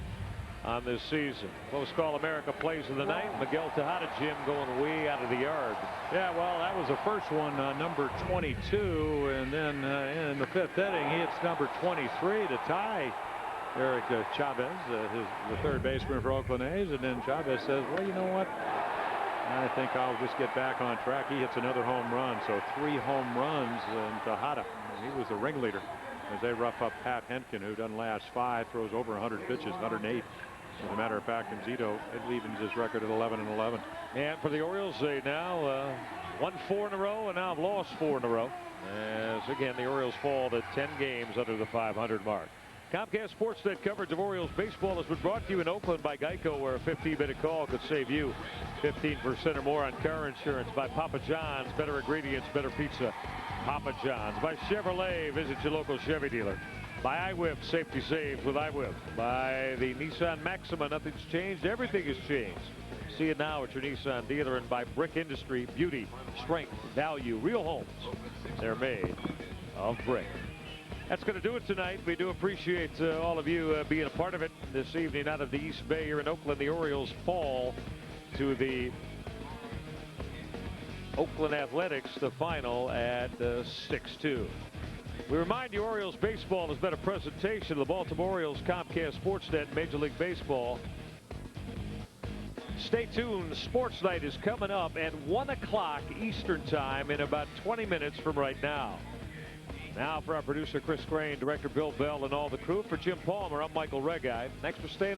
on this season. Close Call America plays of the night. Miguel Tejada, Jim, going way out of the yard. Yeah, well, that was the first one, number 22, and then in the 5th inning he hits number 23 to tie Eric Chavez, the third baseman for Oakland A's, and then Chavez says, well, you know what, I think I'll just get back on track. He hits another home run, so 3 home runs, and Tejada, he was the ringleader as they rough up Pat Henkin, who doesn't last 5, throws over 100 pitches, 108. As a matter of fact, and Zito, it evens his record at 11-11. And for the Orioles, they now won 4 in a row and now have lost 4 in a row. As again, the Orioles fall to 10 games under the 500 mark. Comcast SportsNet coverage of Orioles baseball has been brought to you in Oakland by Geico, where a 15-minute call could save you 15% or more on car insurance. By Papa John's, better ingredients, better pizza. Papa John's. By Chevrolet, visit your local Chevy dealer. By iWhip, safety saves with iWhip. By the Nissan Maxima, nothing's changed. Everything has changed. See it now at your Nissan dealer. And by Brick Industry, beauty, strength, value, real homes. They're made of brick. That's going to do it tonight. We do appreciate all of you being a part of it this evening out of the East Bay here in Oakland. The Orioles fall to the Oakland Athletics, the final at 6-2. We remind you Orioles baseball has been a presentation of the Baltimore Orioles, Comcast, SportsNet, Major League Baseball. Stay tuned. Sports Night is coming up at 1 o'clock Eastern Time in about 20 minutes from right now. Now for our producer Chris Crane, director Bill Bell, and all the crew. For Jim Palmer, I'm Michael Reghi. Thanks for staying